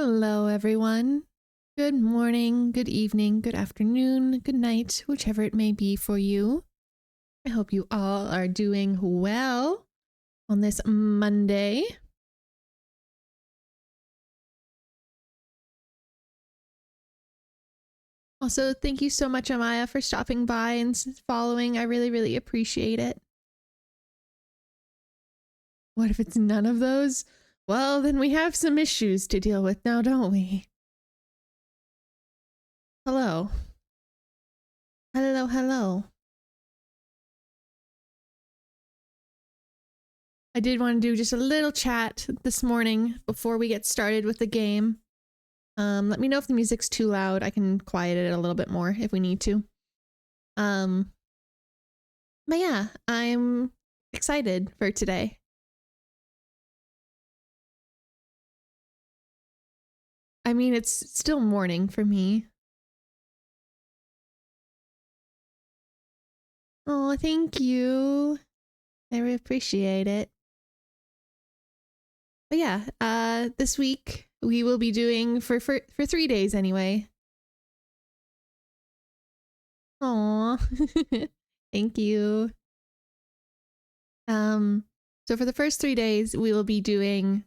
Hello, everyone. Good morning, good evening, good afternoon, good night, whichever it may be for you. I hope you all are doing well on this Monday. Also, thank you so much, Amaya, for stopping by and following. I really, really appreciate it. What if it's none of those? Well, then we have some issues to deal with now, don't we? Hello. Hello, hello. I did want to do just a little chat this morning before we get started with the game. Let me know if the music's too loud. I can quiet it a little bit more if we need to. But yeah, I'm excited for today. I mean, it's still morning for me. Oh, thank you. I really appreciate it. But yeah, this week we will be doing for 3 days anyway. Aw, thank you. So for the first 3 days, we will be doing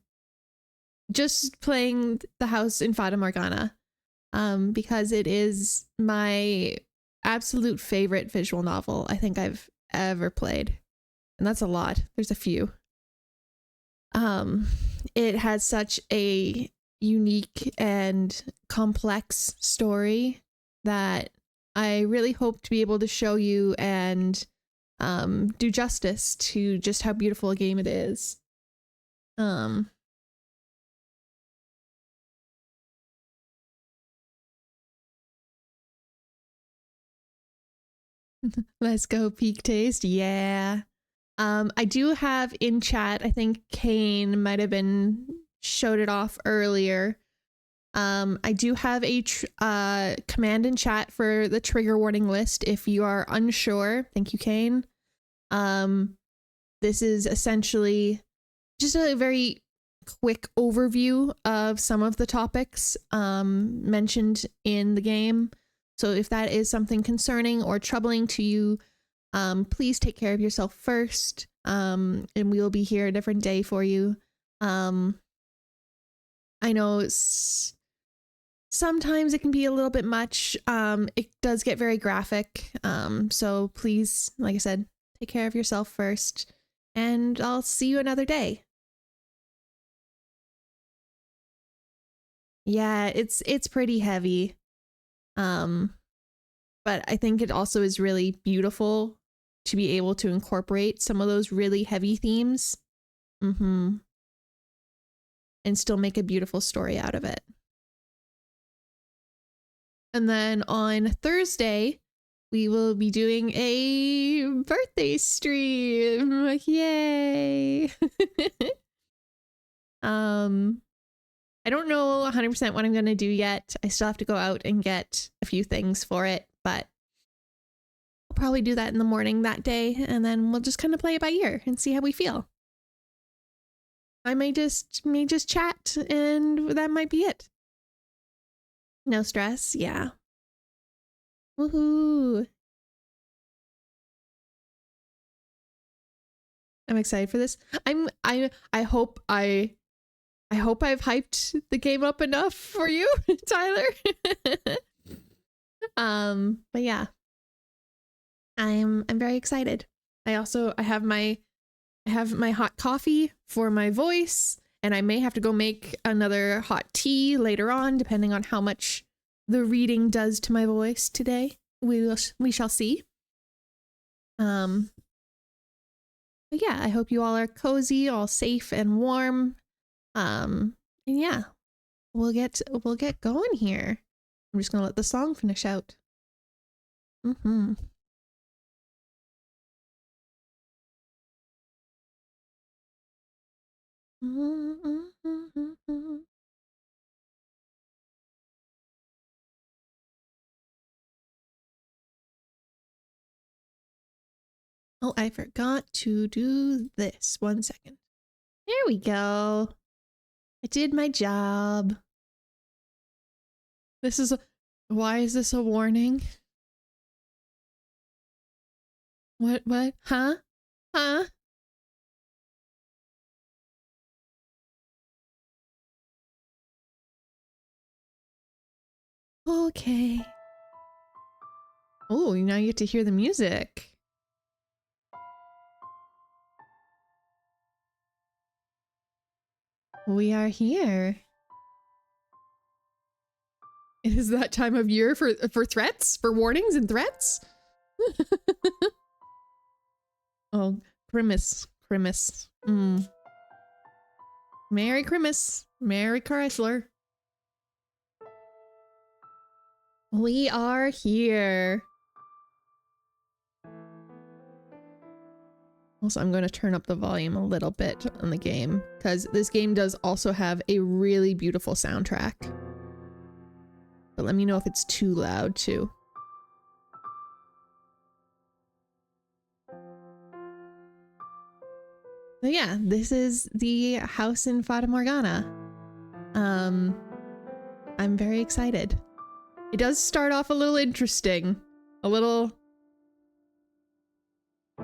just playing the house in Fata Morgana, because it is my absolute favorite visual novel I think I've ever played. And that's a lot. There's a few. It has such a unique and complex story that I really hope to be able to show you and do justice to just how beautiful a game it is. Let's go peak taste. Yeah. I do have in chat, I think Kane might have been showed it off earlier. I do have a command in chat for the trigger warning list if you are unsure. Thank you, Kane. This is essentially just a very quick overview of some of the topics mentioned in the game. So if that is something concerning or troubling to you, please take care of yourself first, and we will be here a different day for you. I know sometimes it can be a little bit much. It does get very graphic, so please, like I said, take care of yourself first, and I'll see you another day. Yeah, it's pretty heavy. But I think it also is really beautiful to be able to incorporate some of those really heavy themes. And still make a beautiful story out of it. And then on Thursday, we will be doing a birthday stream. Yay. I don't know 100% what I'm going to do yet. I still have to go out and get a few things for it, but I'll probably do that in the morning that day, and then we'll just kind of play it by ear and see how we feel. I may just chat, and that might be it. No stress, yeah. Woohoo! I'm excited for this. I hope I've hyped the game up enough for you, Tyler. But yeah. I'm very excited. I have my hot coffee for my voice, and I may have to go make another hot tea later on, depending on how much the reading does to my voice today. We shall see. But yeah, I hope you all are cozy, all safe and warm. And yeah, we'll get going here. I'm just gonna let the song finish out. Oh, I forgot to do this. 1 second. There we go. I did my job. This is why is this a warning? What? Huh? Huh? Okay. Oh, now you get to hear the music. We are here. It is that time of year for threats, for warnings and threats. Oh, Christmas. Merry Christmas. Merry Chrysler. We are here. Also, I'm going to turn up the volume a little bit on the game because this game does also have a really beautiful soundtrack. But let me know if it's too loud too. But yeah, this is the house in Fata Morgana. I'm very excited. It does start off a little interesting, a little,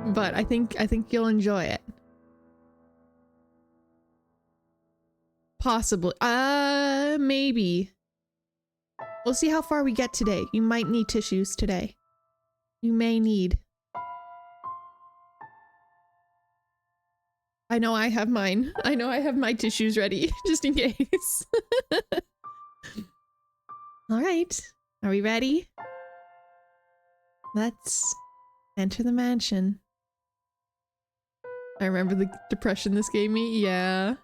but I think you'll enjoy it. Possibly. Maybe. We'll see how far we get today. You might need tissues today. You may need. I know I have mine. I know I have my tissues ready, just in case. All right. Are we ready? Let's enter the mansion. I remember the depression this gave me. Yeah.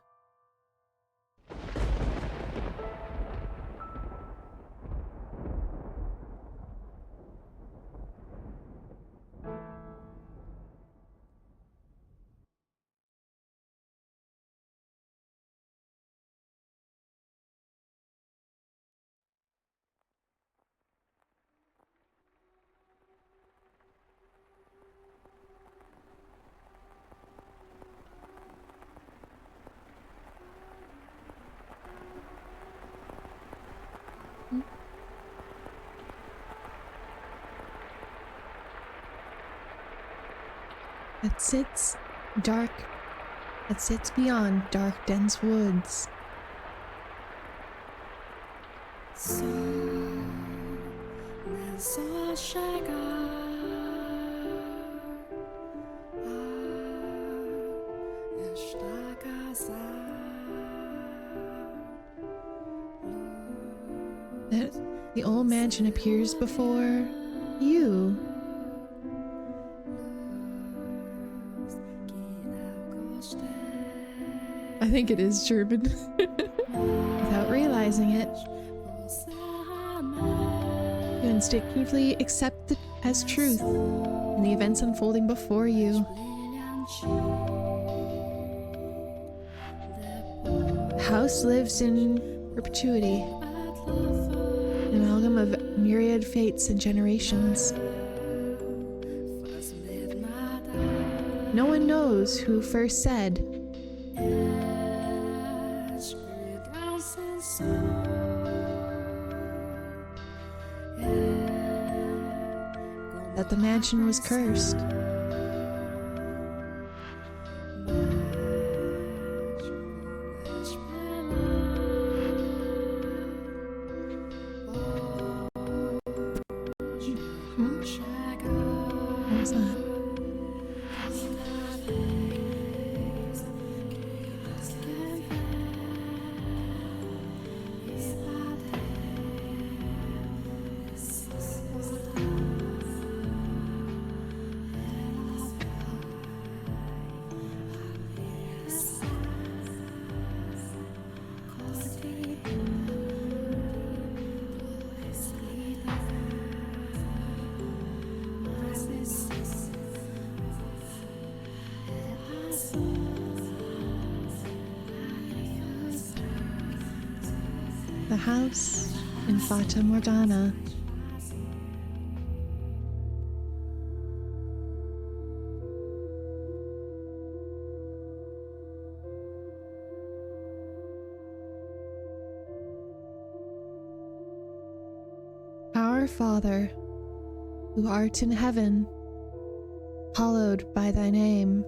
That sits dark, that sits beyond dark, dense woods. The old mansion appears before you. I think it is German. Without realizing it, you instinctively accept it as truth in the events unfolding before you. The house lives in perpetuity, an amalgam of myriad fates and generations. No one knows who first said, that the mansion was cursed. What was that? The house in Fata Morgana. Our Father, who art in heaven, hallowed by thy name.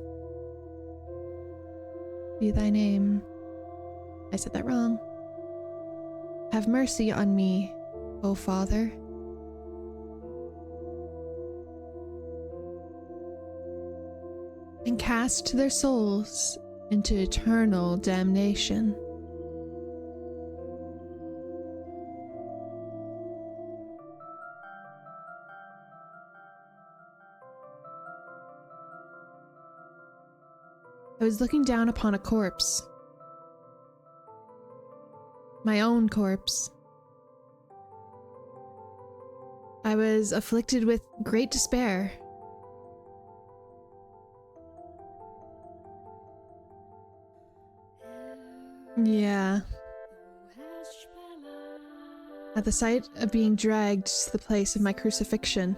Be thy name. I said that wrong. Have mercy on me, O Father. And cast their souls into eternal damnation. I was looking down upon a corpse. My own corpse. I was afflicted with great despair. Yeah. At the sight of being dragged to the place of my crucifixion,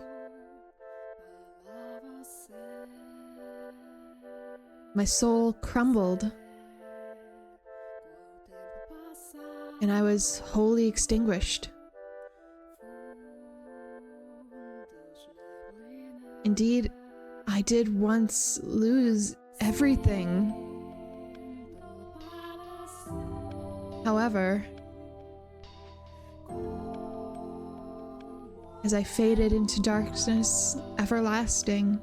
my soul crumbled, and I was wholly extinguished. Indeed, I did once lose everything. However, as I faded into darkness everlasting,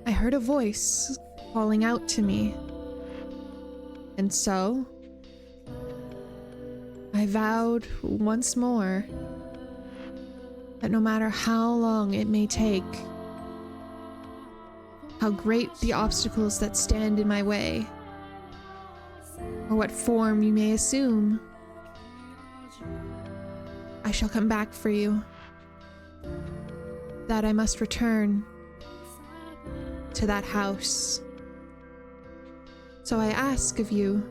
I heard a voice calling out to me. And so, I vowed once more that no matter how long it may take, how great the obstacles that stand in my way, or what form you may assume, I shall come back for you. That I must return to that house. So I ask of you,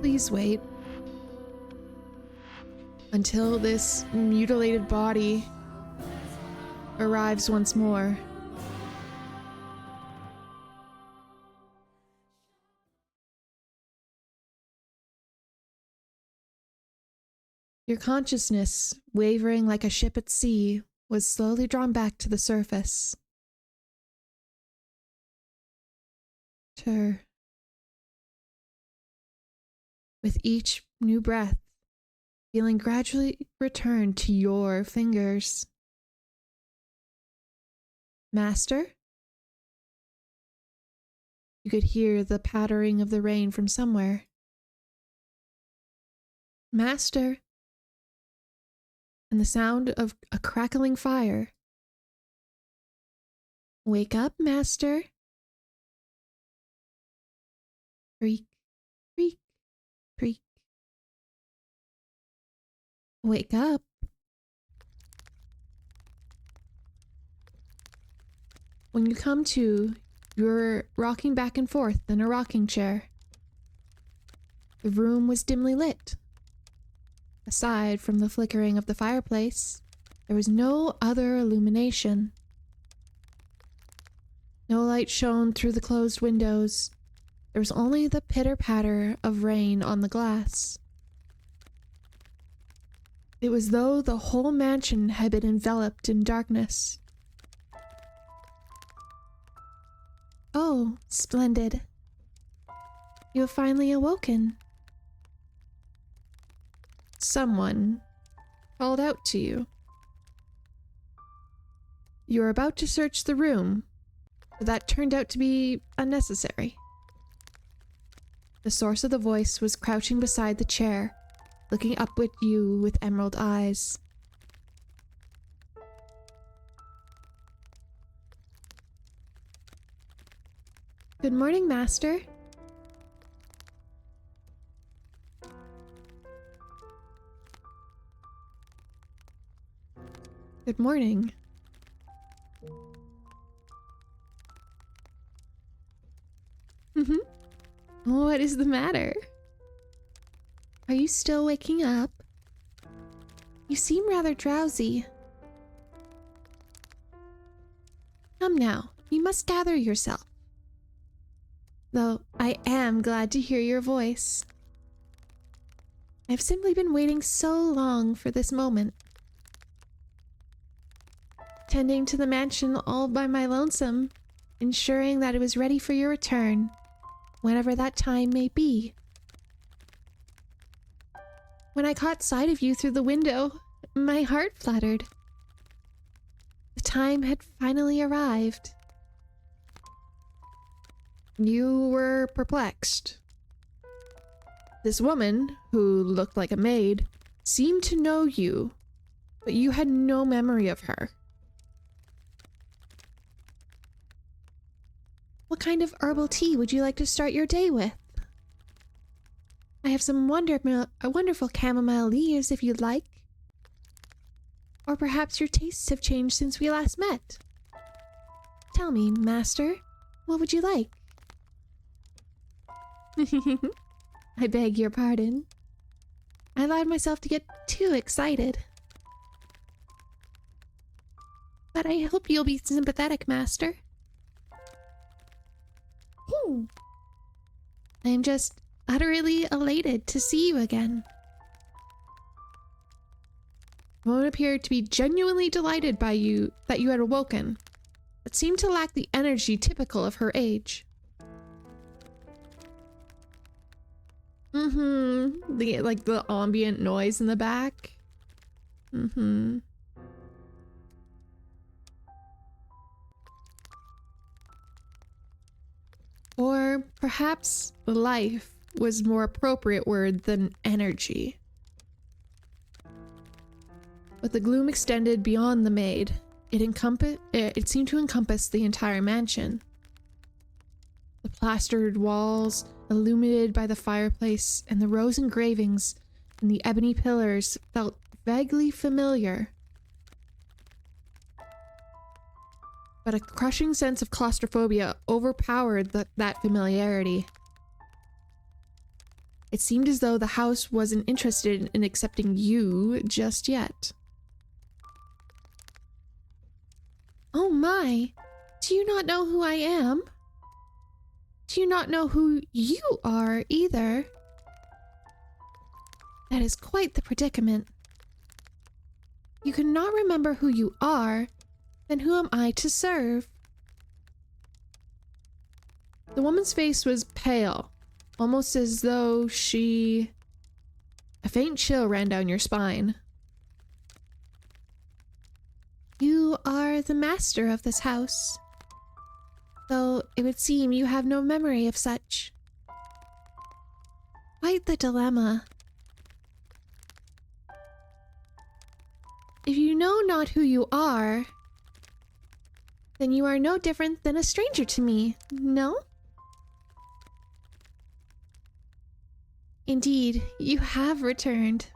please wait until this mutilated body arrives once more. Your consciousness, wavering like a ship at sea, was slowly drawn back to the surface. With each new breath, feeling gradually return to your fingers. Master? You could hear the pattering of the rain from somewhere. Master? And the sound of a crackling fire. Wake up, Master. Creak, creak, creak. Wake up. When you come to, you're rocking back and forth in a rocking chair. The room was dimly lit. Aside from the flickering of the fireplace, there was no other illumination. No light shone through the closed windows. There was only the pitter-patter of rain on the glass. It was as though the whole mansion had been enveloped in darkness. Oh, splendid. You have finally awoken. Someone called out to you. You were about to search the room, but that turned out to be unnecessary. The source of the voice was crouching beside the chair, looking up at you with emerald eyes. Good morning, Master. Good morning. What is the matter? Are you still waking up? You seem rather drowsy. Come now, you must gather yourself. Though I am glad to hear your voice. I've simply been waiting so long for this moment. Tending to the mansion all by my lonesome, ensuring that it was ready for your return, whenever that time may be. When I caught sight of you through the window, my heart fluttered. The time had finally arrived. You were perplexed. This woman, who looked like a maid, seemed to know you, but you had no memory of her. What kind of herbal tea would you like to start your day with? I have some wonderful chamomile leaves if you'd like. Or perhaps your tastes have changed since we last met. Tell me, master, what would you like? I beg your pardon. I allowed myself to get too excited. But I hope you'll be sympathetic, master. I am just utterly elated to see you again. The woman appeared to be genuinely delighted by you that you had awoken, but seemed to lack the energy typical of her age. The ambient noise in the back. Or perhaps life was more appropriate word than energy. But the gloom extended beyond the maid. It seemed to encompass the entire mansion. The plastered walls, illuminated by the fireplace, and the rose engravings and the ebony pillars felt vaguely familiar. But a crushing sense of claustrophobia overpowered that familiarity. It seemed as though the house wasn't interested in accepting you just yet. Oh my! Do you not know who I am? Do you not know who you are either? That is quite the predicament. You cannot remember who you are, then who am I to serve? The woman's face was pale, almost as though she... A faint chill ran down your spine. You are the master of this house, though it would seem you have no memory of such. Quite the dilemma. If you know not who you are, then you are no different than a stranger to me, no? Indeed, you have returned.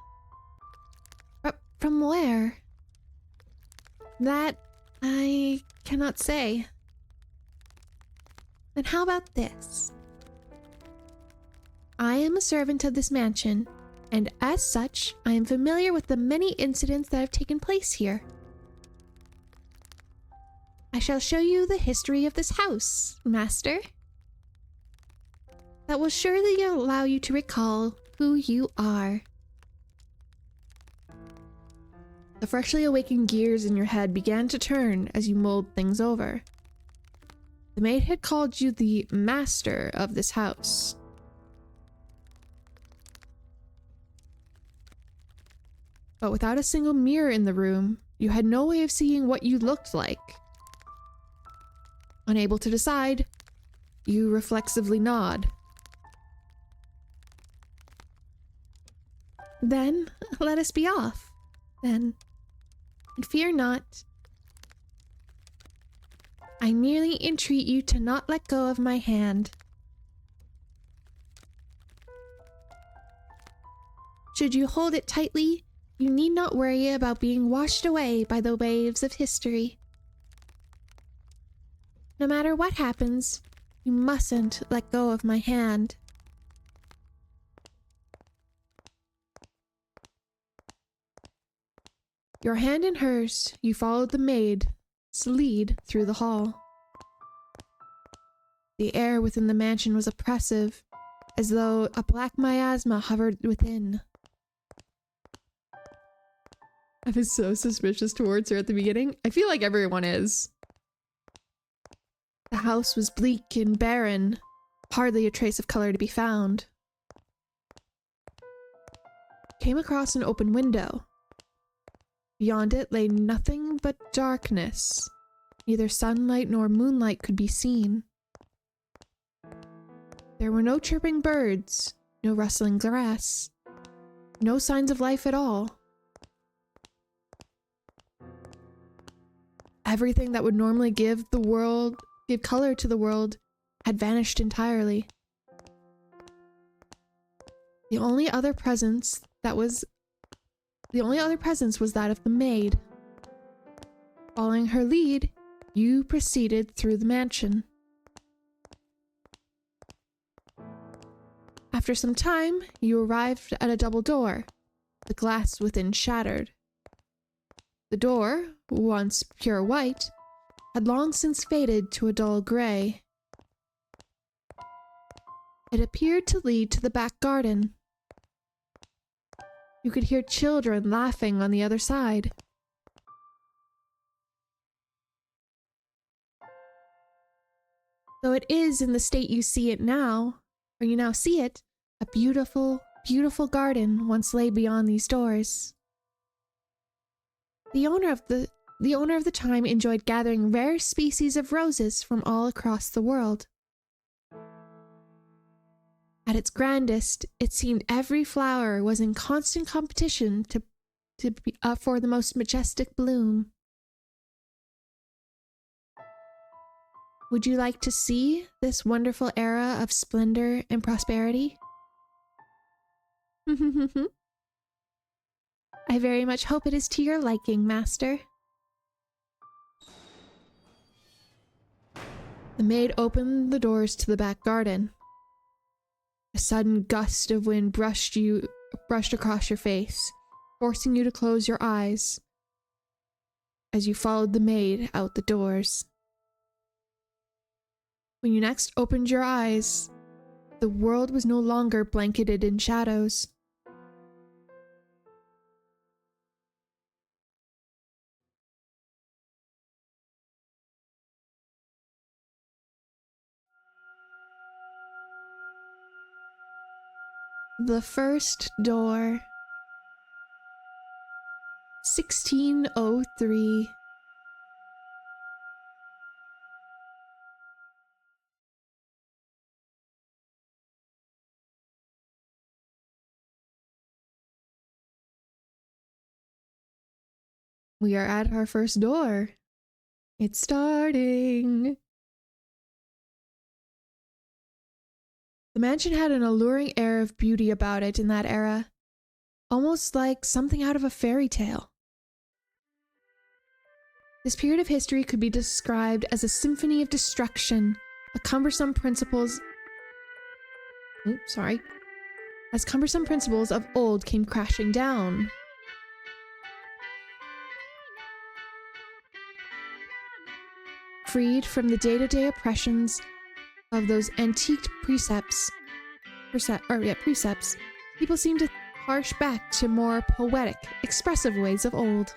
But from where? That I cannot say. Then how about this? I am a servant of this mansion, and as such, I am familiar with the many incidents that have taken place here. I shall show you the history of this house, master. That will surely allow you to recall who you are. The freshly awakened gears in your head began to turn as you mulled things over. The maid had called you the master of this house. But without a single mirror in the room, you had no way of seeing what you looked like. Unable to decide, you reflexively nod. Then, let us be off, then. And fear not. I merely entreat you to not let go of my hand. Should you hold it tightly, you need not worry about being washed away by the waves of history. No matter what happens, you mustn't let go of my hand. Your hand in hers, you followed the maid's lead through the hall. The air within the mansion was oppressive, as though a black miasma hovered within. I was so suspicious towards her at the beginning. I feel like everyone is. The house was bleak and barren, hardly a trace of color to be found. Came across an open window. Beyond it lay nothing but darkness. Neither sunlight nor moonlight could be seen. There were no chirping birds, no rustling grass, no signs of life at all. Everything that would normally give color to the world had vanished entirely. The only other presence was that of the maid. Following her lead, you proceeded through the mansion. After some time, you arrived at a double door, the glass within shattered. The door, once pure white, had long since faded to a dull gray. It appeared to lead to the back garden. You could hear children laughing on the other side. Though it is in the state you see it now, or you now see it, a beautiful, beautiful garden once lay beyond these doors. The owner of the time enjoyed gathering rare species of roses from all across the world. At its grandest, it seemed every flower was in constant competition for the most majestic bloom. Would you like to see this wonderful era of splendor and prosperity? I very much hope it is to your liking, Master. The maid opened the doors to the back garden. A sudden gust of wind brushed across your face, forcing you to close your eyes as you followed the maid out the doors. When you next opened your eyes, the world was no longer blanketed in shadows. The first door. 1603. We are at our first door. It's starting. The mansion had an alluring air of beauty about it in that era, almost like something out of a fairy tale. This period of history could be described as a symphony of destruction, as cumbersome principles of old came crashing down. Freed from the day-to-day oppressions of those antiqued precepts, people seem to harsh back to more poetic, expressive ways of old.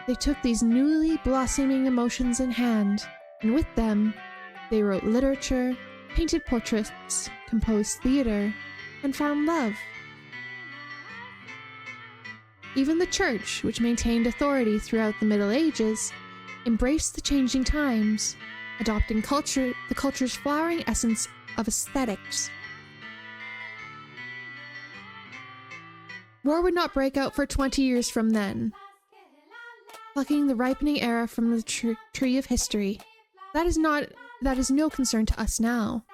They took these newly blossoming emotions in hand, and with them, they wrote literature, painted portraits, composed theater, and found love. Even the church, which maintained authority throughout the Middle Ages, embraced the changing times, adopting the culture's flowering essence of aesthetics. War would not break out for 20 years from then, plucking the ripening era from the tree of history. That is no concern to us now.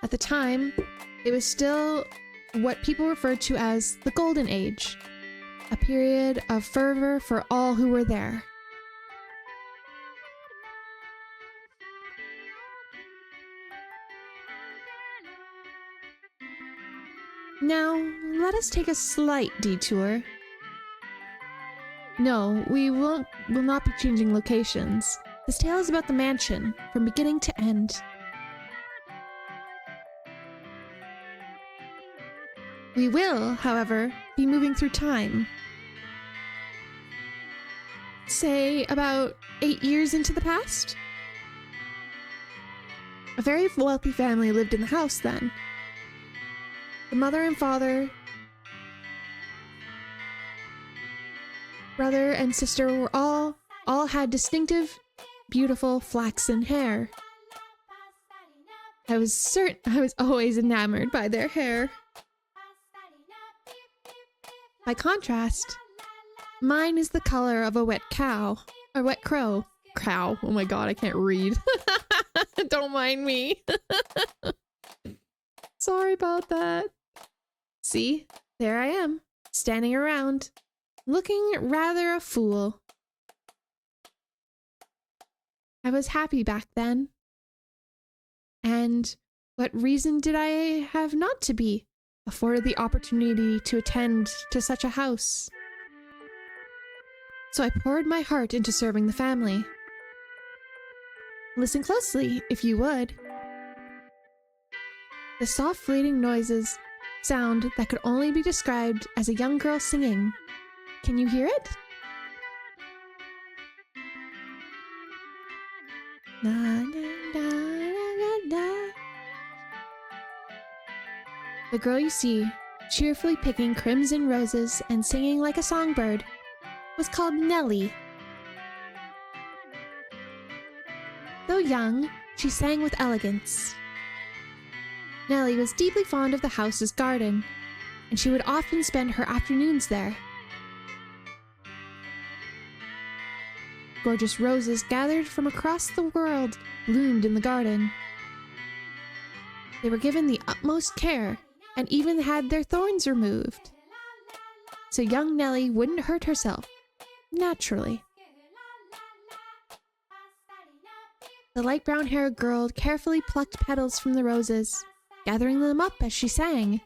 At the time, it was still what people referred to as the Golden Age, a period of fervor for all who were there. Now, let us take a slight detour. No, we will not be changing locations. This tale is about the mansion, from beginning to end. We will, however, be moving through time. Say about 8 years into the past? A very wealthy family lived in the house then. The mother and father, brother and sister were all had distinctive, beautiful flaxen hair. I was always enamored by their hair. By contrast, mine is the color of a wet cow, or wet crow. Cow. Oh my god, I can't read. Don't mind me. Sorry about that. See, there I am, standing around, looking rather a fool. I was happy back then. And what reason did I have not to be, afforded the opportunity to attend to such a house? So I poured my heart into serving the family. Listen closely, if you would. The soft fleeting noises sound that could only be described as a young girl singing. Can you hear it? Na, na, na, na, na. The girl you see, cheerfully picking crimson roses and singing like a songbird, was called Nellie. Though young, she sang with elegance. Nellie was deeply fond of the house's garden, and she would often spend her afternoons there. Gorgeous roses gathered from across the world bloomed in the garden. They were given the utmost care and even had their thorns removed. So young Nellie wouldn't hurt herself, naturally. The light brown-haired girl carefully plucked petals from the roses, gathering them up as she sang.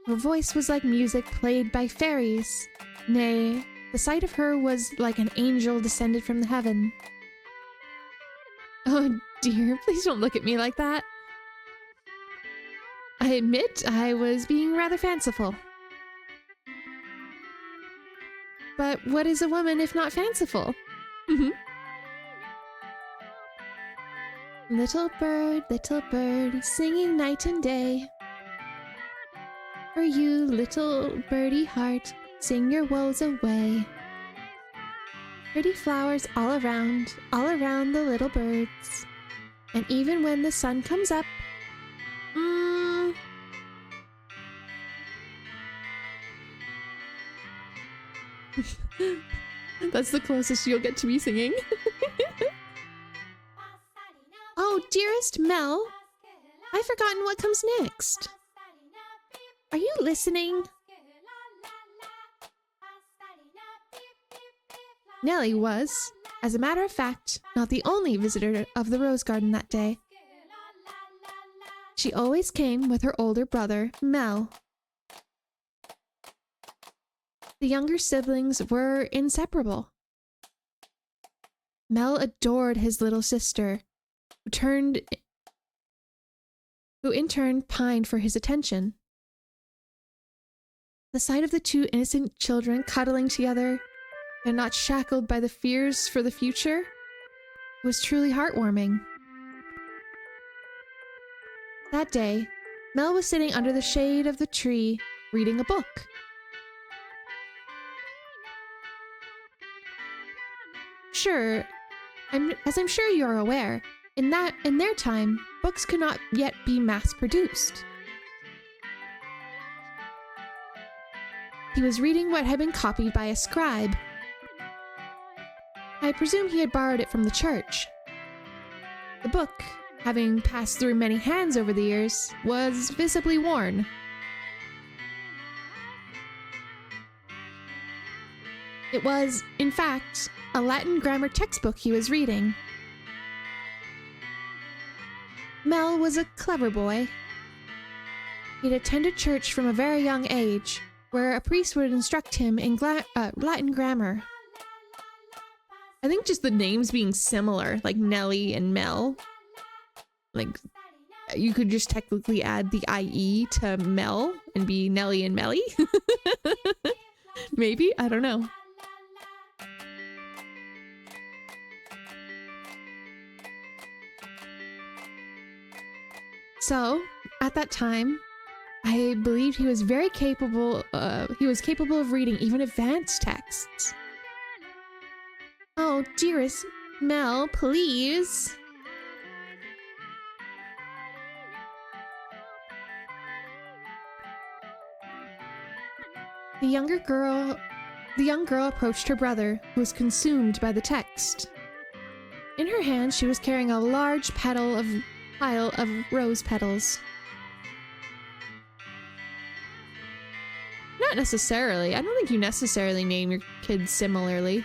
Her voice was like music played by fairies. Nay, the sight of her was like an angel descended from the heaven. Oh dear, please don't look at me like that. I admit I was being rather fanciful. But what is a woman if not fanciful? Little bird, singing night and day. For you, little birdie heart, sing your woes away. Pretty flowers all around the little birds. And even when the sun comes up, that's the closest you'll get to me singing. Oh, dearest Mel, I've forgotten what comes next. Are you listening? Nellie was, as a matter of fact, not the only visitor of the rose garden that day. She always came with her older brother, Mel. The younger siblings were inseparable. Mel adored his little sister, who in turn pined for his attention. The sight of the two innocent children cuddling together and not shackled by the fears for the future was truly heartwarming. That day, Mel was sitting under the shade of the tree, reading a book. Sure, as I'm sure you're aware, in their time, books could not yet be mass-produced. He was reading what had been copied by a scribe. I presume he had borrowed it from the church. The book, having passed through many hands over the years, was visibly worn. It was, in fact, a Latin grammar textbook he was reading. Mel was a clever boy. He'd attended church from a very young age, where a priest would instruct him in Latin grammar. I think just the names being similar, like Nelly and Mel. Like, you could just technically add the IE to Mel and be Nelly and Melly. Maybe? I don't know. So, at that time, I believed he was very capable, of reading even advanced texts. Oh, dearest Mel, please. The young girl approached her brother, who was consumed by the text. In her hand, she was carrying a large pile of rose petals. Not necessarily. I don't think you necessarily name your kids similarly.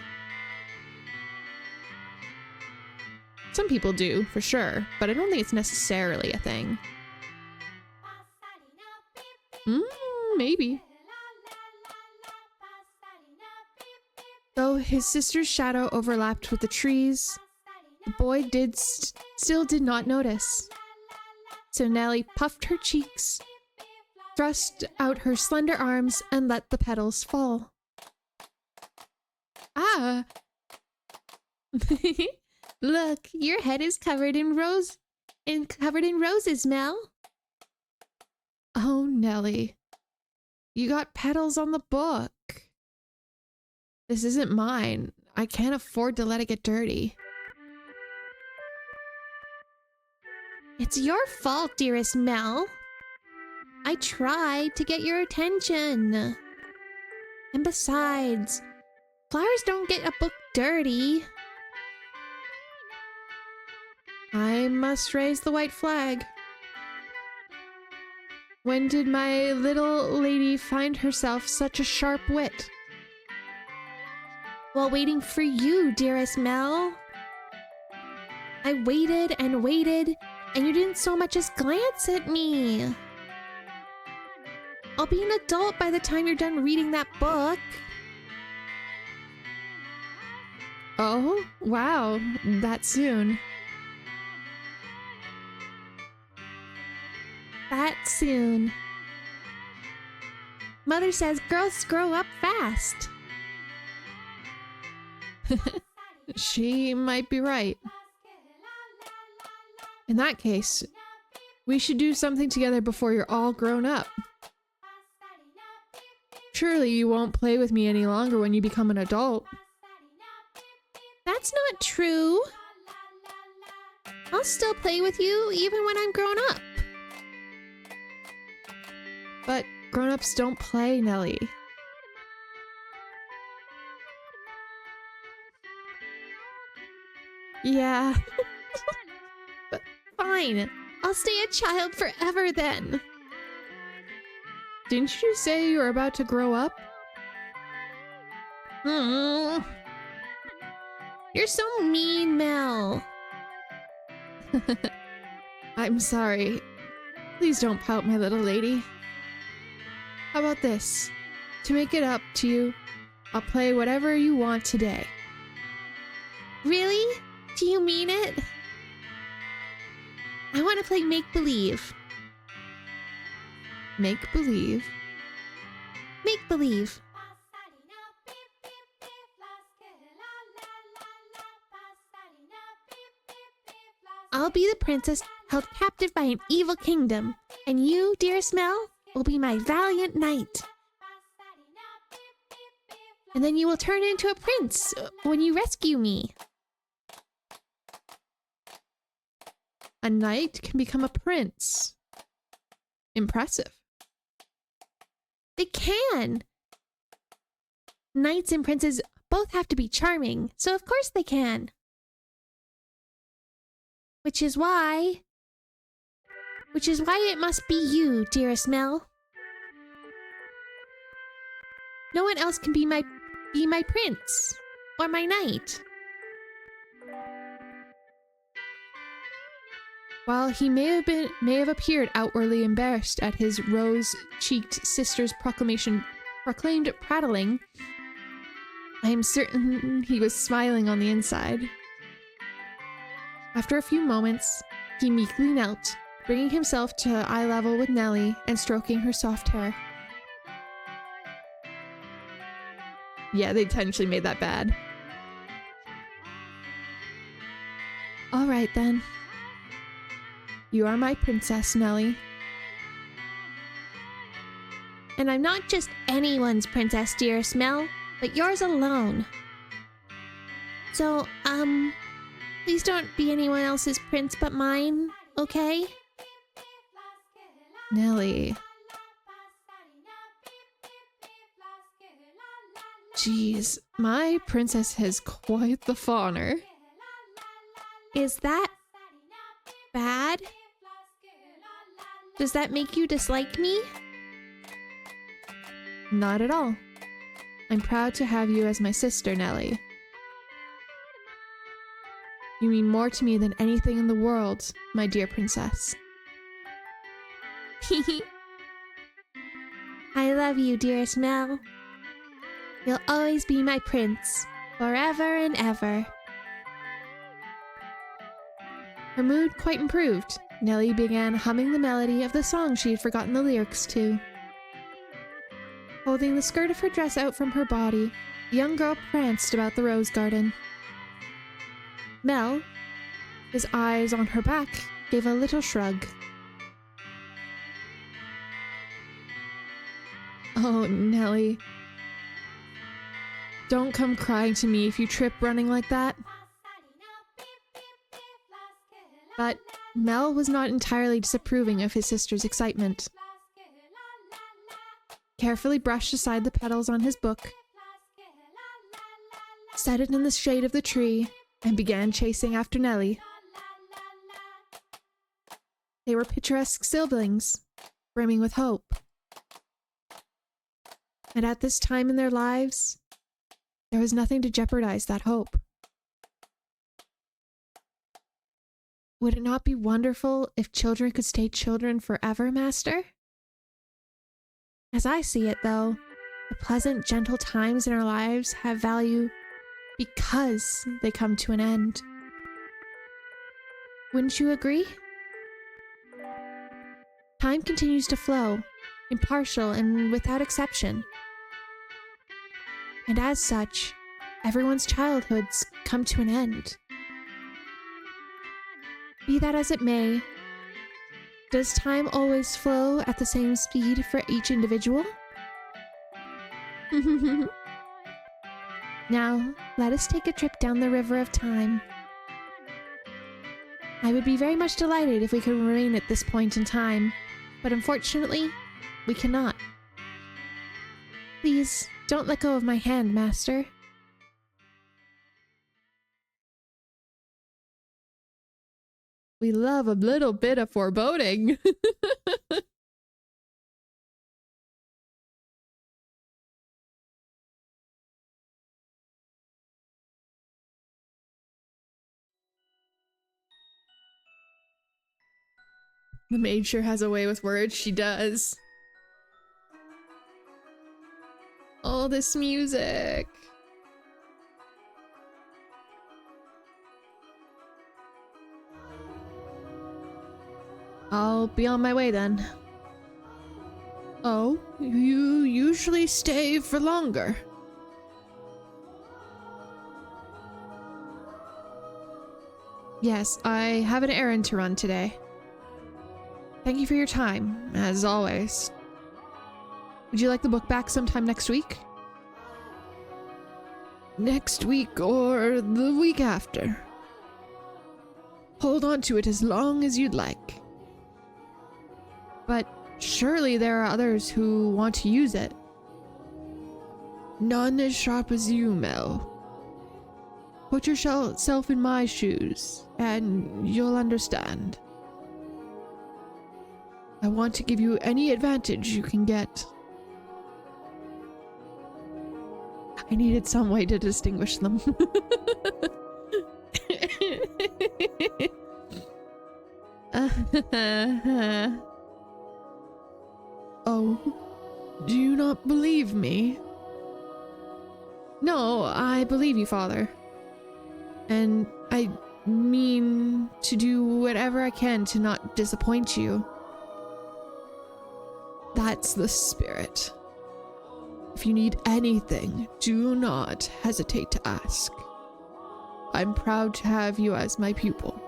Some people do, for sure, but I don't think it's necessarily a thing. Maybe. Though his sister's shadow overlapped with the trees, the boy still did not notice. So Nelly puffed her cheeks, thrust out her slender arms, and let the petals fall. Ah! Look, your head is covered in roses, Mel. Oh, Nelly. You got petals on the book. This isn't mine. I can't afford to let it get dirty. It's your fault, dearest Mel. I tried to get your attention. And besides, flowers don't get a book dirty. I must raise the white flag. When did my little lady find herself such a sharp wit? While waiting for you, dearest Mel. I waited and waited, and you didn't so much as glance at me. I'll be an adult by the time you're done reading that book. Oh, wow, that soon. That soon. Mother says girls grow up fast. She might be right. In that case, we should do something together before you're all grown up. Surely you won't play with me any longer when you become an adult. That's not true. I'll still play with you even when I'm grown up. But grown-ups don't play, Nelly. Yeah. But fine. I'll stay a child forever then. Didn't you say you were about to grow up? You're so mean, Mel. I'm sorry. Please don't pout, my little lady. How about this? To make it up to you, I'll play whatever you want today. Really? Do you mean it? I want to play make-believe. Make-believe? Make-believe. I'll be the princess held captive by an evil kingdom, and you, dearest Mel, will be my valiant knight. And then you will turn into a prince when you rescue me. A knight can become a prince. Impressive. They can. Knights and princes both have to be charming, so of course they can. Which is why it must be you, dearest Mel. No one else can be my prince or my knight. While he may have appeared outwardly embarrassed at his rose-cheeked sister's proclaimed prattling, I I am certain he was smiling on the inside. After a few moments, he meekly knelt, bringing himself to eye level with Nellie and stroking her soft hair. Yeah, they intentionally made that bad. All right, then. You are my princess, Nellie. And I'm not just anyone's princess, dearest Mel, but yours alone. So, please don't be anyone else's prince but mine, okay? Nellie. Jeez, my princess has quite the fawner. Is that bad? Does that make you dislike me? Not at all. I'm proud to have you as my sister, Nellie. You mean more to me than anything in the world, my dear princess. I love you, dearest Mel. You'll always be my prince, forever and ever. Her mood quite improved. Nellie began humming the melody of the song she had forgotten the lyrics to. Holding the skirt of her dress out from her body, the young girl pranced about the rose garden. Mel, his eyes on her back, gave a little shrug. Oh, Nellie. Don't come crying to me if you trip running like that. But Mel was not entirely disapproving of his sister's excitement. Carefully brushed aside the petals on his book, set it in the shade of the tree, and began chasing after Nellie. They were picturesque siblings, brimming with hope. And at this time in their lives, there was nothing to jeopardize that hope. Would it not be wonderful if children could stay children forever, Master? As I see it, though, the pleasant, gentle times in our lives have value because they come to an end. Wouldn't you agree? Time continues to flow, impartial and without exception. And as such, everyone's childhoods come to an end. Be that as it may, does time always flow at the same speed for each individual? Now, let us take a trip down the river of time. I would be very much delighted if we could remain at this point in time, but unfortunately, we cannot. Please, don't let go of my hand, Master. We love a little bit of foreboding. The maid sure has a way with words, she does. All this music. I'll be on my way then. Oh, you usually stay for longer. Yes, I have an errand to run today. Thank you for your time, as always. Would you like the book back sometime next week? Next week or the week after. Hold on to it as long as you'd like. But surely there are others who want to use it. None as sharp as you, Mel. Put yourself in my shoes, and you'll understand. I want to give you any advantage you can get. I needed some way to distinguish them. Oh, do you not believe me? No, I believe you, Father. And I mean to do whatever I can to not disappoint you. That's the spirit. If you need anything, do not hesitate to ask. I'm proud to have you as my pupil.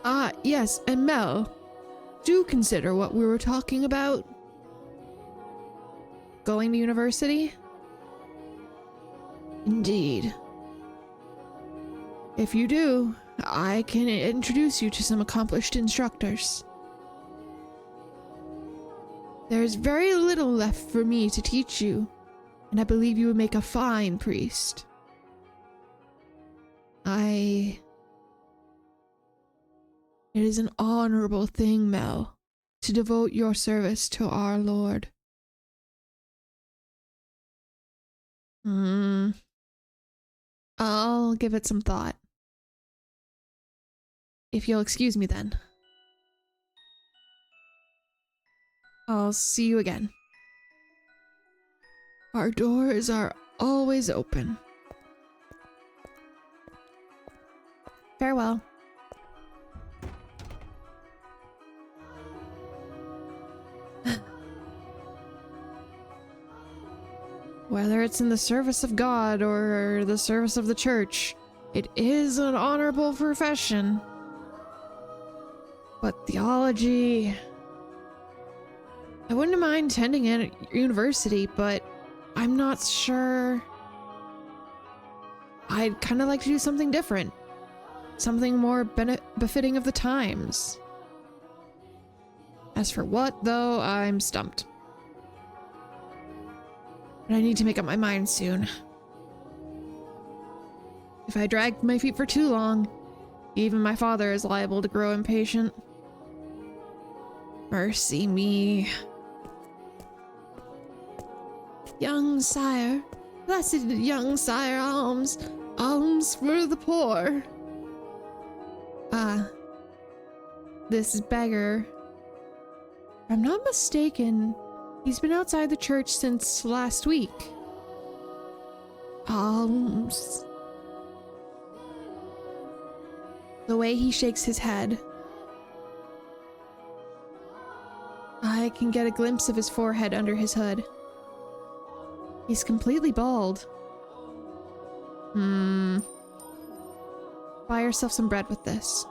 Ah, yes, and Mel, do consider what we were talking about. Going to university? Indeed. If you do, I can introduce you to some accomplished instructors. There's very little left for me to teach you, and I believe you would make a fine priest. It is an honorable thing, Mel, to devote your service to our Lord. I'll give it some thought. If you'll excuse me then. I'll see you again. Our doors are always open. Farewell. Whether it's in the service of God or the service of the church, it is an honorable profession. But theology... I wouldn't mind attending at university, but I'm not sure. I'd kind of like to do something different. Something more befitting of the times. As for what, though, I'm stumped. But I need to make up my mind soon. If I drag my feet for too long, even my father is liable to grow impatient. Mercy me. Young sire, blessed young sire, alms for the poor. This beggar. If I'm not mistaken, he's been outside the church since last week. Alms. The way he shakes his head. I can get a glimpse of his forehead under his hood. He's completely bald. Buy yourself some bread with this.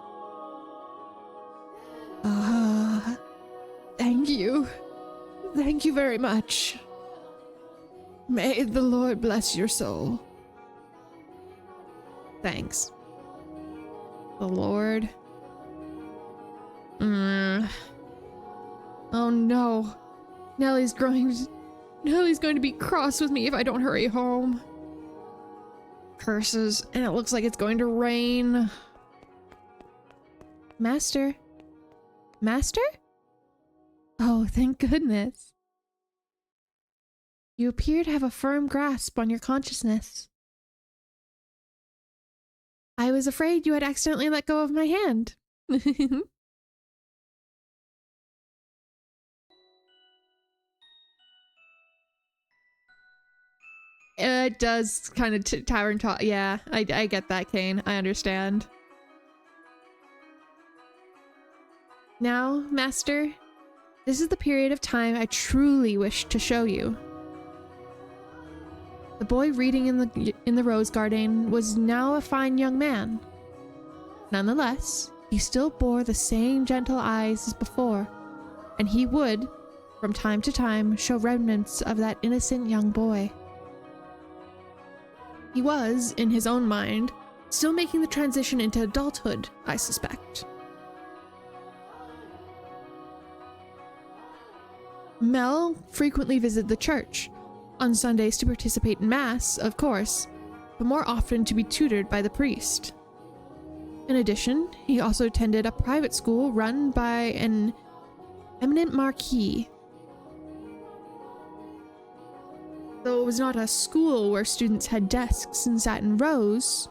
Thank you. Thank you very much. May the Lord bless your soul. Thanks. The Lord. Oh no. Nellie's going to be cross with me if I don't hurry home. Curses, and it looks like it's going to rain. Master? Master? Oh, thank goodness. You appear to have a firm grasp on your consciousness. I was afraid you had accidentally let go of my hand. It does kind of tower and talk. Yeah, I get that, Kane. I understand. Now, Master, this is the period of time I truly wish to show you. The boy reading in the rose garden was now a fine young man. Nonetheless, he still bore the same gentle eyes as before, and he would, from time to time, show remnants of that innocent young boy. He was, in his own mind, still making the transition into adulthood, I suspect. Mel frequently visited the church, on Sundays to participate in Mass, of course, but more often to be tutored by the priest. In addition, he also attended a private school run by an eminent marquis. Though it was not a school where students had desks and sat in rows,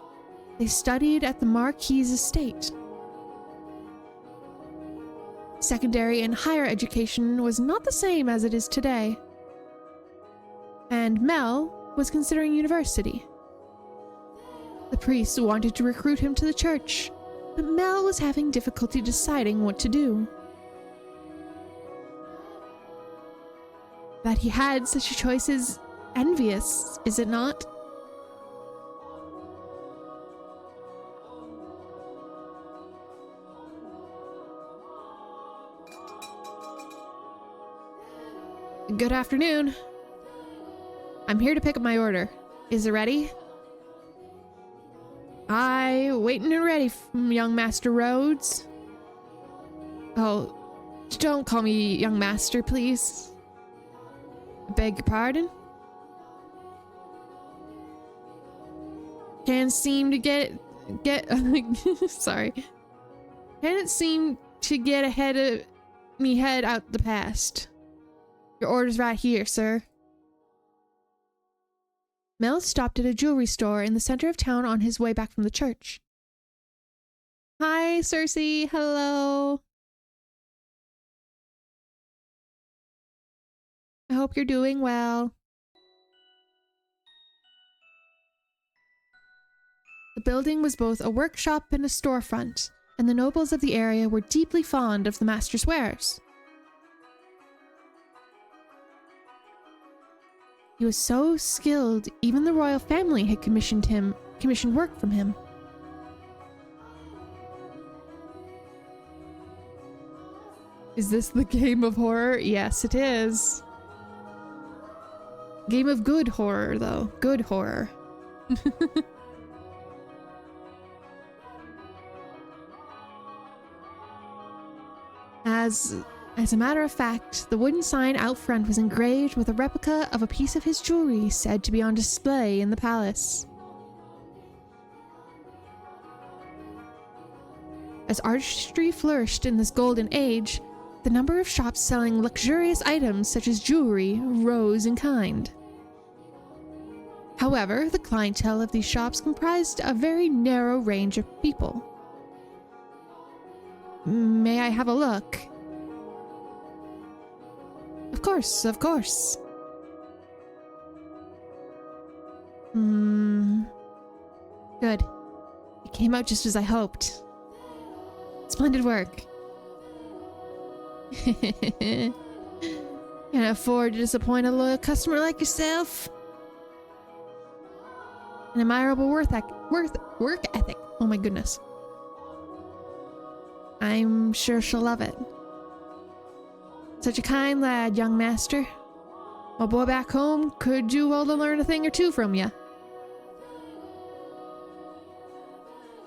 they studied at the marquis's estate. Secondary and higher education was not the same as it is today. And Mel, was considering university. The priest wanted to recruit him to the church, but Mel was having difficulty deciding what to do. That he had such a choice is envious, is it not? Good afternoon. I'm here to pick up my order. Is it ready? Aye, waiting and ready, young Master Rhodes. Oh, don't call me young master, please. I beg your pardon? Can't seem to get sorry. Can't seem to get ahead of me head out the past. Your order's right here, sir. Mel stopped at a jewelry store in the center of town on his way back from the church. Hi, Cersei. Hello. I hope you're doing well. The building was both a workshop and a storefront, and the nobles of the area were deeply fond of the master's wares. He was so skilled, even the royal family had commissioned work from him. Is this the game of horror? Yes, it is. Game of good horror, though. Good horror. As a matter of fact, the wooden sign out front was engraved with a replica of a piece of his jewelry said to be on display in the palace. As artistry flourished in this golden age, the number of shops selling luxurious items such as jewelry rose in kind. However, the clientele of these shops comprised a very narrow range of people. May I have a look? Of course, of course. Good. It came out just as I hoped. Splendid work. Can't afford to disappoint a loyal customer like yourself. An admirable work ethic. Oh my goodness. I'm sure she'll love it. Such a kind lad, young master. My boy back home could do well to learn a thing or two from you.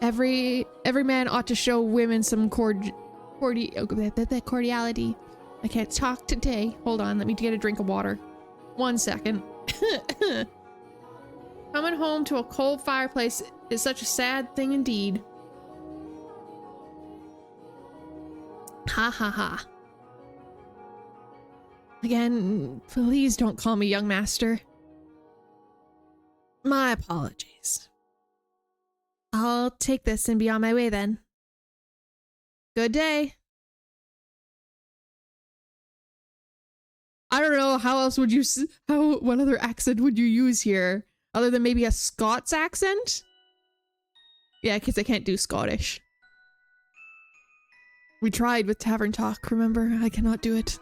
Every man ought to show women some cordiality. I can't talk today. Hold on, let me get a drink of water. 1 second. Coming home to a cold fireplace is such a sad thing indeed. Ha ha ha. Again, please don't call me young master. My apologies. I'll take this and be on my way then. Good day. I don't know, how else would you, what other accent would you use here? Other than maybe a Scots accent? Yeah, because I can't do Scottish. We tried with Tavern Talk, remember? I cannot do it.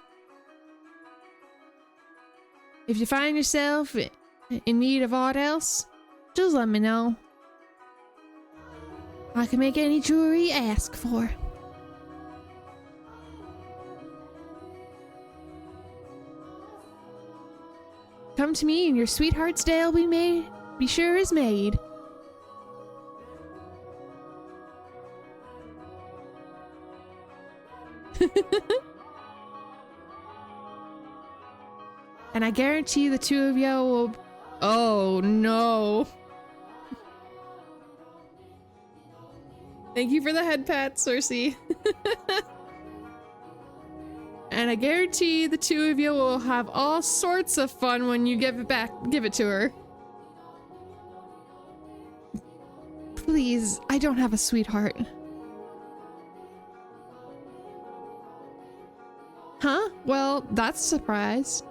If you find yourself in need of aught else, just let me know. I can make any jewelry you ask for. Come to me and your sweetheart's day will be sure is made. And I guarantee the two of you will... Oh, no. Thank you for the head pat, Cersei. And I guarantee the two of you will have all sorts of fun when you give it to her. Please, I don't have a sweetheart. Huh? Well, that's a surprise.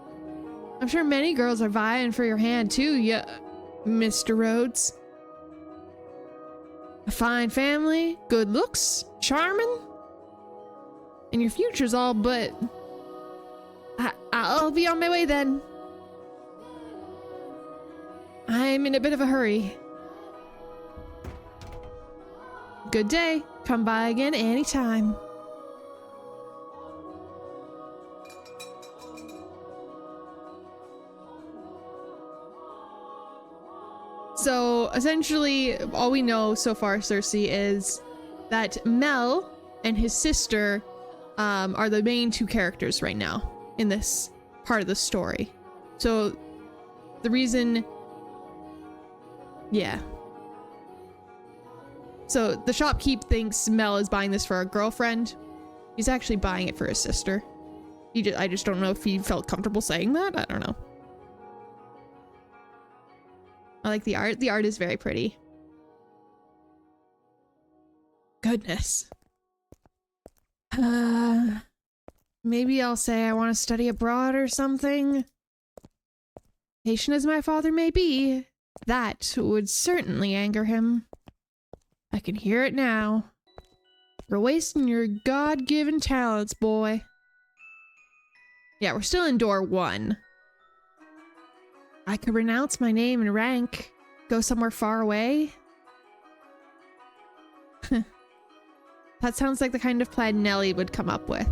I'm sure many girls are vying for your hand too, Mr. Rhodes. A fine family, good looks, charming, and your future's all but... I'll be on my way then. I'm in a bit of a hurry. Good day. Come by again anytime. So essentially, all we know so far, Cersei, is that Mel and his sister are the main two characters right now in this part of the story. So the reason, yeah. So the shopkeep thinks Mel is buying this for a girlfriend. He's actually buying it for his sister. I just don't know if he felt comfortable saying that. I don't know. I like the art. The art is very pretty. Goodness. Maybe I'll say I want to study abroad or something. Patient as my father may be, that would certainly anger him. I can hear it now. You're wasting your God-given talents, boy. Yeah, we're still in door 1. I could renounce my name and rank, go somewhere far away. That sounds like the kind of plan Nellie would come up with.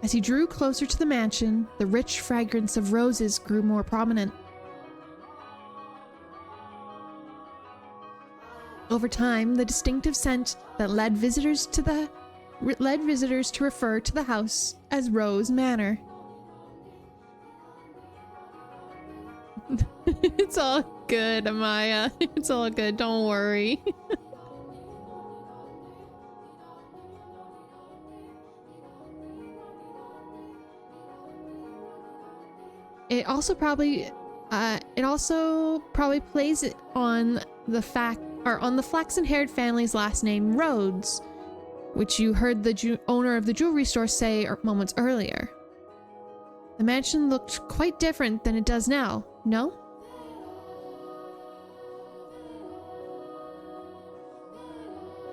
As he drew closer to the mansion, the rich fragrance of roses grew more prominent. Over time, the distinctive scent that led visitors to refer to the house as Rose Manor. It's all good, Amaya. It's all good, don't worry. It also probably plays it on the flaxen-haired family's last name, Rhodes, which you heard the owner of the jewelry store say moments earlier. The mansion looked quite different than it does now, no?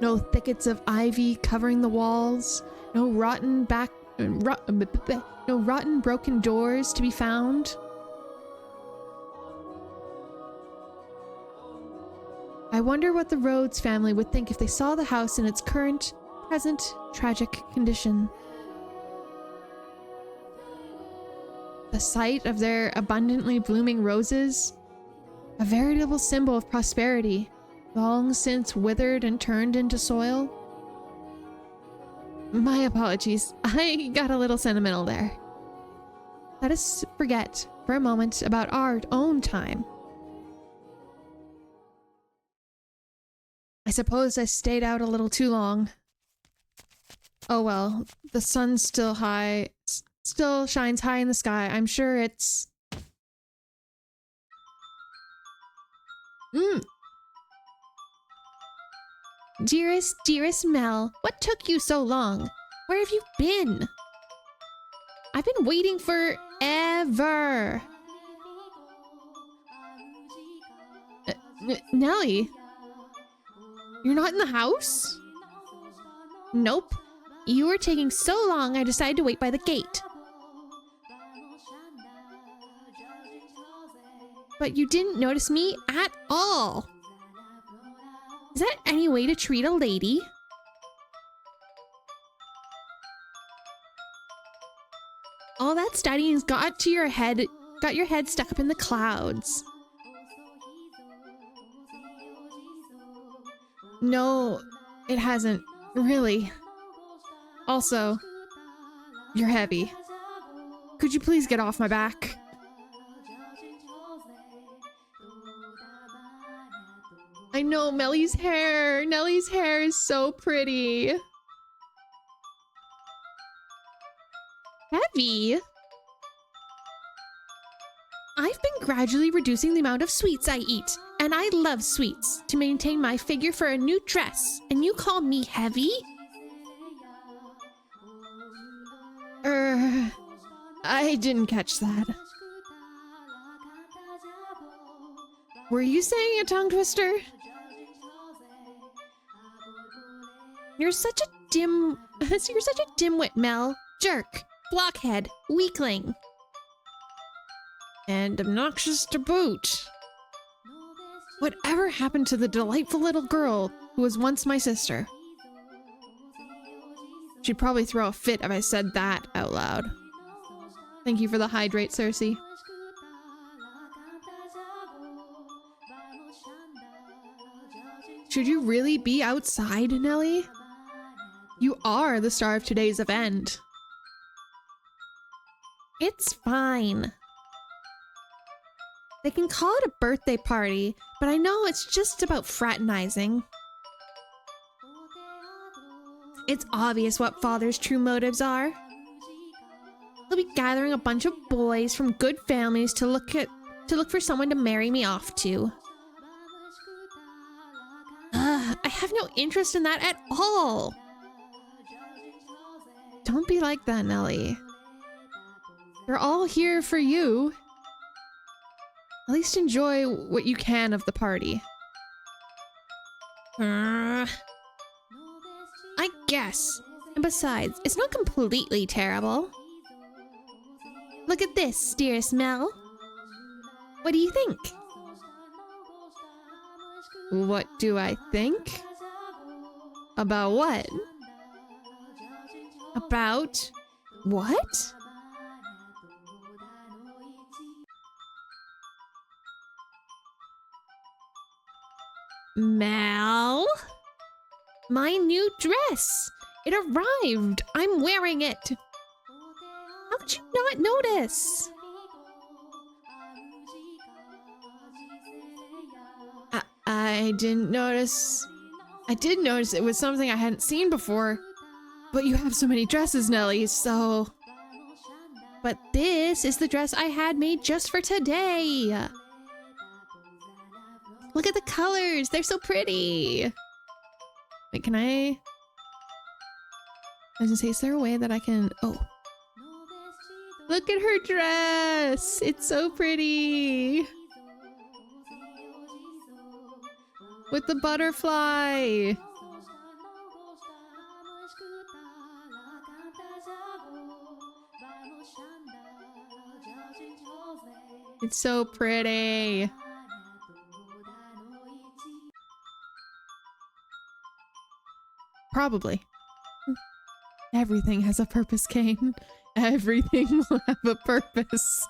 No thickets of ivy covering the walls, no rotten broken doors to be found. I wonder what the Rhodes family would think if they saw the house in its present tragic condition. The sight of their abundantly blooming roses, a veritable symbol of prosperity, long since withered and turned into soil. My apologies, I got a little sentimental there. Let us forget for a moment about our own time. I suppose I stayed out a little too long. Oh well, the sun still shines high in the sky. I'm sure it's... Dearest Mel, what took you so long? Where have you been? I've been waiting forever. Nellie? You're not in the house? Nope. You were taking so long, I decided to wait by the gate. But you didn't notice me at all. Is that any way to treat a lady? All that studying's got your head stuck up in the clouds. No, it hasn't, really. Also, you're heavy. Could you please get off my back? I know, Nellie's hair is so pretty. Heavy? I've been gradually reducing the amount of sweets I eat. And I love sweets to maintain my figure for a new dress. And you call me heavy? I didn't catch that. Were you saying a tongue twister? You're such a dimwit, Mel. Jerk, blockhead, weakling. And obnoxious to boot. Whatever happened to the delightful little girl who was once my sister? She'd probably throw a fit if I said that out loud. Thank you for the hydrate, Cersei. Should you really be outside, Nellie? You are the star of today's event. It's fine. They can call it a birthday party, but I know it's just about fraternizing. It's obvious what Father's true motives are. He'll be gathering a bunch of boys from good families to look for someone to marry me off to. I have no interest in that at all. Don't be like that, Nellie. They're all here for you. At least enjoy what you can of the party. I guess. And besides, it's not completely terrible. Look at this, dearest Mel. What do you think? What do I think? About what? About what? Mel? My new dress! It arrived! I'm wearing it! How could you not notice? I didn't notice. I did notice it was something I hadn't seen before. But you have so many dresses, Nellie, so... But this is the dress I had made just for today! Look at the colors! They're so pretty! Wait, can I was gonna say, is there a way that I can... Oh. Look at her dress! It's so pretty! With the butterfly! It's so pretty! Probably. Everything has a purpose, Kane. Everything will have a purpose.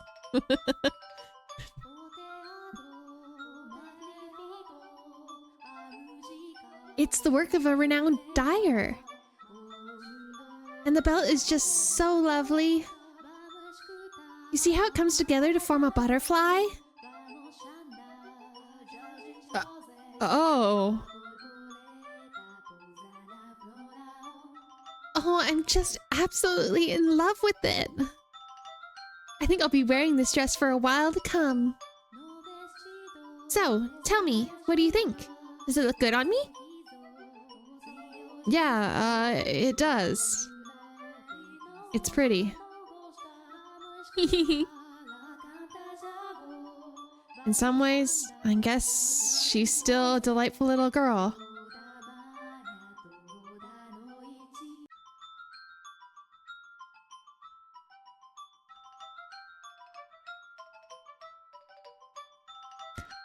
It's the work of a renowned dyer. And the belt is just so lovely. You see how it comes together to form a butterfly? Oh. Oh, I'm just absolutely in love with it. I think I'll be wearing this dress for a while to come. So, tell me, what do you think? Does it look good on me? Yeah, it does. It's pretty. In some ways, I guess she's still a delightful little girl.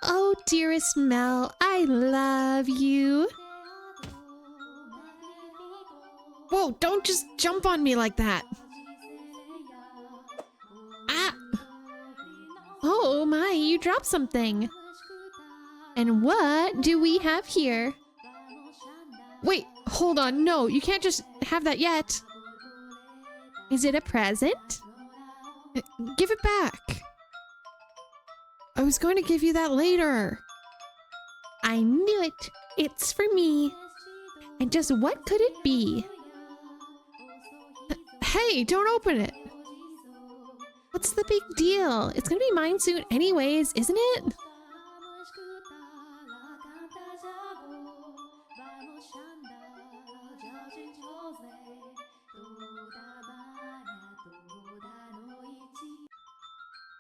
Oh, dearest Mel, I love you. Whoa, don't just jump on me like that. Ah! Oh my, you dropped something. And what do we have here? Wait, hold on, no, you can't just have that yet. Is it a present? Give it back. I was going to give you that later. I knew it. It's for me. And just what could it be? Hey, don't open it. What's the big deal? It's gonna be mine soon anyways, isn't it?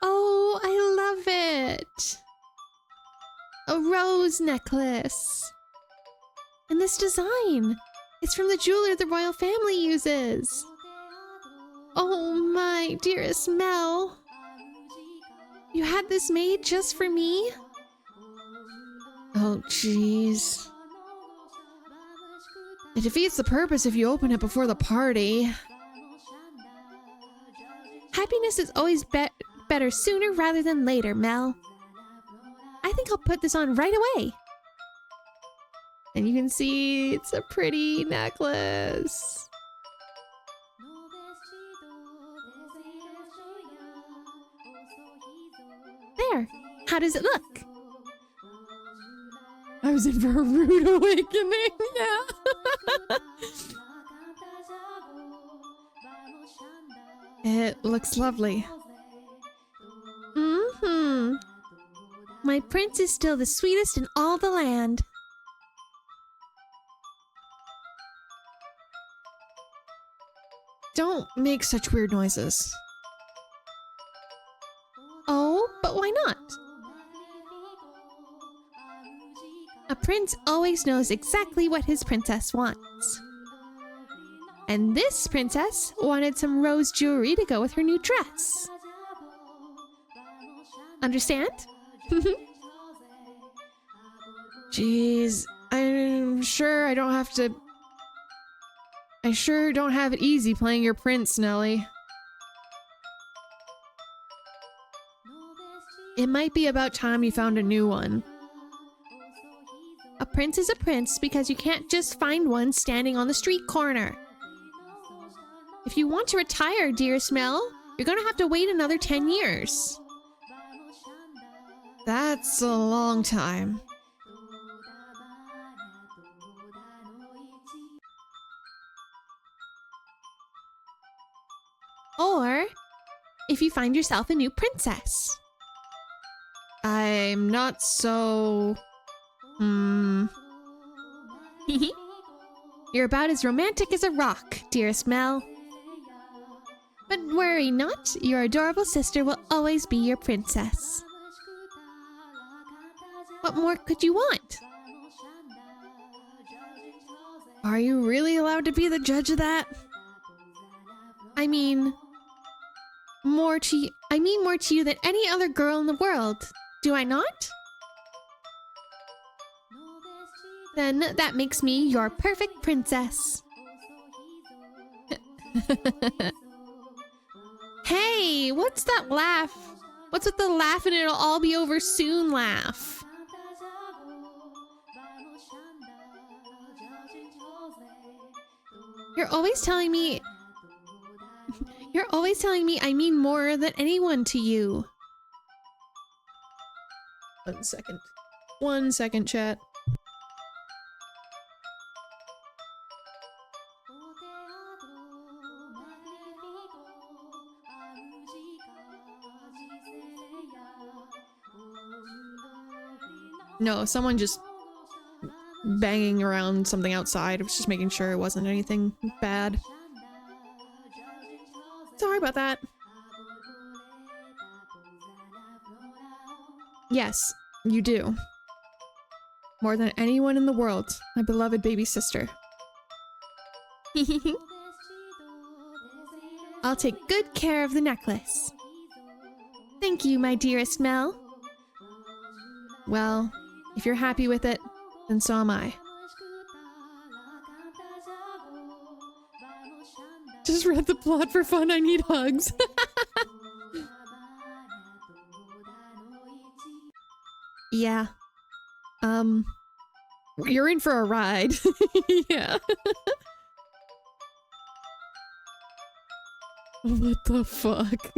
Oh, I love it. A rose necklace. And this design. It's from the jeweler the royal family uses. Oh my dearest Mel. You had this made just for me? Oh jeez. It defeats the purpose if you open it before the party. Happiness is always better sooner rather than later, Mel. I think I'll put this on right away. And you can see it's a pretty necklace. There. How does it look? I was in for a rude awakening. Yeah. It looks lovely. Mm-hmm. My prince is still the sweetest in all the land. Don't make such weird noises. Oh, but why not? A prince always knows exactly what his princess wants. And this princess wanted some rose jewelry to go with her new dress. Understand? Jeez, I'm sure I don't have to... I sure don't have it easy playing your prince, Nelly. It might be about time you found a new one. A prince is a prince because you can't just find one standing on the street corner. If you want to retire, dearest Mel, you're gonna have to wait another 10 years. That's a long time. Or if you find yourself a new princess. I'm not so... You're about as romantic as a rock, dearest Mel. But worry not, your adorable sister will always be your princess. What more could you want? Are you really allowed to be the judge of that? I mean more to you than any other girl in the world, do I not? Then that makes me your perfect princess. Hey, what's that laugh? What's with the laugh and it'll all be over soon laugh? You're always telling me I mean more than anyone to you. 1 second. 1 second, chat. No, someone just banging around something outside. I was just making sure it wasn't anything bad. Sorry about that. Yes, you do. More than anyone in the world, my beloved baby sister. I'll take good care of the necklace. Thank you, my dearest Mel. Well, if you're happy with it, then so am I. Just read the plot for fun, I need hugs. Yeah. You're in for a ride. Yeah. What the fuck?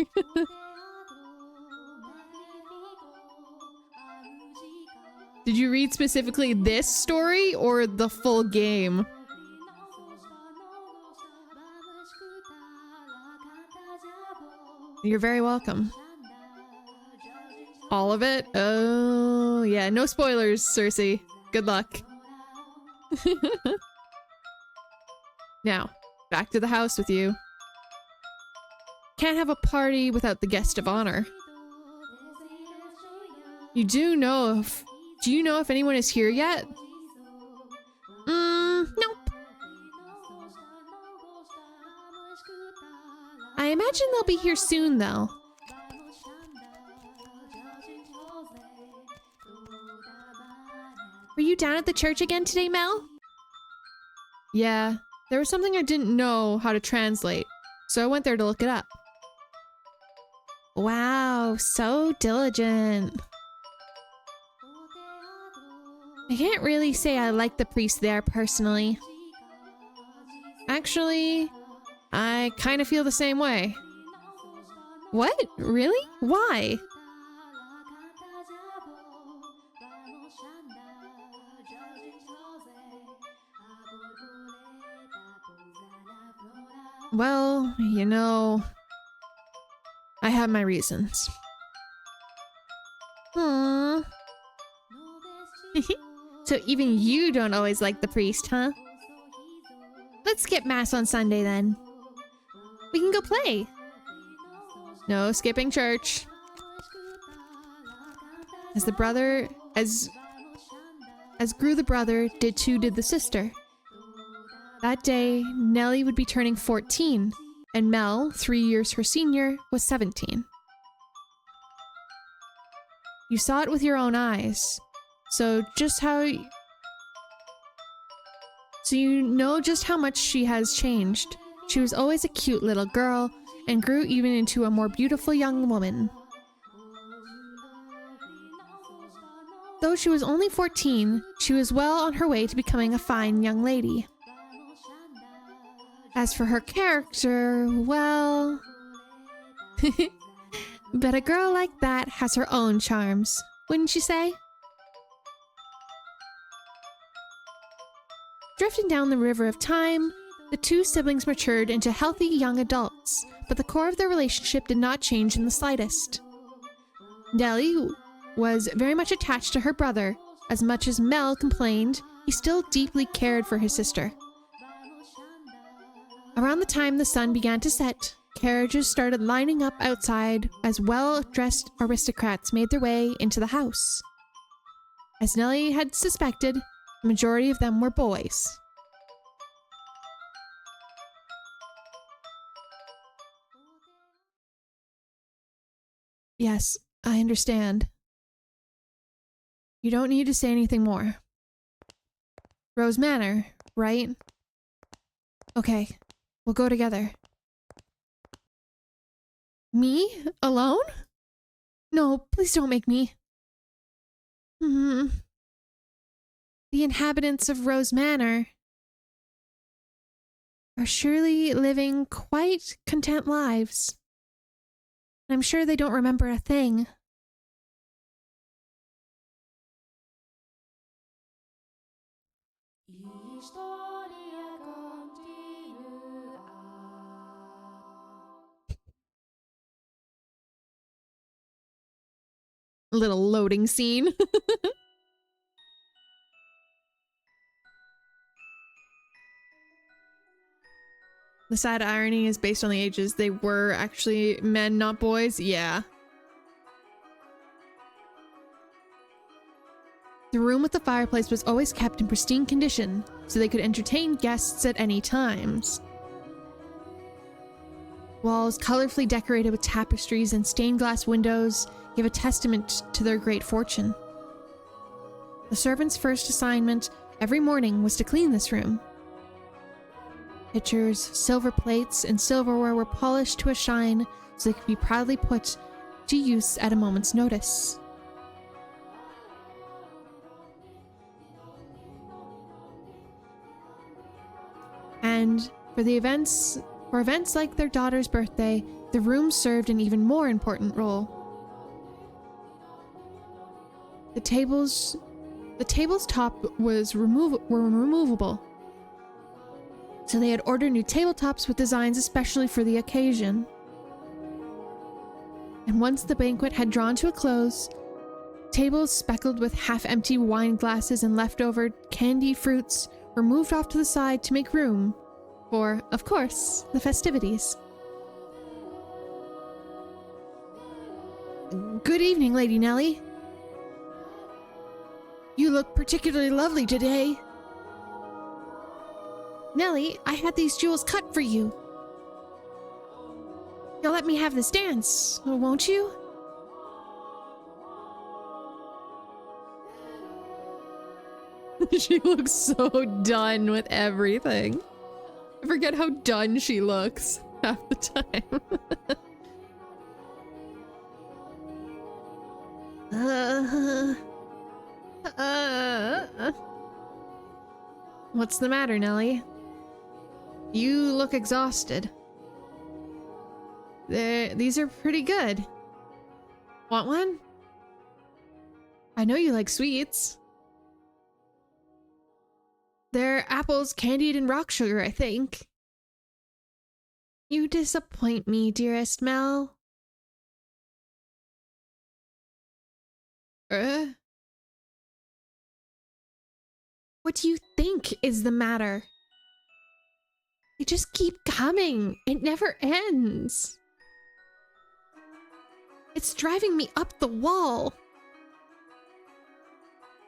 Did you read specifically this story or the full game? You're very welcome. All of it? Oh, yeah. No spoilers, Cersei. Good luck. Now, back to the house with you. Can't have a party without the guest of honor. Do you know if anyone is here yet? Nope. I imagine they'll be here soon, though. Were you down at the church again today, Mel? Yeah, there was something I didn't know how to translate, so I went there to look it up. Wow, so diligent. I can't really say I like the priest there personally. Actually, I kind of feel the same way. What? Really? Why? Well, you know, I have my reasons. Hmm. So even you don't always like the priest, huh? Let's skip mass on Sunday then. We can go play. No skipping church. As grew the brother, did the sister. That day, Nellie would be turning 14, and Mel, 3 years her senior, was 17. You saw it with your own eyes, so you know just how much she has changed. She was always a cute little girl, and grew even into a more beautiful young woman. Though she was only 14, she was well on her way to becoming a fine young lady. As for her character, well... but a girl like that has her own charms, wouldn't you say? Drifting down the river of time, the two siblings matured into healthy young adults, but the core of their relationship did not change in the slightest. Nellie was very much attached to her brother. As much as Mel complained, he still deeply cared for his sister. Around the time the sun began to set, carriages started lining up outside as well-dressed aristocrats made their way into the house. As Nellie had suspected, the majority of them were boys. Yes, I understand. You don't need to say anything more. Rose Manor, right? Okay, we'll go together. Me? Alone? No, please don't make me. The inhabitants of Rose Manor are surely living quite content lives. I'm sure they don't remember a thing. Little loading scene. The sad irony is based on the ages. They were actually men, not boys. Yeah. The room with the fireplace was always kept in pristine condition, so they could entertain guests at any times. Walls colorfully decorated with tapestries and stained glass windows gave a testament to their great fortune. The servant's first assignment every morning was to clean this room. Pitchers, silver plates, and silverware were polished to a shine so they could be proudly put to use at a moment's notice. And for events like their daughter's birthday, the room served an even more important role. The table's top were removable. So they had ordered new tabletops with designs especially for the occasion. And once the banquet had drawn to a close, tables speckled with half-empty wine glasses and leftover candy fruits were moved off to the side to make room for, of course, the festivities. Good evening, Lady Nellie. You look particularly lovely today. Nellie, I had these jewels cut for you. You'll let me have this dance, won't you? She looks so done with everything. I forget how done she looks half the time. What's the matter, Nellie? You look exhausted. These are pretty good. Want one? I know you like sweets. They're apples candied in rock sugar, I think. You disappoint me, dearest Mel. What do you think is the matter? They just keep coming. It never ends. It's driving me up the wall.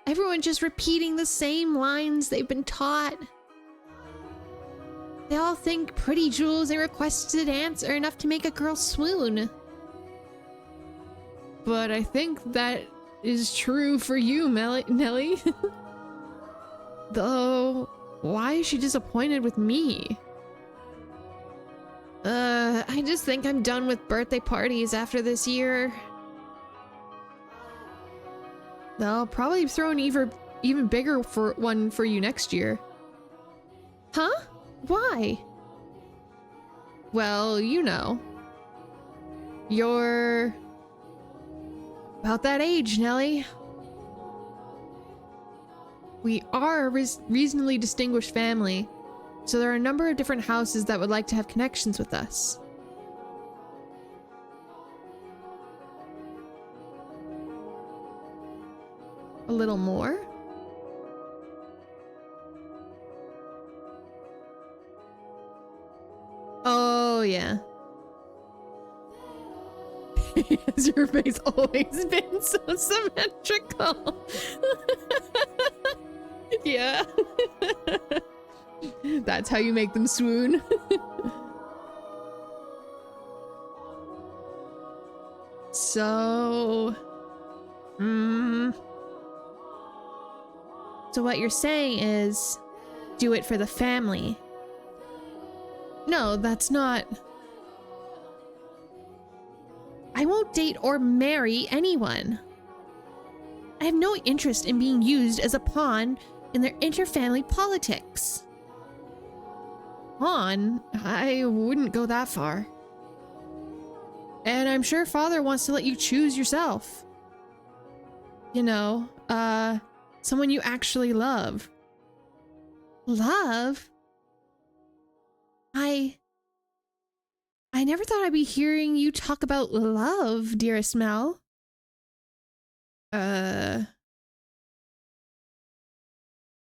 Everyone just repeating the same lines they've been taught. They all think pretty jewels and requests to dance are enough to make a girl swoon. But I think that is true for you, Nellie. Though, why is she disappointed with me? I just think I'm done with birthday parties after this year. They'll probably throw an even bigger one for you next year. Huh? Why? Well, you know. You're about that age, Nellie. We are a reasonably distinguished family, so there are a number of different houses that would like to have connections with us. A little more? Oh, yeah. Has your face always been so symmetrical? Yeah. That's how you make them swoon. So... So what you're saying is, do it for the family. No, that's not... I won't date or marry anyone. I have no interest in being used as a pawn in their interfamily politics. Pawn? I wouldn't go that far. And I'm sure Father wants to let you choose yourself. You know, someone you actually love. Love? I never thought I'd be hearing you talk about love, dearest Mel. You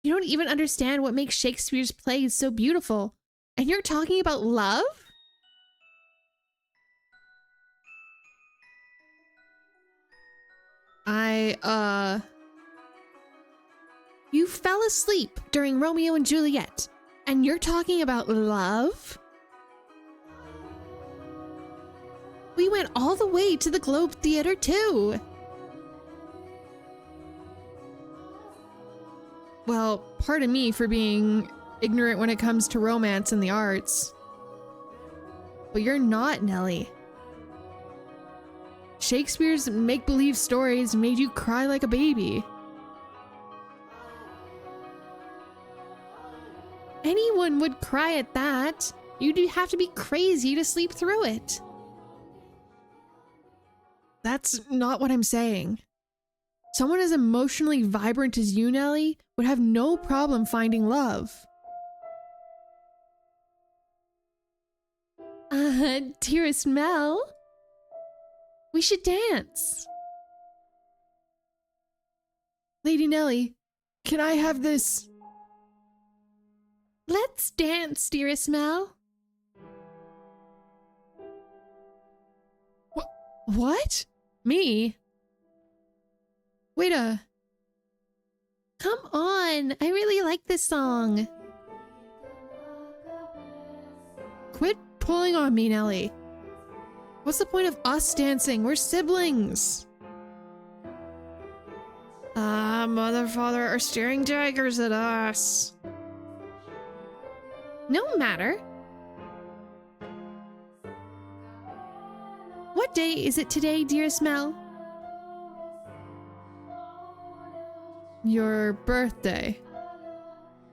don't even understand what makes Shakespeare's plays so beautiful. And you're talking about love? You fell asleep during Romeo and Juliet, and you're talking about love? We went all the way to the Globe Theater, too. Well, pardon me for being ignorant when it comes to romance and the arts. But you're not, Nellie. Shakespeare's make-believe stories made you cry like a baby. Anyone would cry at that. You'd have to be crazy to sleep through it. That's not what I'm saying. Someone as emotionally vibrant as you, Nellie, would have no problem finding love. Dearest Mel? We should dance. Lady Nelly, can I have this? Let's dance, dearest Mel. What? Me? Wait a... Come on, I really like this song. Quit pulling on me, Nelly. What's the point of us dancing? We're siblings. Mother, father are staring daggers at us. No matter. What day is it today, dearest Mel? Your birthday.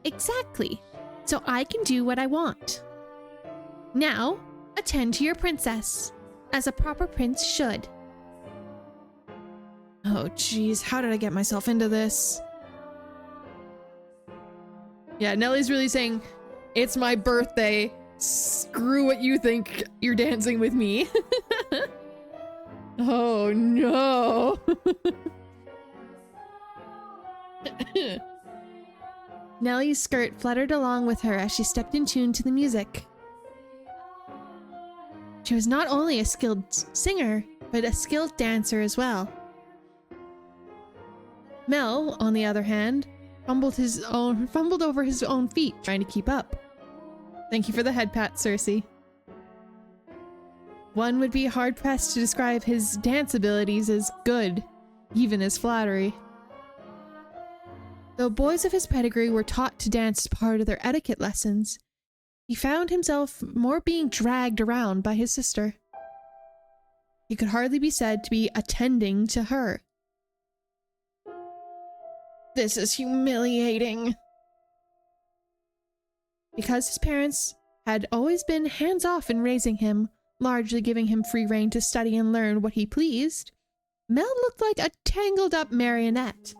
Exactly. So I can do what I want. Now, attend to your princess, as a proper prince should. Oh, geez, how did I get myself into this? Yeah, Nelly's really saying, it's my birthday. Screw what you think, you're dancing with me. Oh, no. Nelly's skirt fluttered along with her as she stepped in tune to the music. She was not only a skilled singer, but a skilled dancer as well. Mel, on the other hand, fumbled over his own feet, trying to keep up. Thank you for the head pat, Cersei. One would be hard-pressed to describe his dance abilities as good, even as flattery. Though boys of his pedigree were taught to dance as part of their etiquette lessons, he found himself more being dragged around by his sister. He could hardly be said to be attending to her. This is humiliating. Because his parents had always been hands-off in raising him, largely giving him free rein to study and learn what he pleased, Mel looked like a tangled-up marionette.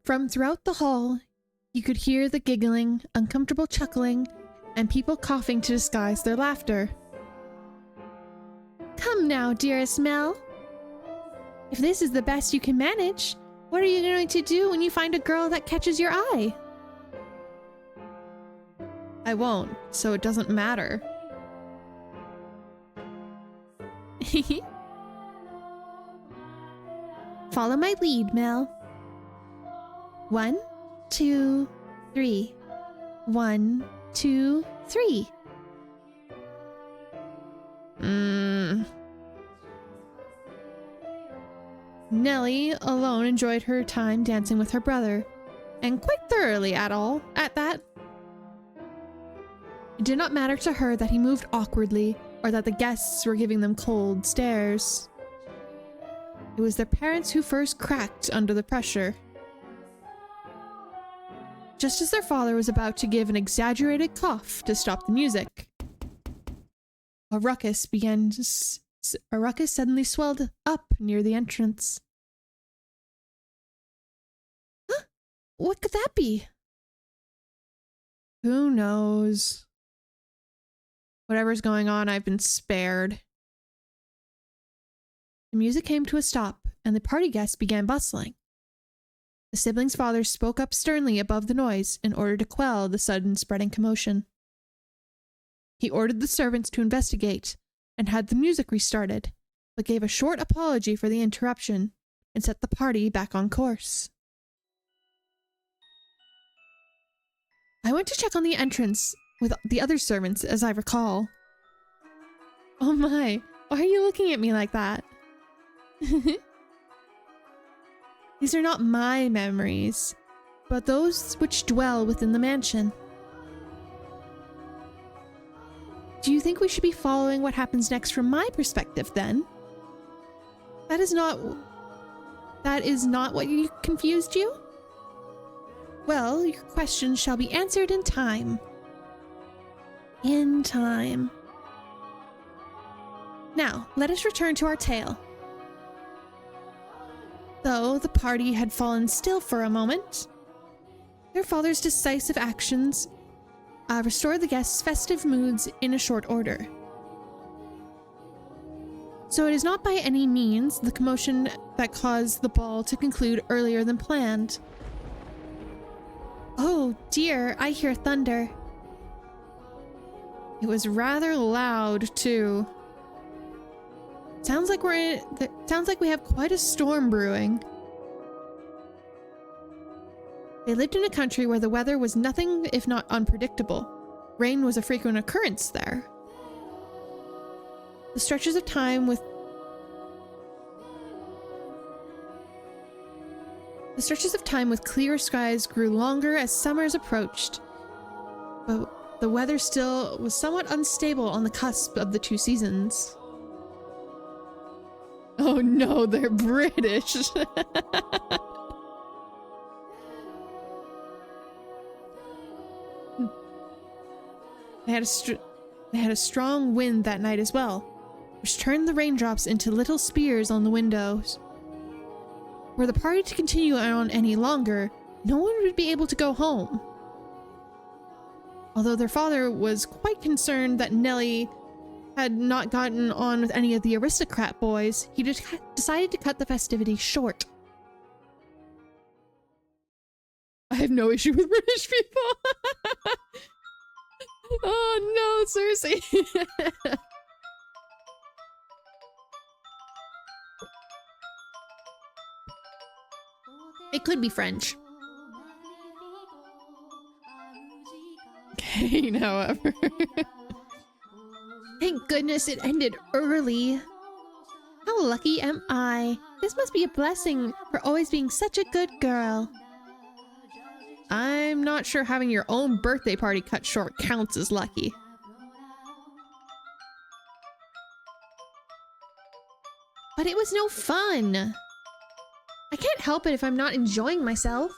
From throughout the hall, you could hear the giggling, uncomfortable chuckling, and people coughing to disguise their laughter. Come now, dearest Mel. If this is the best you can manage, what are you going to do when you find a girl that catches your eye? I won't, so it doesn't matter. Follow my lead, Mel. 1, 2, 3. 1, 2, 3. Nelly alone enjoyed her time dancing with her brother, and quite thoroughly at that. It did not matter to her that he moved awkwardly or that the guests were giving them cold stares. It was their parents who first cracked under the pressure. Just as their father was about to give an exaggerated cough to stop the music, a ruckus suddenly swelled up near the entrance. Huh? What could that be? Who knows? Whatever's going on, I've been spared. The music came to a stop, and the party guests began bustling. The siblings' father spoke up sternly above the noise in order to quell the sudden spreading commotion. He ordered the servants to investigate and had the music restarted, but gave a short apology for the interruption and set the party back on course. I went to check on the entrance with the other servants, as I recall. Oh my, why are you looking at me like that? These are not my memories, but those which dwell within the mansion. Do you think we should be following what happens next from my perspective, then? That is not what confused you? Well, your questions shall be answered in time. In time. Now, let us return to our tale. Though the party had fallen still for a moment, their father's decisive actions restored the guests' festive moods in a short order. So it is not by any means the commotion that caused the ball to conclude earlier than planned. Oh dear, I hear thunder. It was rather loud too. Sounds like we have quite a storm brewing. They lived in a country where the weather was nothing if not unpredictable. Rain was a frequent occurrence there. The stretches of time with clear skies grew longer as summers approached, but the weather still was somewhat unstable on the cusp of the two seasons. Oh no, they're British. They had a strong wind that night as well, which turned the raindrops into little spears on the windows. Were the party to continue on any longer, no one would be able to go home. Although their father was quite concerned that Nellie had not gotten on with any of the aristocrat boys, he decided to cut the festivities short. I have no issue with British people. Oh no, Cersei. It could be French. Kane, however. Thank goodness it ended early. How lucky am I? This must be a blessing for always being such a good girl. I'm not sure having your own birthday party cut short counts as lucky. But it was no fun. I can't help it if I'm not enjoying myself.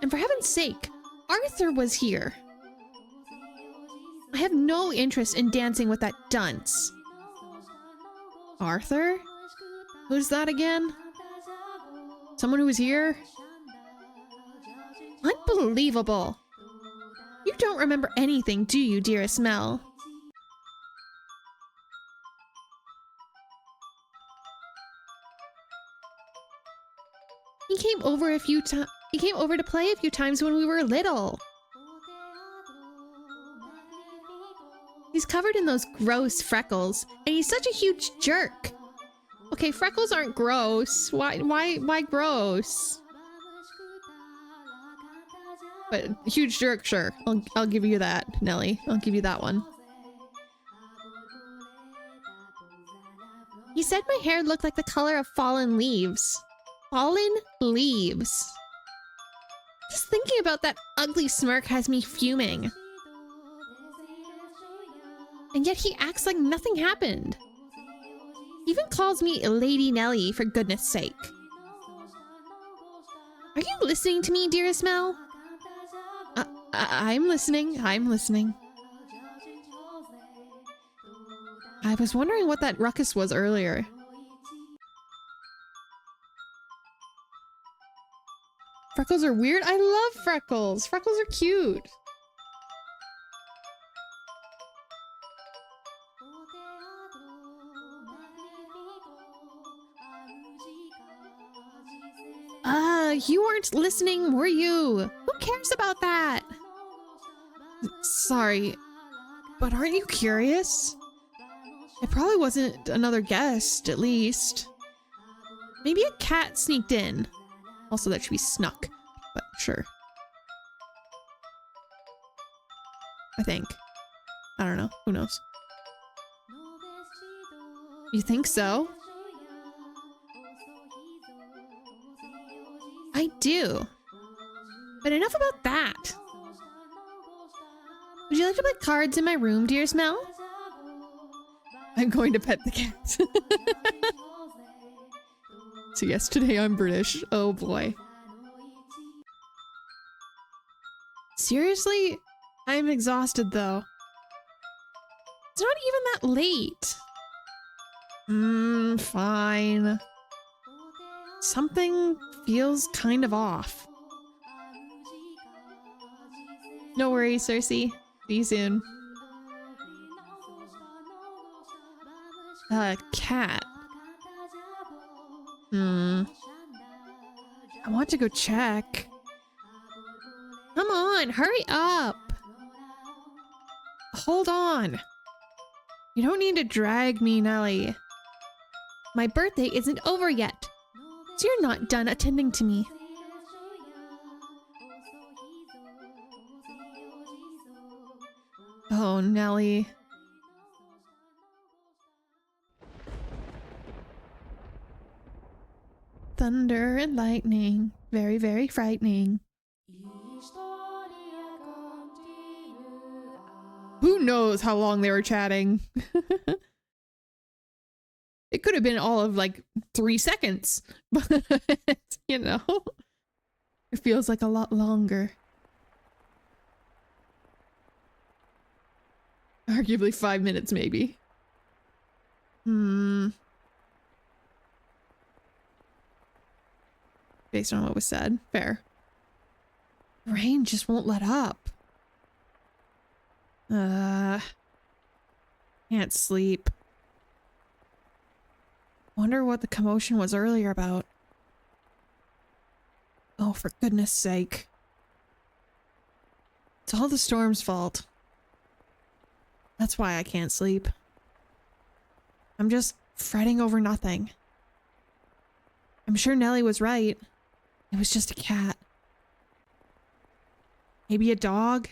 And for heaven's sake, Arthur was here. I have no interest in dancing with that dunce. Arthur? Who's that again? Someone who was here? Unbelievable. You don't remember anything, do you, dearest Mel? He came over to play a few times when we were little. He's covered in those gross freckles, and he's such a huge jerk. Okay, freckles aren't gross. Why gross? But huge jerk, sure. I'll give you that, Nellie. I'll give you that one. He said my hair looked like the color of fallen leaves. Fallen leaves. Just thinking about that ugly smirk has me fuming. And yet he acts like nothing happened. He even calls me Lady Nellie, for goodness sake. Are you listening to me, dearest Mel? I'm listening. I'm listening. I was wondering what that ruckus was earlier. Freckles are weird? I love freckles. Freckles are cute. You weren't listening, were you? Who cares about that? Sorry, but aren't you curious? It probably wasn't another guest, at least. Maybe a cat sneaked in. Also, that should be snuck, but sure. I think. I don't know. Who knows? You think so? I do. But enough about that. Would you like to play cards in my room, dearest Mel? I'm going to pet the cat. So yes, today I'm British. Oh boy. Seriously? I'm exhausted though. It's not even that late. Fine. Something feels kind of off. No worries, Cersei. See you soon. Cat. I want to go check. Come on, hurry up. Hold on. You don't need to drag me, Nelly. My birthday isn't over yet, so you're not done attending to me. Oh, Nelly. Thunder and lightning. Very, very frightening. Who knows how long they were chatting? It could have been all of like 3 seconds, but you know, it feels like a lot longer. Arguably 5 minutes, maybe. Based on what was said. Fair. Rain just won't let up. Can't sleep. Wonder what the commotion was earlier about. Oh, for goodness sake. It's all the storm's fault. That's why I can't sleep. I'm just fretting over nothing. I'm sure Nelly was right. It was just a cat. Maybe a dog?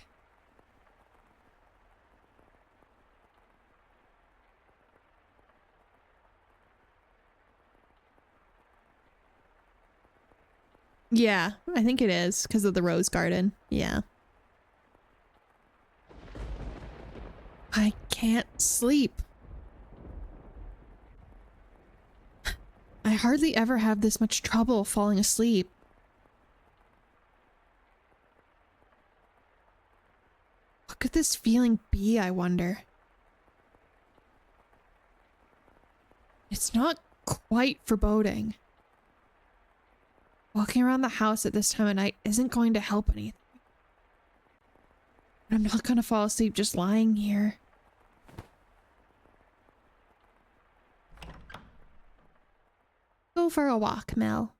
Yeah, I think it is because of the rose garden. Yeah. I can't sleep. I hardly ever have this much trouble falling asleep. What could this feeling be, I wonder? It's not quite foreboding. Walking around the house at this time of night isn't going to help anything. I'm not gonna fall asleep just lying here. Go for a walk, Mel.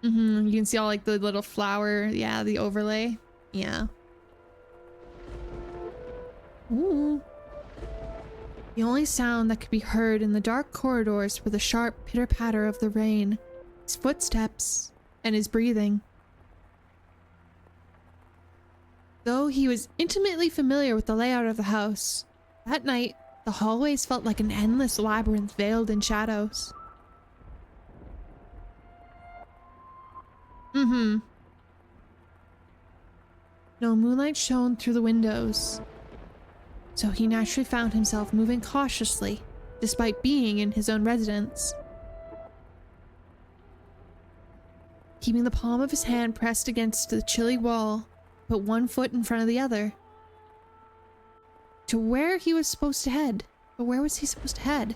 You can see all like the little flower, yeah, the overlay. Yeah. Ooh. The only sound that could be heard in the dark corridors were the sharp pitter-patter of the rain, his footsteps, and his breathing. Though he was intimately familiar with the layout of the house, that night the hallways felt like an endless labyrinth veiled in shadows. No moonlight shone through the windows, so he naturally found himself moving cautiously, despite being in his own residence. Keeping the palm of his hand pressed against the chilly wall, but one foot in front of the other. To where he was supposed to head. But where was he supposed to head?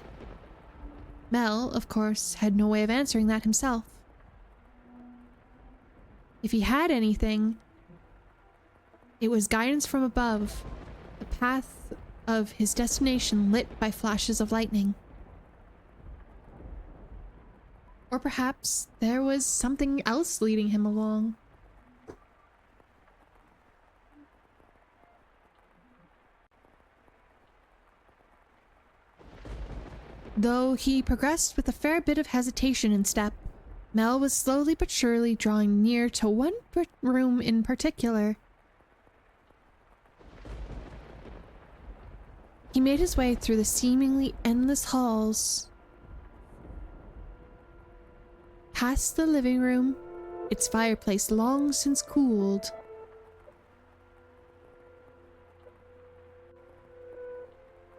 Mel, of course, had no way of answering that himself. If he had anything, it was guidance from above, the path of his destination lit by flashes of lightning. Or perhaps there was something else leading him along. Though he progressed with a fair bit of hesitation in step, Mel was slowly but surely drawing near to one room in particular. He made his way through the seemingly endless halls, past the living room, its fireplace long since cooled,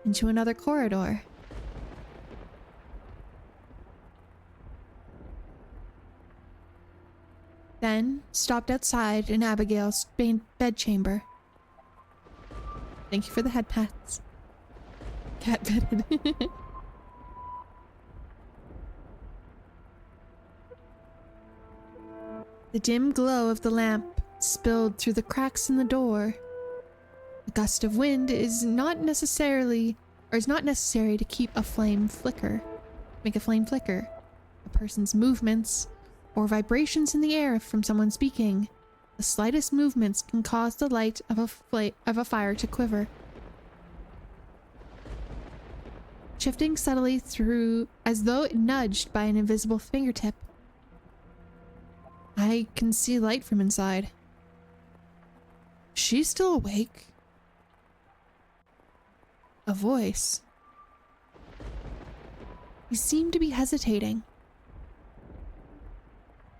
into another corridor. Then stopped outside in Abigail's bedchamber. Thank you for the head pats. Cat bedded. The dim glow of the lamp spilled through the cracks in the door. A gust of wind is not necessary to keep a flame flicker. Make a flame flicker. A person's movements or vibrations in the air from someone speaking. The slightest movements can cause the light of a fire to quiver. Shifting subtly through as though nudged by an invisible fingertip. I can see light from inside. She's still awake. A voice. He seemed to be hesitating.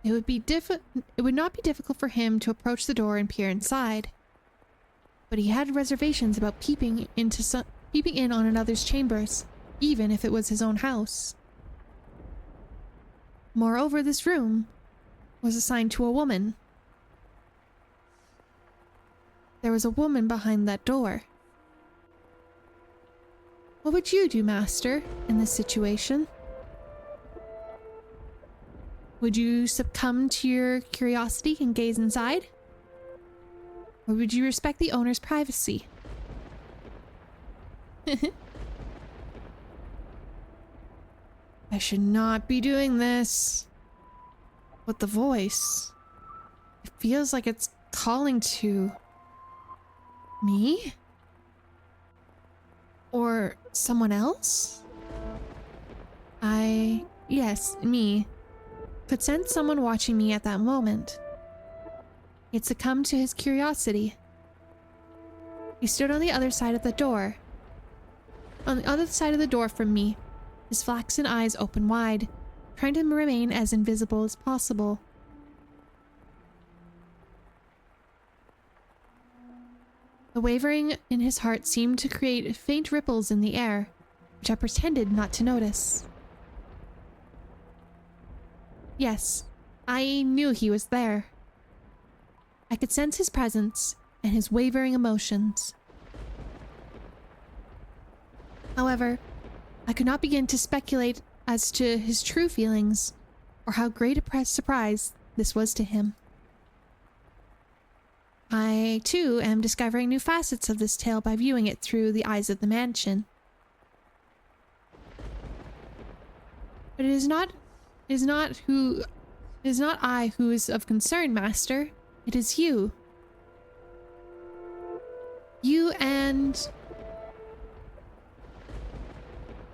It would not be difficult for him to approach the door and peer inside. But he had reservations about peeping in on another's chambers, even if it was his own house. Moreover, this room was assigned to a woman. There was a woman behind that door. What would you do, Master, in this situation? Would you succumb to your curiosity and gaze inside? Or would you respect the owner's privacy? I should not be doing this. But the voice, it feels like it's calling to me? Or someone else? Yes, me. Could sense someone watching me at that moment. He'd succumbed to his curiosity. He stood on the other side of the door. On the other side of the door from me, his flaxen eyes open wide, trying to remain as invisible as possible. The wavering in his heart seemed to create faint ripples in the air, which I pretended not to notice. Yes, I knew he was there. I could sense his presence and his wavering emotions. However, I could not begin to speculate as to his true feelings or how great a surprise this was to him. I, too, am discovering new facets of this tale by viewing it through the eyes of the mansion. But it is not I who is of concern, Master. It is you. You and...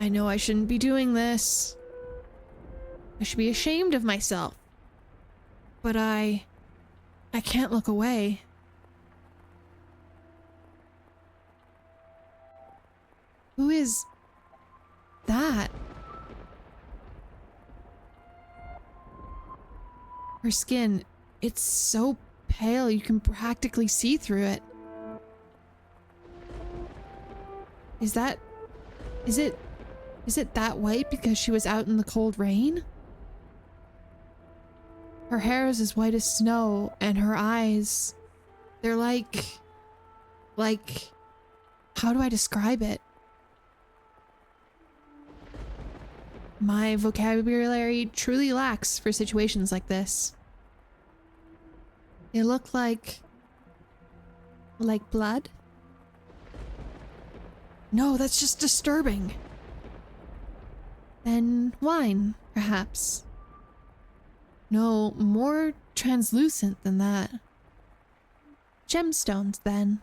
I know I shouldn't be doing this. I should be ashamed of myself. But I can't look away. Who is that? Her skin, it's so pale you can practically see through it. Is it that white because she was out in the cold rain? Her hair is as white as snow, and her eyes, they're like, how do I describe it? My vocabulary truly lacks for situations like this. They look like blood? No, that's just disturbing. Then wine, perhaps. No, more translucent than that. Gemstones, then.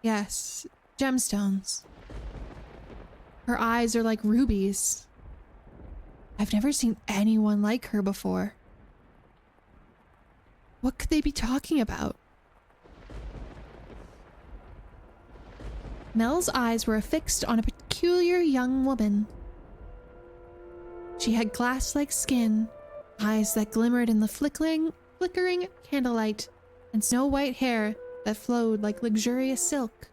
Yes, gemstones. Her eyes are like rubies. I've never seen anyone like her before. What could they be talking about? Mel's eyes were fixed on a peculiar young woman. She had glass-like skin, eyes that glimmered in the flickering candlelight, and snow-white hair that flowed like luxurious silk.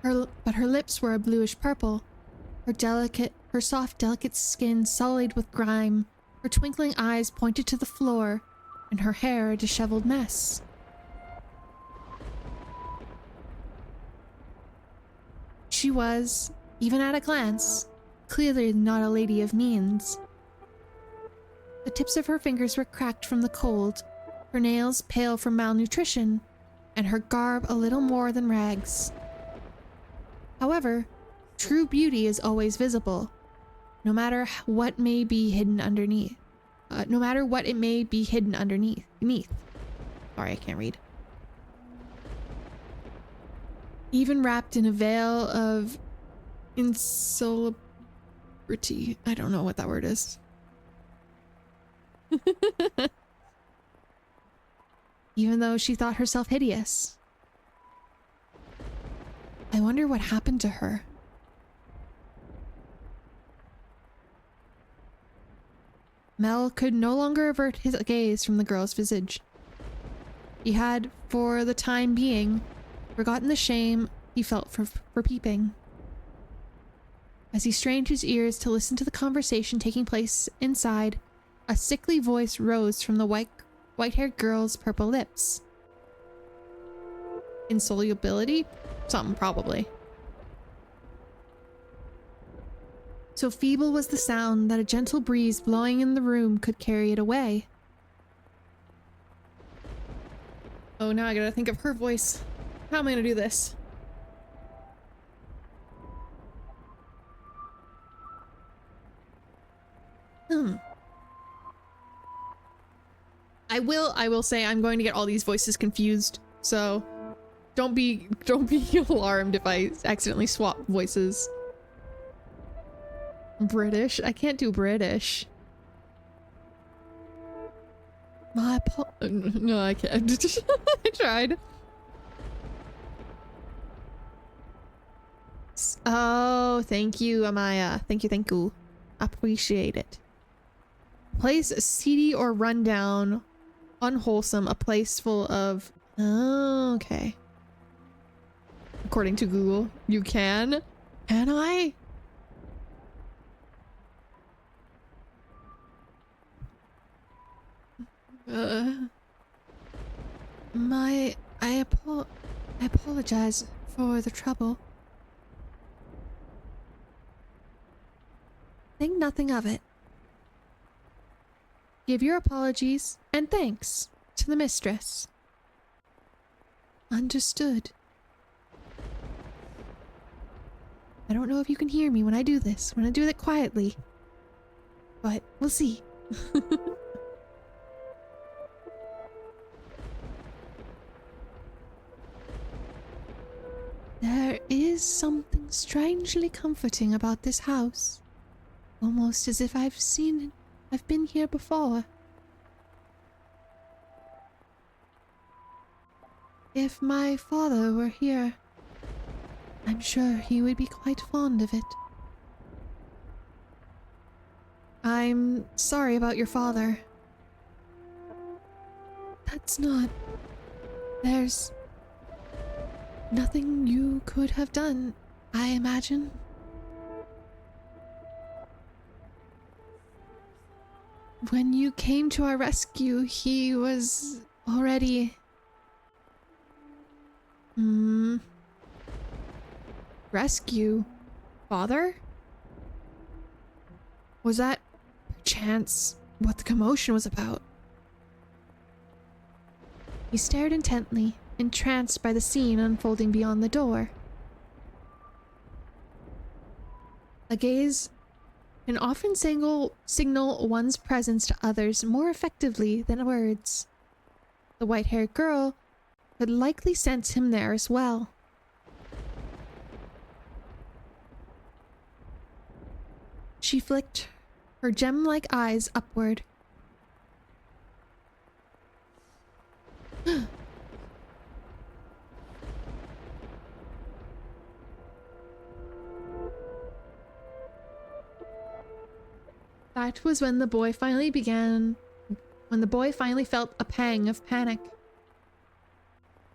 But her lips were a bluish purple, her soft, delicate skin sullied with grime, her twinkling eyes pointed to the floor, and her hair a disheveled mess. She was, even at a glance, clearly not a lady of means. The tips of her fingers were cracked from the cold, her nails pale from malnutrition, and her garb a little more than rags. However, true beauty is always visible, no matter what may be hidden underneath. No matter what it may be hidden underneath. Sorry, I can't read. Even wrapped in a veil of insolubility. I don't know what that word is. Even though she thought herself hideous. I wonder what happened to her. Mel could no longer avert his gaze from the girl's visage. He had, for the time being, forgotten the shame he felt for peeping. As he strained his ears to listen to the conversation taking place inside, a sickly voice rose from the white-haired girl's purple lips. Insolubility? Something, probably. So feeble was the sound that a gentle breeze blowing in the room could carry it away. Oh, now I gotta think of her voice. How am I gonna do this? I will say I'm going to get all these voices confused, so don't be alarmed if I accidentally swap voices. British? I can't do British. No, I can't. I tried. Oh, thank you, Amaya. Thank you. Appreciate it. Place seedy or rundown, unwholesome, a place full of... Oh, okay. According to Google, you can? Can I? I apologize for the trouble. Think nothing of it. Give your apologies and thanks to the mistress. Understood. I don't know if you can hear me when I do this, when I do it quietly. But we'll see. There is something strangely comforting about this house. Almost as if I've been here before. If my father were here, I'm sure he would be quite fond of it. I'm sorry about your father. That's not... There's nothing you could have done, I imagine. When you came to our rescue, he was already... Rescue? Father? Was that, perchance, what the commotion was about? He stared intently, entranced by the scene unfolding beyond the door. A gaze can often signal one's presence to others more effectively than words. The white-haired girl could likely sense him there as well. She flicked her gem-like eyes upward. That was when the boy finally felt a pang of panic.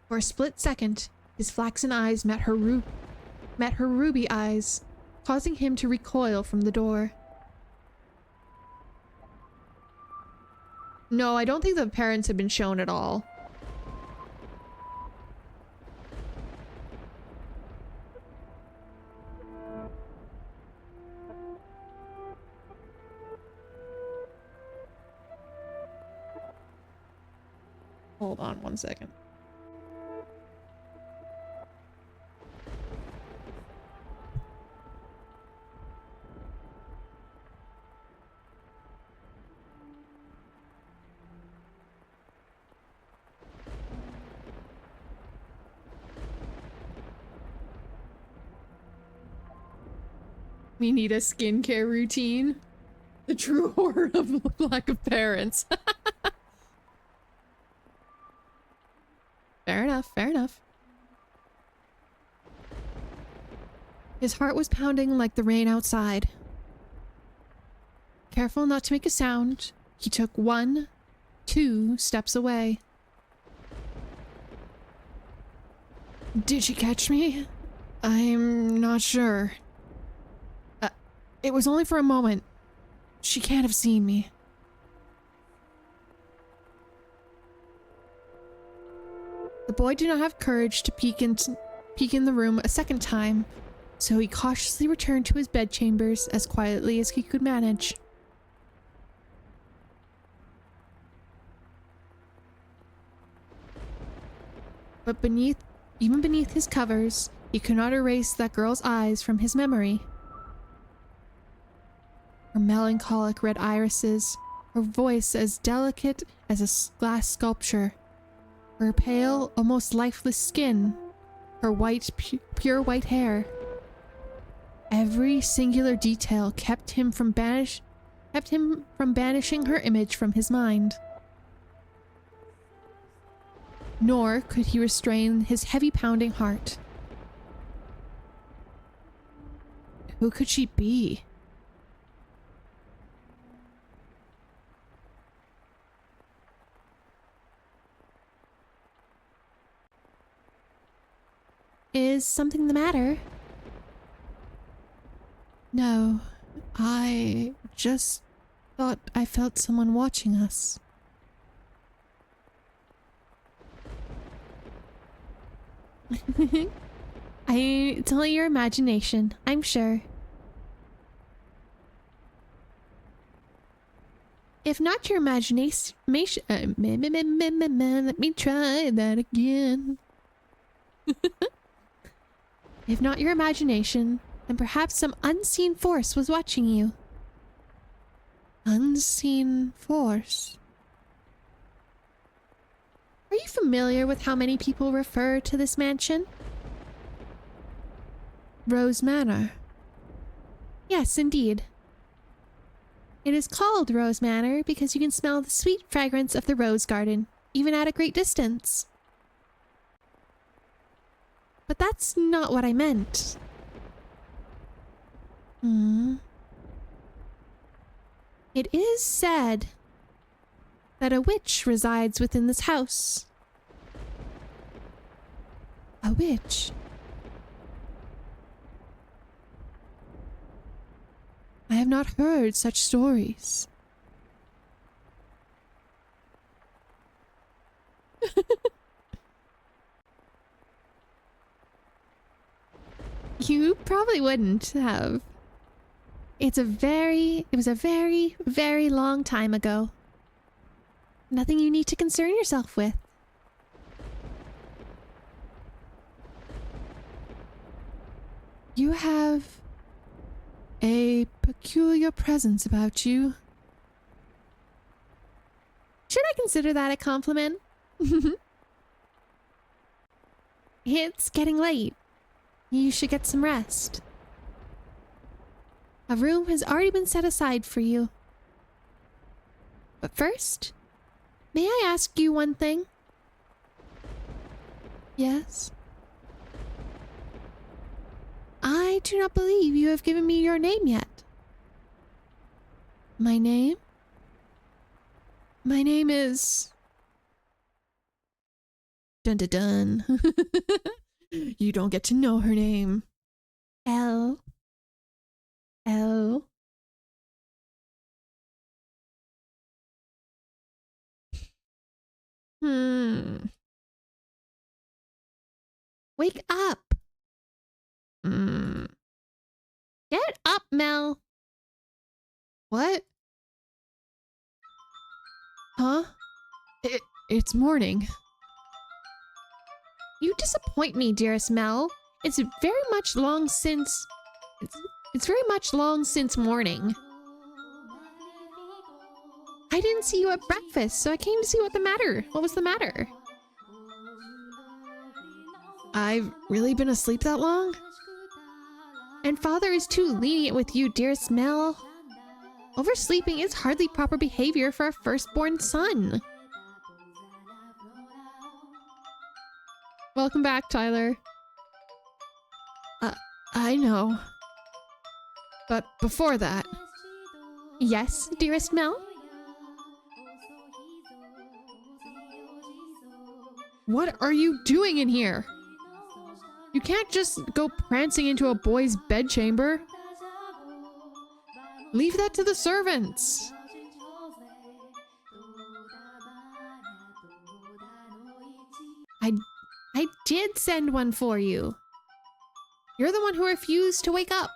For a split second, his flaxen eyes met her ruby eyes, causing him to recoil from the door. No, I don't think the parents have been shown at all. Hold on 1 second. We need a skincare routine. The true horror of the lack of parents. Fair enough, fair enough. His heart was pounding like the rain outside. Careful not to make a sound, he took 1, 2 steps away. Did she catch me? I'm not sure. It was only for a moment. She can't have seen me. The boy did not have courage to peek in the room a second time, so he cautiously returned to his bedchambers as quietly as he could manage. But even beneath his covers, he could not erase that girl's eyes from his memory. Her melancholic red irises, her voice as delicate as a glass sculpture, her pale, almost lifeless skin, her white, pure white hair. Every singular detail kept him from banishing her image from his mind. Nor could he restrain his heavy pounding heart. Who could she be? Is something the matter? No, I just thought I felt someone watching us. It's only your imagination, I'm sure. If not your imagination, let me try that again. If not your imagination, then perhaps some unseen force was watching you. Unseen force? Are you familiar with how many people refer to this mansion? Rose Manor. Yes, indeed. It is called Rose Manor because you can smell the sweet fragrance of the rose garden, even at a great distance. But that's not what I meant. It is said that a witch resides within this house. A witch? I have not heard such stories. You probably wouldn't have. It was a very, very long time ago. Nothing you need to concern yourself with. You have a peculiar presence about you. Should I consider that a compliment? It's getting late. You should get some rest. A room has already been set aside for you. But first, may I ask you one thing? Yes? I do not believe you have given me your name yet. My name? My name is... Dun dun dun. You don't get to know her name. L. Wake up. Get up, Mel. What? Huh? It's morning. You disappoint me, dearest Mel. It's very much long since... It's very much long since morning. I didn't see you at breakfast, so I came to see what was the matter. I've really been asleep that long? And father is too lenient with you, dearest Mel. Oversleeping is hardly proper behavior for a firstborn son. Welcome back, Tyler. I know. But before that... Yes, dearest Mel? What are you doing in here? You can't just go prancing into a boy's bedchamber. Leave that to the servants. I did send one for you. You're the one who refused to wake up.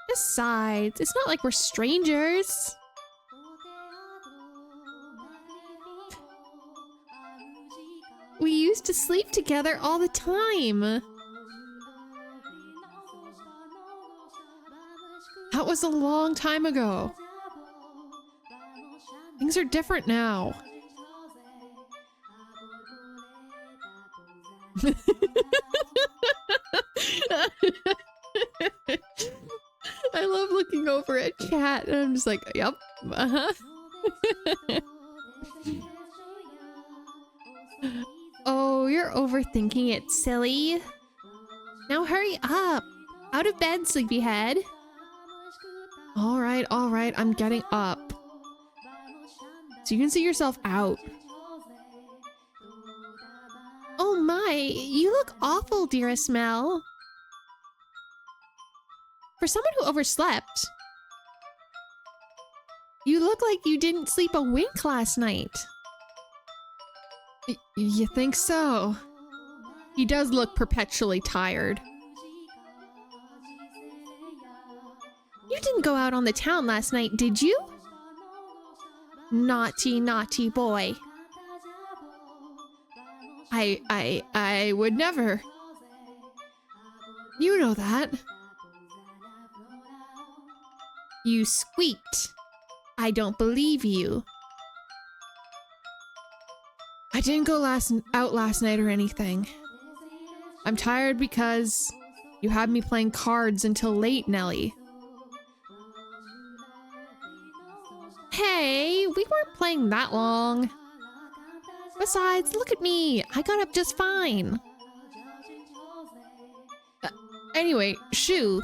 Besides, it's not like we're strangers. We used to sleep together all the time. That was a long time ago. Things are different now. I love looking over at chat and I'm just like, yep, Oh, you're overthinking it, silly. Now hurry up. Out of bed, sleepyhead. All right, I'm getting up. So you can see yourself out. Oh my, you look awful, dearest Mel. For someone who overslept, you look like you didn't sleep a wink last night. You think so? He does look perpetually tired. You didn't go out on the town last night, did you? Naughty, naughty boy. I would never. You know that. You squeaked. I don't believe you. I didn't go out last night or anything. I'm tired because you had me playing cards until late, Nelly. Hey, we weren't playing that long. Besides, look at me. I got up just fine. Anyway, shoo.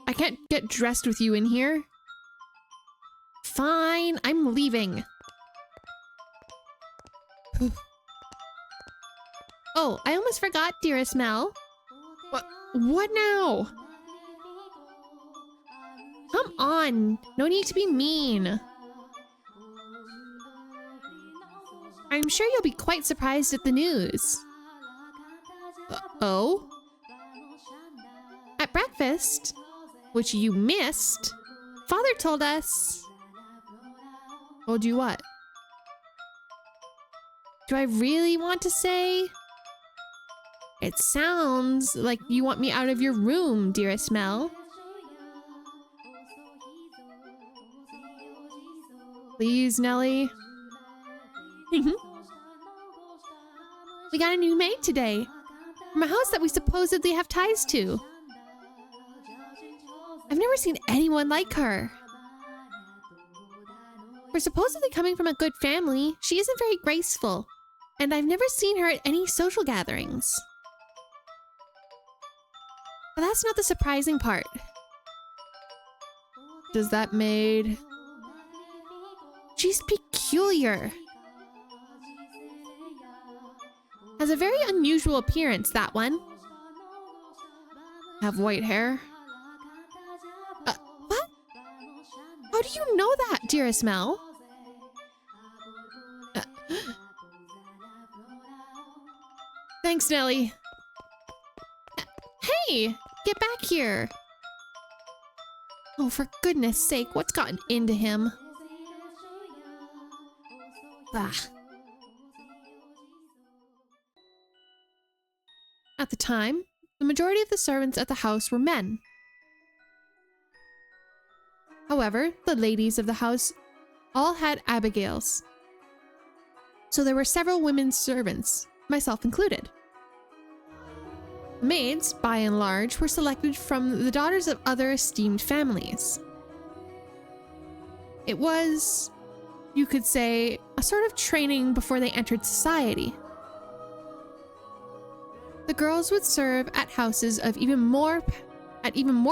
I can't get dressed with you in here. Fine, I'm leaving. Oh, I almost forgot, dearest Mel. What now? Come on, no need to be mean. I'm sure you'll be quite surprised at the news. Oh? At breakfast, which you missed, Father told us... Told you what? Do I really want to say? It sounds like you want me out of your room, dearest Mel. Please, Nelly. We got a new maid today, from a house that we supposedly have ties to. I've never seen anyone like her. For supposedly coming from a good family, she isn't very graceful, and I've never seen her at any social gatherings. But that's not the surprising part. Does that maid... She's peculiar. Has a very unusual appearance, that one. Have white hair? What? How do you know that, dearest Mel? Thanks, Nelly. Hey, get back here. Oh, for goodness sake, what's gotten into him? Bah. At the time, the majority of the servants at the house were men. However, the ladies of the house all had abigails. So there were several women servants, myself included. Maids, by and large, were selected from the daughters of other esteemed families. It was, you could say, a sort of training before they entered society. The girls would serve at houses of even more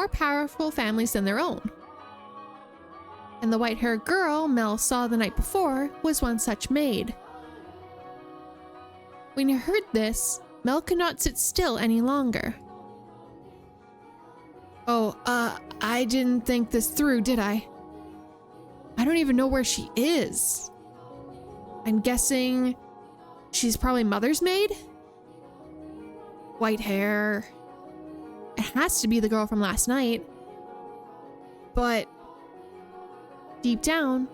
powerful families than their own. And the white-haired girl Mel saw the night before was one such maid. When he heard this, Mel could not sit still any longer. Oh, I didn't think this through, did I? I don't even know where she is. I'm guessing she's probably Mother's maid? White hair. It has to be the girl from last night. But deep down,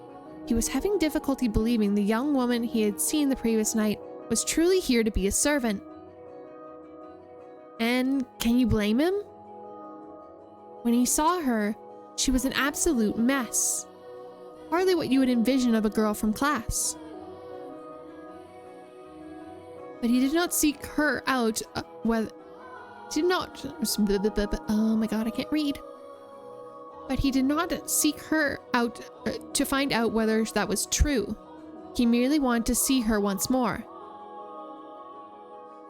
he was having difficulty believing the young woman he had seen the previous night was truly here to be a servant. And can you blame him? When he saw her, she was an absolute mess. Hardly what you would envision of a girl from class. But he did not seek her out, oh my god, I can't read. But he did not seek her out to find out whether that was true. He merely wanted to see her once more.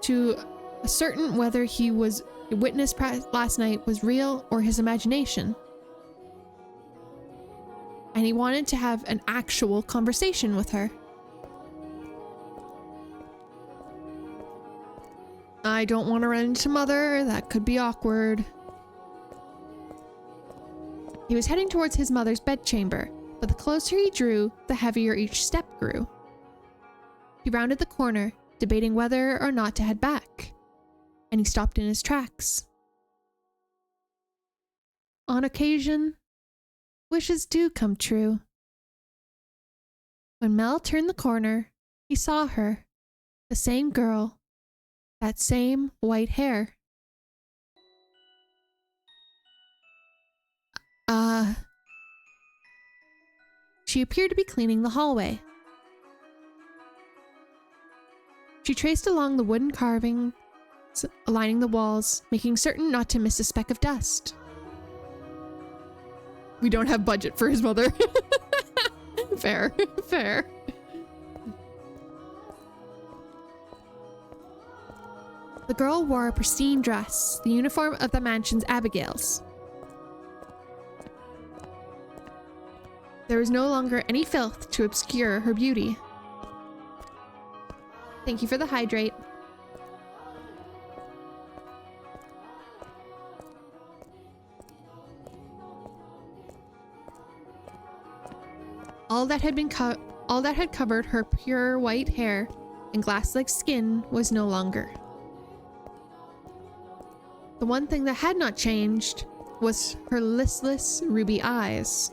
To ascertain whether he was witnessed last night was real or his imagination. And he wanted to have an actual conversation with her. I don't want to run into Mother. That could be awkward. He was heading towards his mother's bedchamber, but the closer he drew, the heavier each step grew. He rounded the corner, debating whether or not to head back, and he stopped in his tracks. On occasion, wishes do come true. When Mel turned the corner, he saw her, the same girl, that same white hair. She appeared to be cleaning the hallway. She traced along the wooden carvings lining the walls, making certain not to miss a speck of dust. We don't have budget for his mother. Fair, fair. The girl wore a pristine dress, the uniform of the mansion's abigails. There was no longer any filth to obscure her beauty. Thank you for the hydrate. All that had covered her pure white hair and glass-like skin was no longer. The one thing that had not changed was her listless ruby eyes.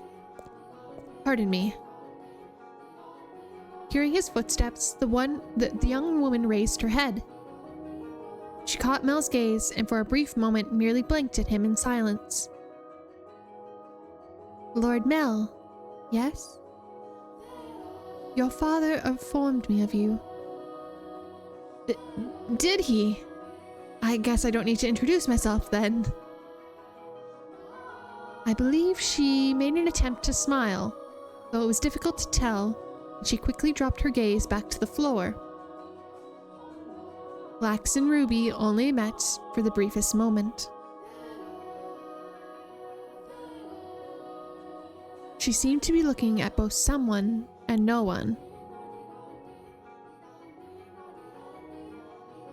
Pardon me. Hearing his footsteps, the young woman raised her head. She caught Mel's gaze and for a brief moment merely blinked at him in silence. Lord Mel, yes? Your father informed me of you. Did he? I guess I don't need to introduce myself then. I believe she made an attempt to smile, though it was difficult to tell, and she quickly dropped her gaze back to the floor. Flax and Ruby only met for the briefest moment. She seemed to be looking at both someone and no one.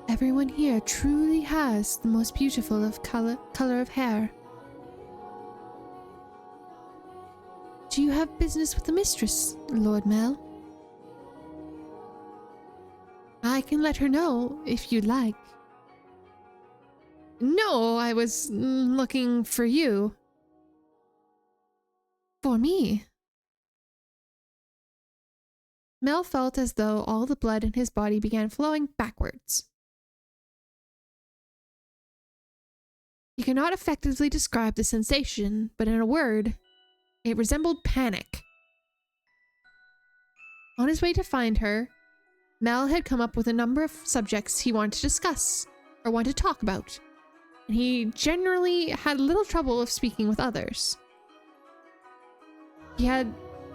Everyone here truly has the most beautiful of color of hair. Do you have business with the mistress, Lord Mel? I can let her know if you'd like. No, I was looking for you. For me? Mel felt as though all the blood in his body began flowing backwards. He cannot effectively describe the sensation, but in a word, it resembled panic. On his way to find her, Mel had come up with a number of subjects he wanted to discuss or wanted to talk about, and he generally had little trouble of speaking with others.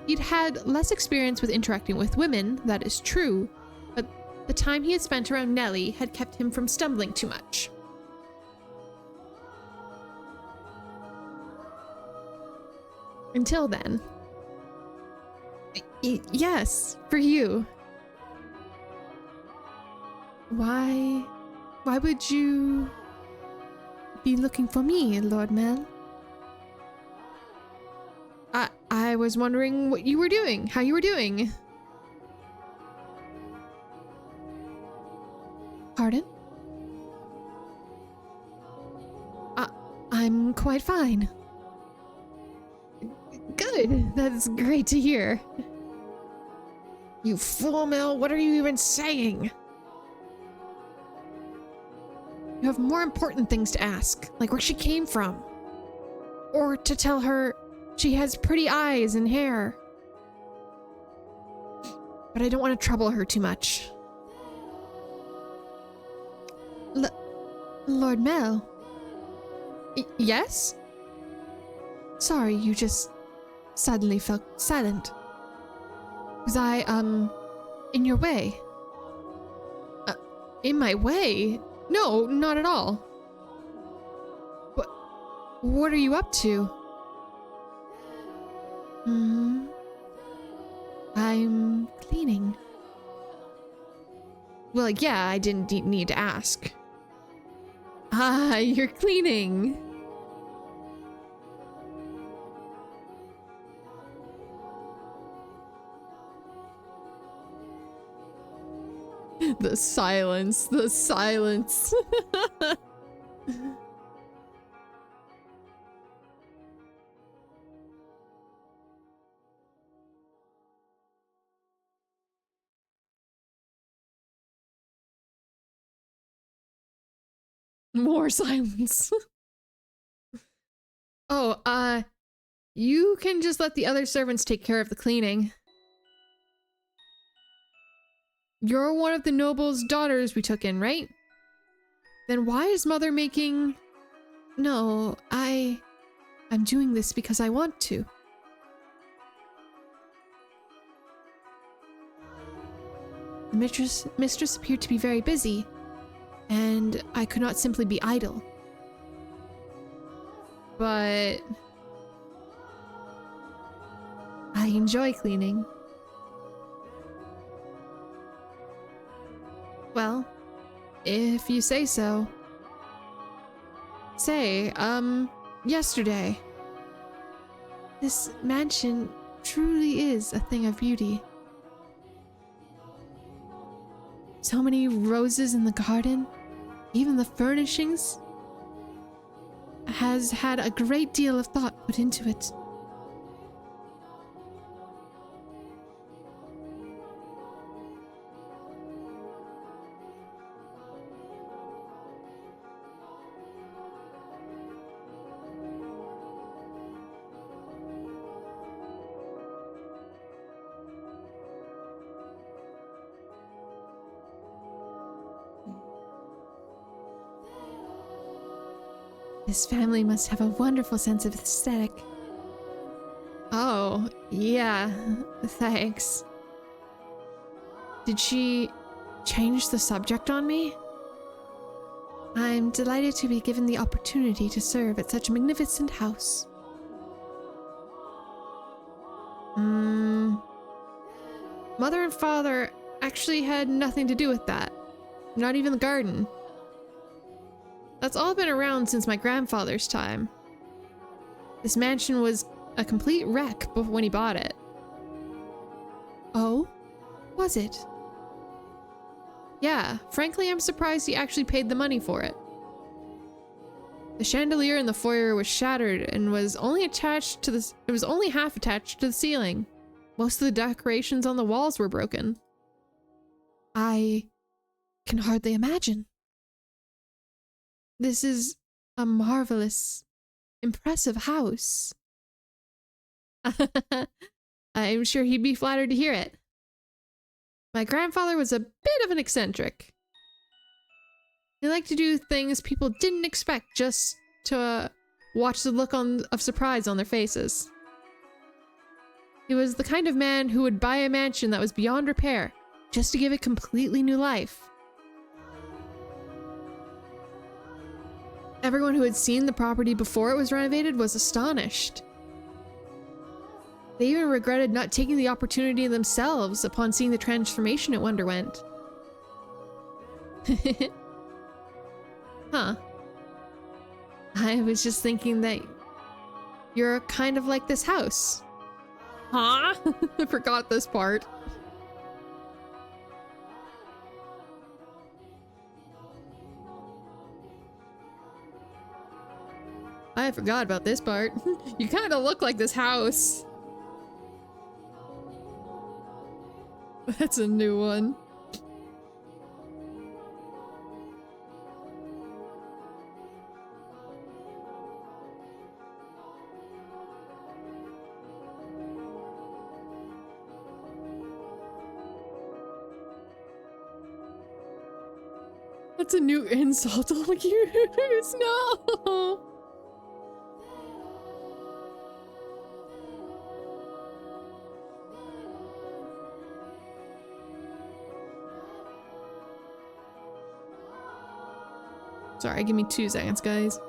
He'd had less experience with interacting with women, that is true, but the time he had spent around Nellie had kept him from stumbling too much. Until then. Yes, for you. Why would you be looking for me, Lord Mel? I was wondering what you were doing, how you were doing. Pardon? I'm quite fine. Good, that's great to hear. You fool, Mel, what are you even saying? You have more important things to ask, like where she came from. Or to tell her she has pretty eyes and hair. But I don't want to trouble her too much. Lord Mel? Yes? Sorry, you just suddenly felt silent. Was I, in your way? In my way? No, not at all. What are you up to? I'm cleaning. Well, yeah, I didn't need to ask. Ah, you're cleaning. The silence, the silence. More silence. Oh, you can just let the other servants take care of the cleaning. You're one of the noble's daughters we took in, right? Then why is Mother making... No, I'm doing this because I want to. The mistress appeared to be very busy, and I could not simply be idle. But... I enjoy cleaning. Well, if you say so. Say, yesterday. This mansion truly is a thing of beauty. So many roses in the garden, even the furnishings, has had a great deal of thought put into it. This family must have a wonderful sense of aesthetic. Oh, yeah, thanks. Did she change the subject on me? I'm delighted to be given the opportunity to serve at such a magnificent house. Mother and father actually had nothing to do with that. Not even the garden. That's all been around since my grandfather's time. This mansion was a complete wreck when he bought it. Oh? Was it? Yeah, frankly, I'm surprised he actually paid the money for it. The chandelier in the foyer was shattered and was only attached to it was only half attached to the ceiling. Most of the decorations on the walls were broken. I can hardly imagine. This is a marvelous, impressive house. I'm sure he'd be flattered to hear it. My grandfather was a bit of an eccentric. He liked to do things people didn't expect just to watch the look of surprise on their faces. He was the kind of man who would buy a mansion that was beyond repair just to give it completely new life. Everyone who had seen the property before it was renovated was astonished. They even regretted not taking the opportunity themselves upon seeing the transformation it underwent. Huh. I was just thinking that you're kind of like this house. Huh? I forgot this part. I forgot about this part. You kind of look like this house. That's a new one. That's a new insult I'll use. No! Sorry, give me 2 seconds, guys.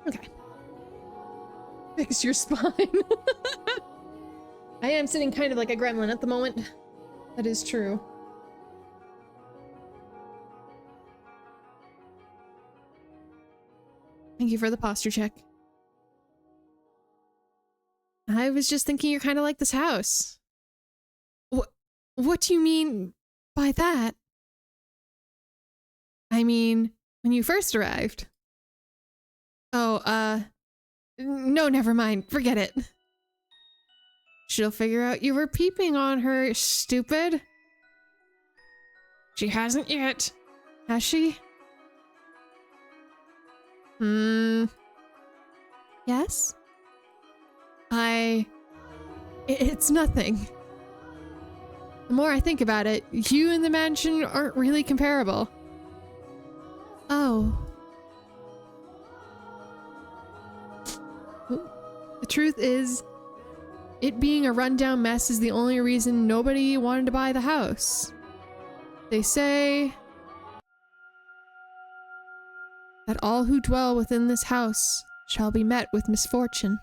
Okay. Fix your spine. I am sitting kind of like a gremlin at the moment. That is true. Thank you for the posture check. I was just thinking you're kind of like this house. What do you mean by that? I mean, when you first arrived. Oh, no, never mind. Forget it. She'll figure out you were peeping on her, stupid. She hasn't yet. Has she? Yes? It's nothing. The more I think about it, you and the mansion aren't really comparable. Oh. The truth is, it being a rundown mess is the only reason nobody wanted to buy the house. They say that all who dwell within this house shall be met with misfortune.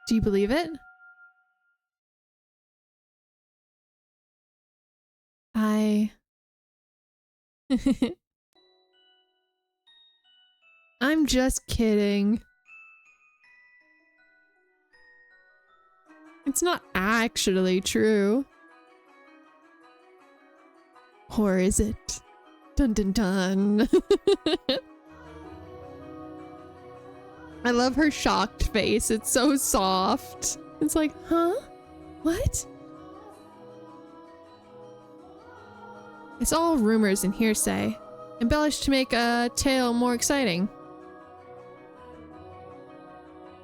Do you believe it? I'm just kidding. It's not actually true. Or is it? Dun dun dun. I love her shocked face. It's so soft. It's like, huh? What? It's all rumors and hearsay, embellished to make a tale more exciting.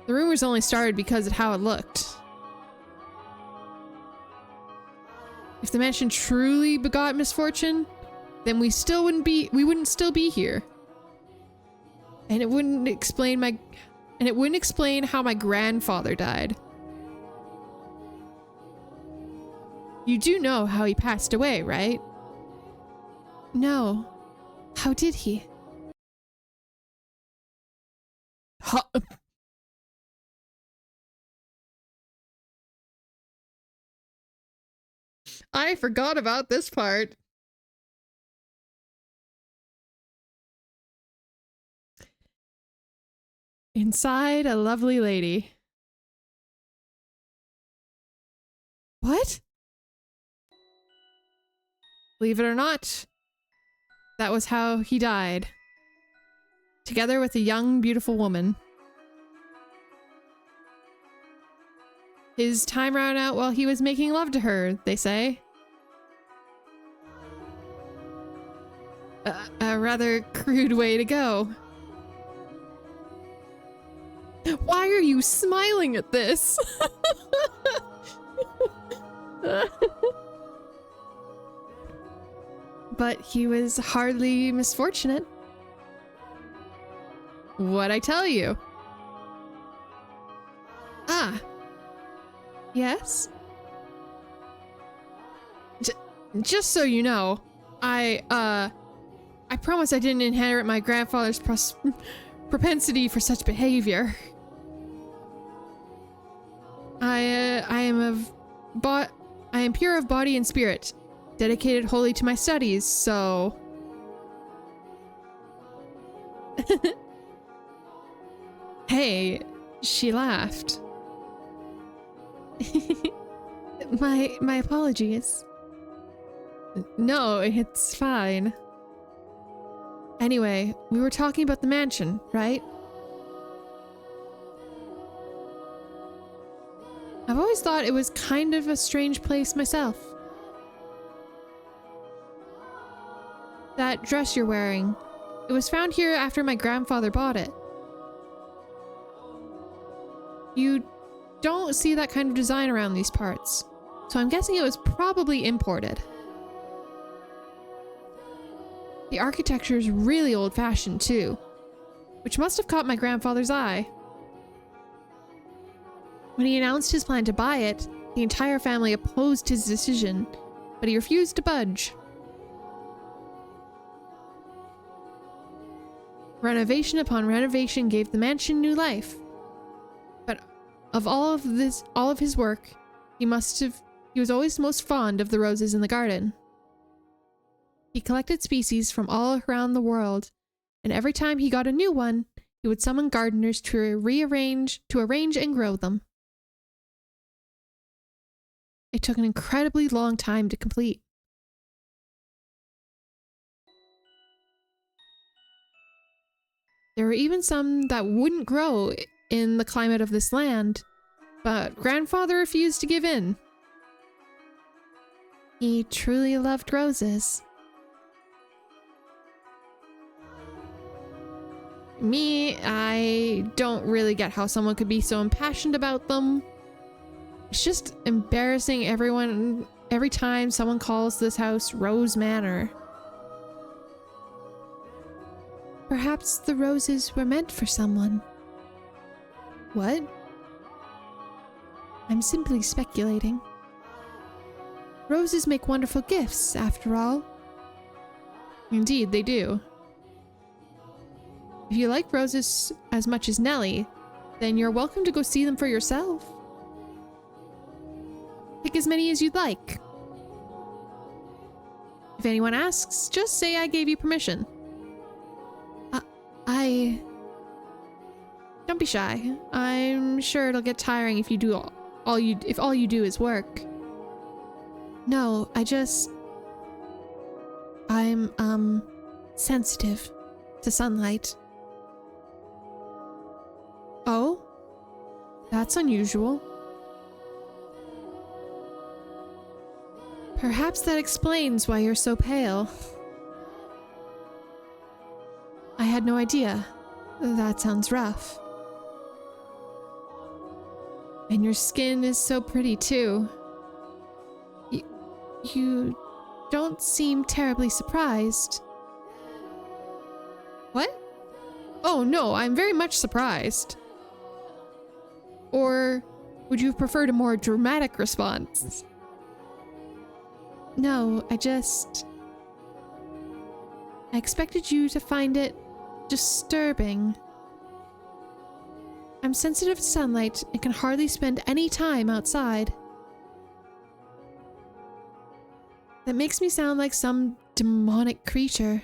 The rumors only started because of how it looked. If the mansion truly begot misfortune, then we wouldn't still be here. And it wouldn't explain how my grandfather died. You do know how he passed away, right? No. How did he? I forgot about this part. Inside a lovely lady. What? Believe it or not, that was how he died. Together with a young, beautiful woman. His time ran out while he was making love to her, they say. A rather crude way to go. Why are you smiling at this? But he was hardly misfortunate. What'd I tell you? Ah. Yes? Just so you know, I promise I didn't inherit my grandfather's propensity for such behavior. I am pure of body and spirit, dedicated wholly to my studies, so... Hey, she laughed. My apologies. No, it's fine. Anyway, we were talking about the mansion, right? I've always thought it was kind of a strange place myself. That dress you're wearing, it was found here after my grandfather bought it. You don't see that kind of design around these parts, so I'm guessing it was probably imported. The architecture is really old-fashioned too, which must have caught my grandfather's eye. When he announced his plan to buy it, the entire family opposed his decision, but he refused to budge. Renovation upon renovation gave the mansion new life. But of all of his work, he was always most fond of the roses in the garden. He collected species from all around the world, and every time he got a new one, he would summon gardeners to arrange and grow them. It took an incredibly long time to complete. There were even some that wouldn't grow in the climate of this land, but grandfather refused to give in. He truly loved roses. Me, I don't really get how someone could be so impassioned about them. It's just embarrassing every time someone calls this house Rose Manor. Perhaps the roses were meant for someone. What? I'm simply speculating. Roses make wonderful gifts, after all. Indeed, they do. If you like roses as much as Nellie, then you're welcome to go see them for yourself. Pick as many as you'd like. If anyone asks, just say I gave you permission. Don't be shy. I'm sure it'll get tiring if you do all you do is work. No, I'm sensitive to sunlight. Oh? That's unusual. Perhaps that explains why you're so pale. I had no idea. That sounds rough. And your skin is so pretty too. You don't seem terribly surprised. What? Oh no, I'm very much surprised. Or would you have preferred a more dramatic response? No, I expected you to find it disturbing. I'm sensitive to sunlight and can hardly spend any time outside. That makes me sound like some demonic creature.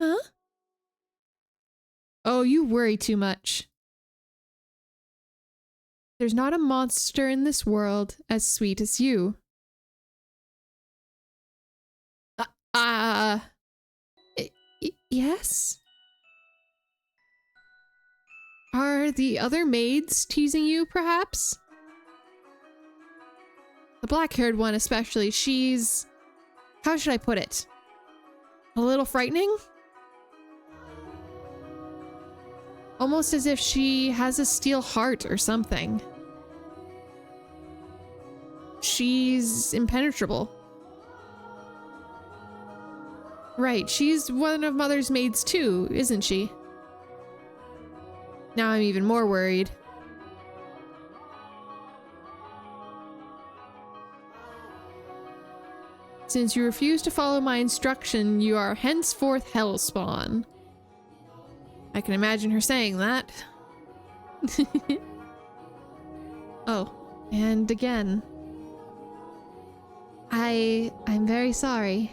Huh? Oh, you worry too much. There's not a monster in this world as sweet as you. Yes? Are the other maids teasing you, perhaps? The black-haired one especially, she's... how should I put it? A little frightening? Almost as if she has a steel heart or something. She's impenetrable. Right, she's one of Mother's maids too, isn't she? Now I'm even more worried. Since you refuse to follow my instruction, you are henceforth hellspawn. I can imagine her saying that. Oh, and again. I'm very sorry.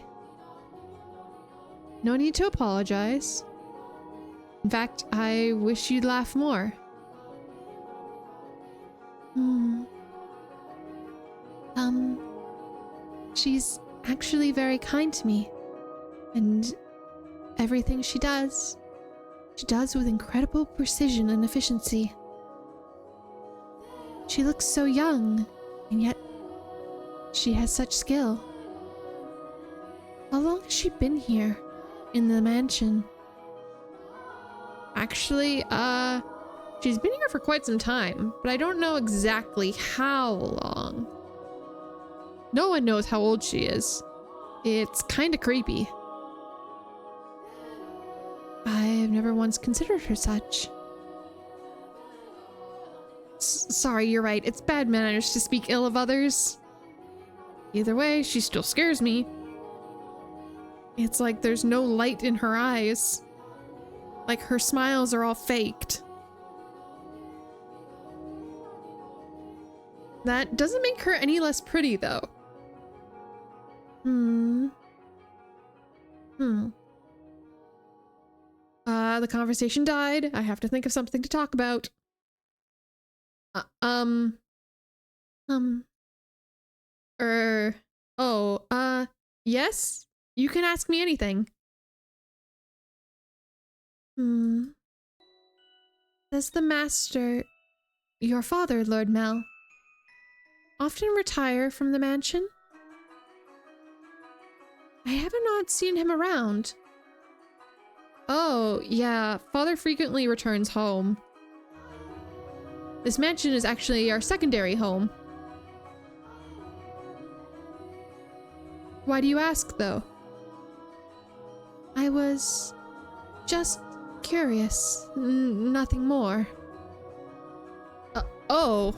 No need to apologize. In fact, I wish you'd laugh more. She's actually very kind to me. And everything she does with incredible precision and efficiency. She looks so young, and yet she has such skill. How long has she been here, in the mansion? Actually, she's been here for quite some time, but I don't know exactly how long. No one knows how old she is. It's kinda creepy. I've never once considered her such. Sorry, you're right. It's bad manners to speak ill of others. Either way, she still scares me. It's like there's no light in her eyes. Like her smiles are all faked. That doesn't make her any less pretty, though. The conversation died. I have to think of something to talk about. Yes? You can ask me anything. Does the master, your father, Lord Mel, often retire from the mansion? I have not seen him around. Oh, yeah, father frequently returns home. This mansion is actually our secondary home. Why do you ask, though? I was just curious, nothing more. Oh.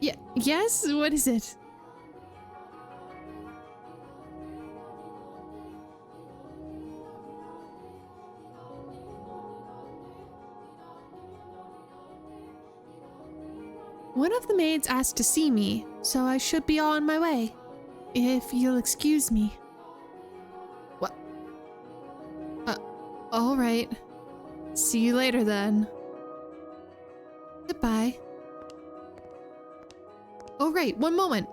Yeah, yes? What is it? One of the maids asked to see me, so I should be on my way. If you'll excuse me. What? All right. See you later then. Goodbye. Oh, right, one moment.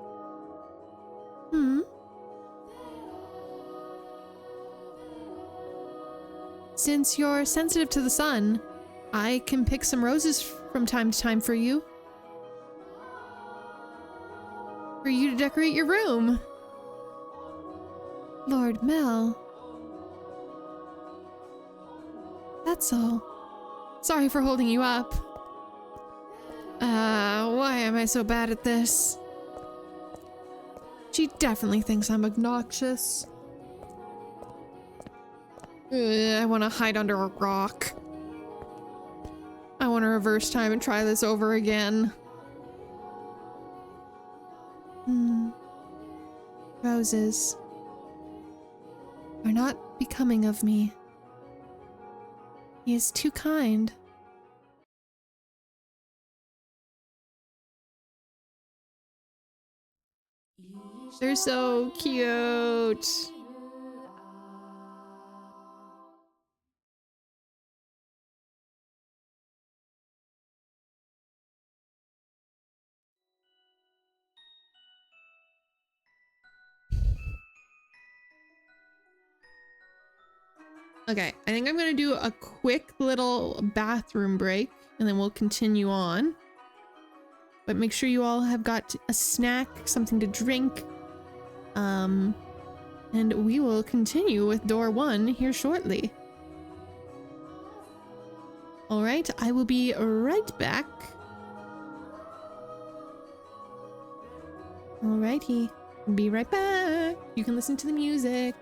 Since you're sensitive to the sun, I can pick some roses from time to time for you. For you to decorate your room. Lord Mel. That's all. Sorry for holding you up. Why am I so bad at this? She definitely thinks I'm obnoxious. I want to hide under a rock. I want to reverse time and try this over again. roses are not becoming of me. He is too kind. They're so cute. Okay, I think I'm gonna do a quick little bathroom break and then we'll continue on. But make sure you all have got a snack, something to drink. And we will continue with door 1 here shortly. All right, I will be right back. Alrighty, be right back. You can listen to the music.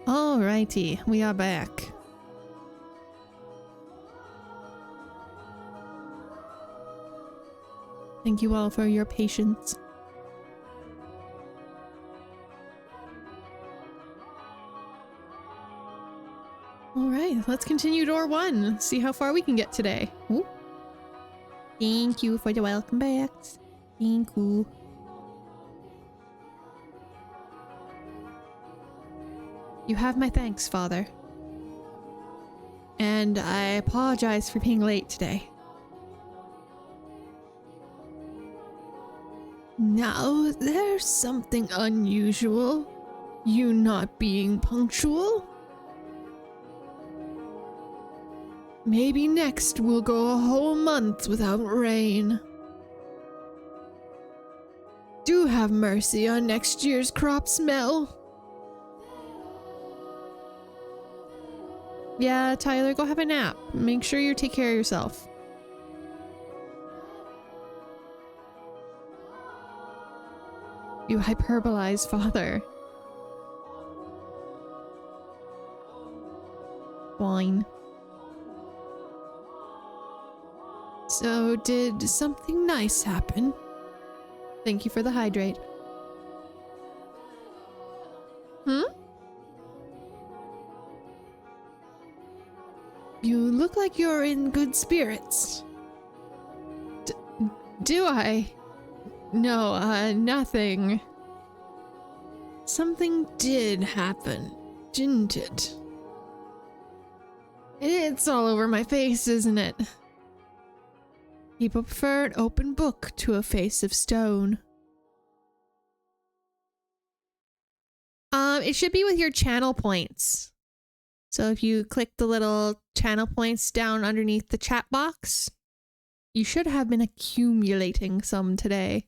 Alrighty, we are back. Thank you all for your patience. Alright, let's continue door 1. See how far we can get today. Ooh. Thank you for the welcome backs. Thank you. You have my thanks, Father. And I apologize for being late today. Now, there's something unusual. You not being punctual? Maybe next we'll go a whole month without rain. Do have mercy on next year's crop smell. Yeah, Tyler, go have a nap. Make sure you take care of yourself. You hyperbolize, Father. Fine. So, did something nice happen? Thank you for the hydrate. You look like you're in good spirits. Do I? No, nothing. Something did happen, didn't it? It's all over my face, isn't it? People prefer an open book to a face of stone. It should be with your channel points. So if you click the little channel points down underneath the chat box, you should have been accumulating some today.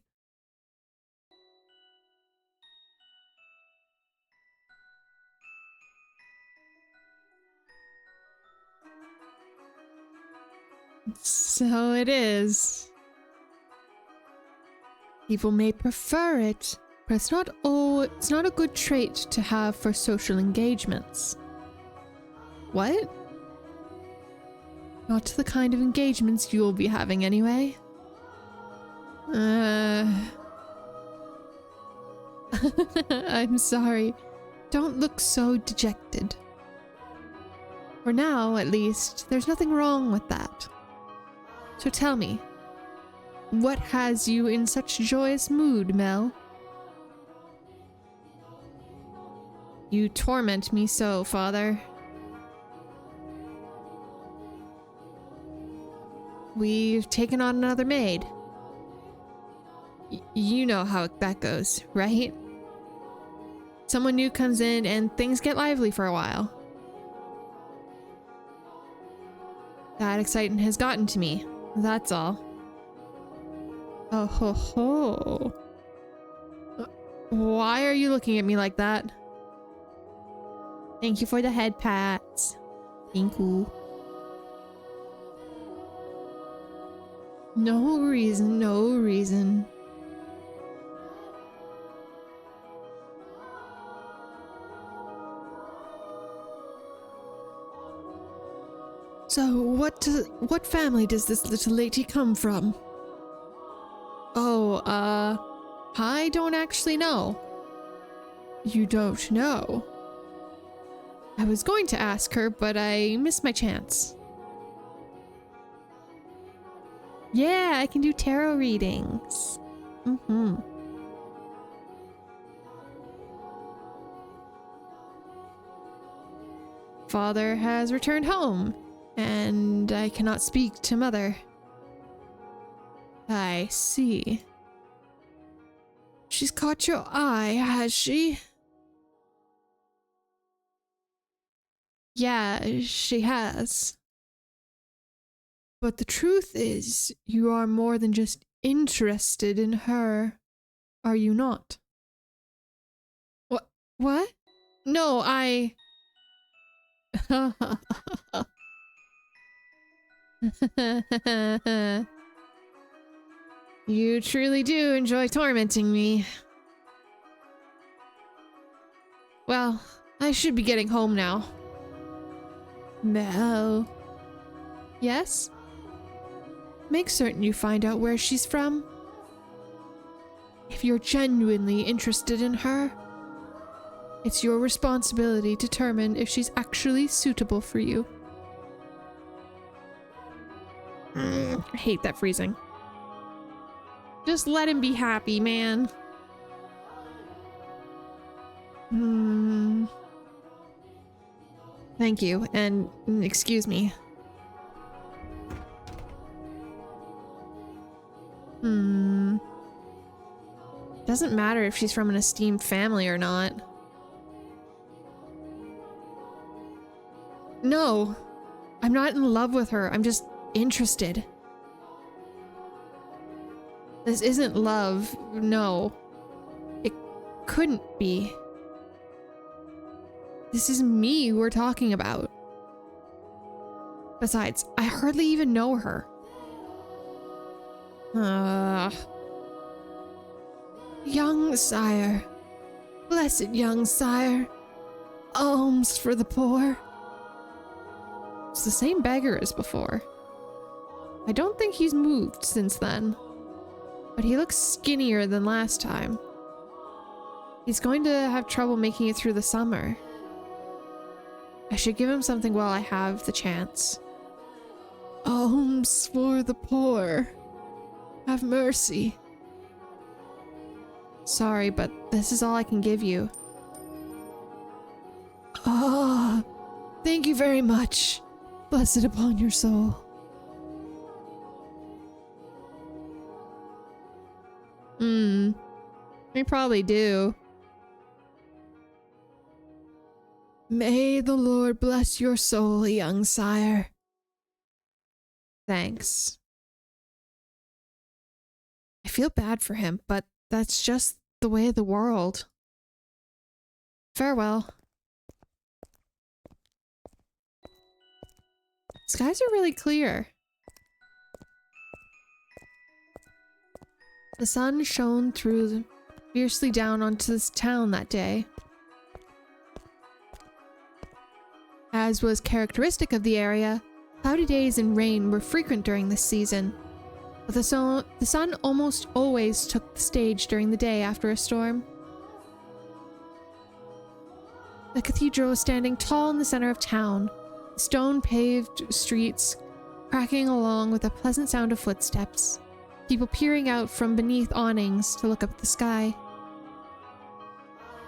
So it is. People may prefer it, but it's not a good trait to have for social engagements. What? Not the kind of engagements you'll be having anyway. I'm sorry. Don't look so dejected. For now, at least, there's nothing wrong with that. So tell me, what has you in such joyous mood, Mel? You torment me so, Father. We've taken on another maid. You know how that goes, right? Someone new comes in and things get lively for a while. That excitement has gotten to me, that's all. Oh ho ho. Why are you looking at me like that? Thank you for the head pats. Thank you. No reason, no reason. So, what family does this little lady come from? Oh, I don't actually know. You don't know? I was going to ask her, but I missed my chance. Yeah, I can do tarot readings. Father has returned home, and I cannot speak to Mother. I see. She's caught your eye, has she? Yeah, she has. But the truth is, you are more than just interested in her, are you not? What? No, I... You truly do enjoy tormenting me. Well, I should be getting home now. Mel. Yes? Make certain you find out where she's from. If you're genuinely interested in her, it's your responsibility to determine if she's actually suitable for you. I hate that freezing. Just let him be happy, man. Thank you, and excuse me. Doesn't matter if she's from an esteemed family or not. No, I'm not in love with her. I'm just interested. This isn't love. No. It couldn't be. This is me we're talking about. Besides, I hardly even know her. Young sire. Blessed young sire. Alms for the poor. It's the same beggar as before. I don't think he's moved since then. But he looks skinnier than last time. He's going to have trouble making it through the summer. I should give him something while I have the chance. Alms for the poor. Have mercy. Sorry, but this is all I can give you. Ah, thank you very much. Blessed upon your soul. We probably do. May the Lord bless your soul, young sire. Thanks. I feel bad for him, but that's just the way of the world. Farewell. Skies are really clear. The sun shone fiercely down onto this town that day. As was characteristic of the area, cloudy days and rain were frequent during this season, but the sun almost always took the stage during the day after a storm. The cathedral was standing tall in the center of town, stone-paved streets cracking along with a pleasant sound of footsteps, people peering out from beneath awnings to look up at the sky.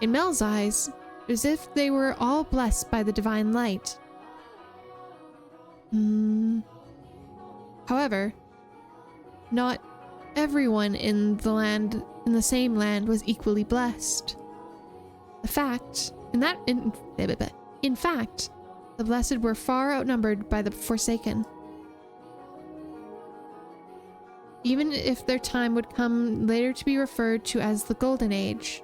In Mel's eyes, as if they were all blessed by the divine light. However, not everyone in the same land was equally blessed. In fact, the blessed were far outnumbered by the forsaken. Even if their time would come later to be referred to as the Golden Age.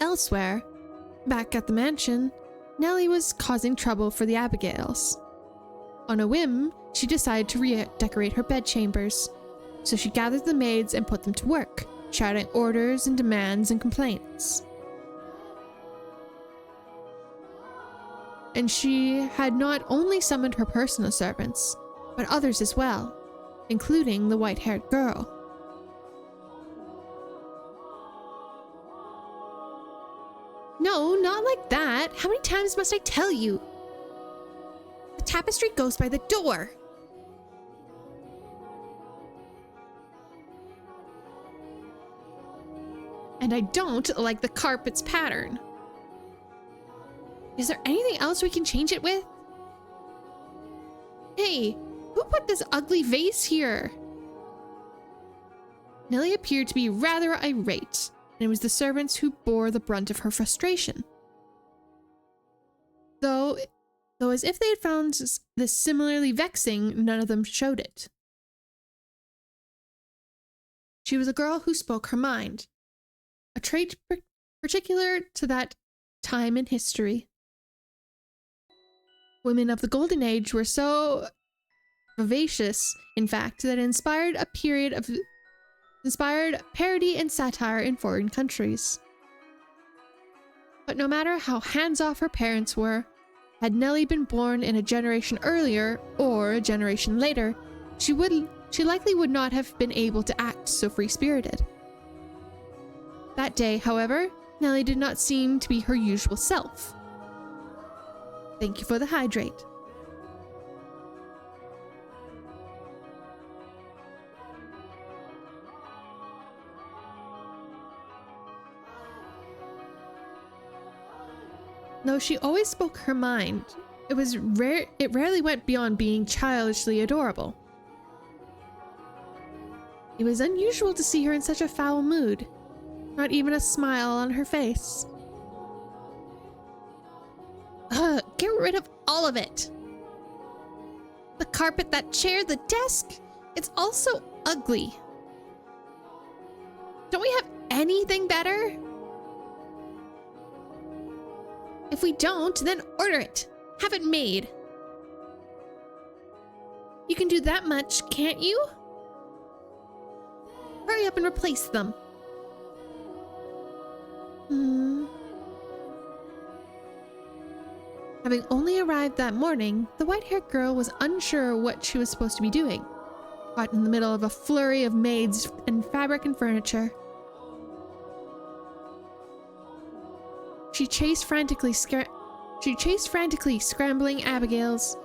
Elsewhere, back at the mansion, Nellie was causing trouble for the Abigails. On a whim, she decided to redecorate her bedchambers, so she gathered the maids and put them to work, shouting orders and demands and complaints. And she had not only summoned her personal servants, but others as well, including the white-haired girl. No, not like that. How many times must I tell you? The tapestry goes by the door. And I don't like the carpet's pattern. Is there anything else we can change it with? Hey, who put this ugly vase here? Nellie appeared to be rather irate, and it was the servants who bore the brunt of her frustration. Though as if they had found this similarly vexing, none of them showed it. She was a girl who spoke her mind, a trait particular to that time in history. Women of the Golden Age were so vivacious, in fact, that it inspired a period of inspired parody and satire in foreign countries. But no matter how hands-off her parents were, had Nellie been born in a generation earlier or a generation later, she likely would not have been able to act so free-spirited. That day, however, Nellie did not seem to be her usual self. Thank you for the hydrate. Though she always spoke her mind, it rarely went beyond being childishly adorable. It was unusual to see her in such a foul mood, not even a smile on her face. Ugh, get rid of all of it. The carpet, that chair, the desk, it's all so ugly. Don't we have anything better? If we don't, then order it. Have it made. You can do that much, can't you? Hurry up and replace them. Having only arrived that morning, the white-haired girl was unsure what she was supposed to be doing, caught in the middle of a flurry of maids and fabric and furniture. She chased frantically, scrambling Abigail's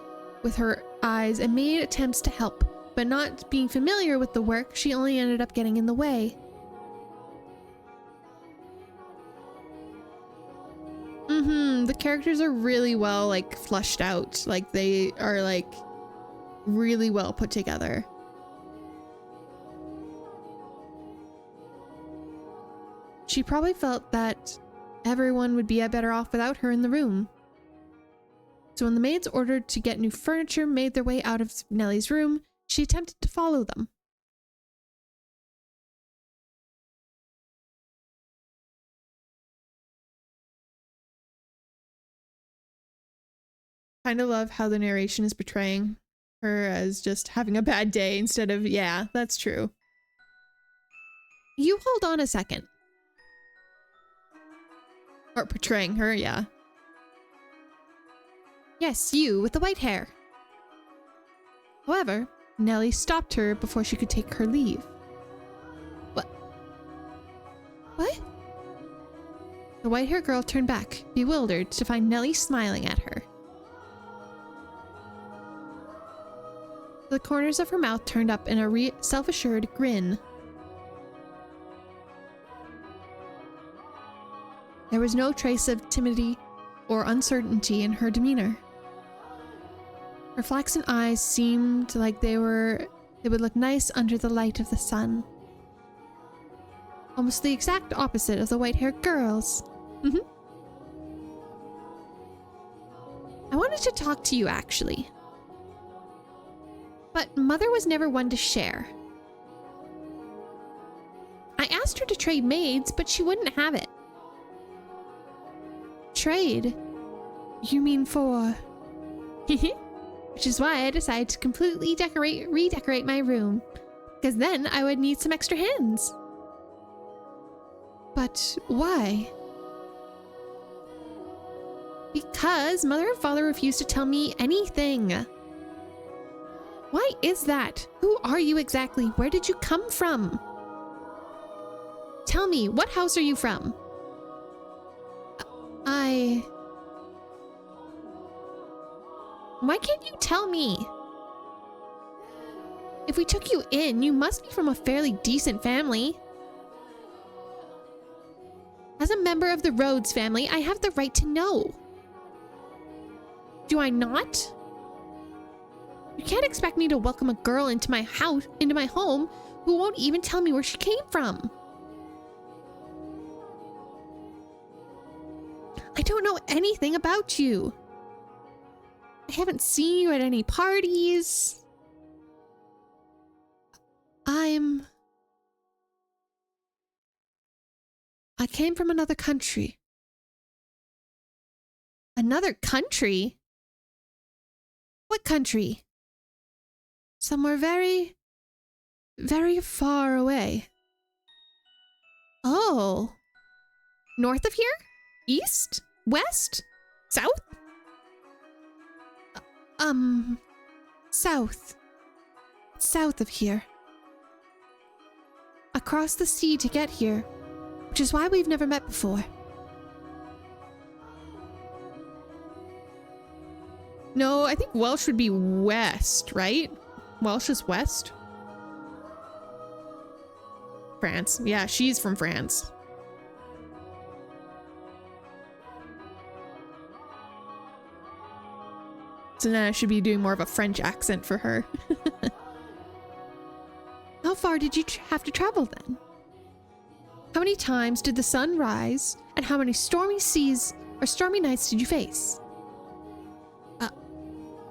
with her eyes and made attempts to help, but not being familiar with the work, she only ended up getting in the way. The characters are really well, like, flushed out. Like, they are, like, really well put together. She probably felt that everyone would be better off without her in the room. So when the maids ordered to get new furniture made their way out of Nellie's room, she attempted to follow them. Kind of love how the narration is portraying her as just having a bad day instead of, yeah, that's true. You hold on a second. Or portraying her, yeah. Yes, you with the white hair. However, Nellie stopped her before she could take her leave. What? The white-haired girl turned back, bewildered, to find Nellie smiling at her. The corners of her mouth turned up in a self-assured grin. There was no trace of timidity or uncertainty in her demeanor. Her flaxen eyes seemed like they would look nice under the light of the sun. Almost the exact opposite of the white-haired girls. I wanted to talk to you, actually. But Mother was never one to share. I asked her to trade maids, but she wouldn't have it. Trade? You mean for... Which is why I decided to completely redecorate my room. Because then I would need some extra hands. But why? Because Mother and Father refused to tell me anything. Why is that? Who are you exactly? Where did you come from? Tell me, what house are you from? Why can't you tell me? If we took you in, you must be from a fairly decent family. As a member of the Rhodes family, I have the right to know. Do I not? You can't expect me to welcome a girl into my house, into my home, who won't even tell me where she came from. I don't know anything about you. I haven't seen you at any parties. I came from another country. Another country? What country? Somewhere very, very far away. Oh. North of here? East? West? South? South. South of here. Across the sea to get here, which is why we've never met before. No, I think Welsh would be west, right? Welsh is west. France. Yeah, she's from France. So then I should be doing more of a French accent for her. How far did you have to travel then? How many times did the sun rise, and how many stormy seas or stormy nights did you face?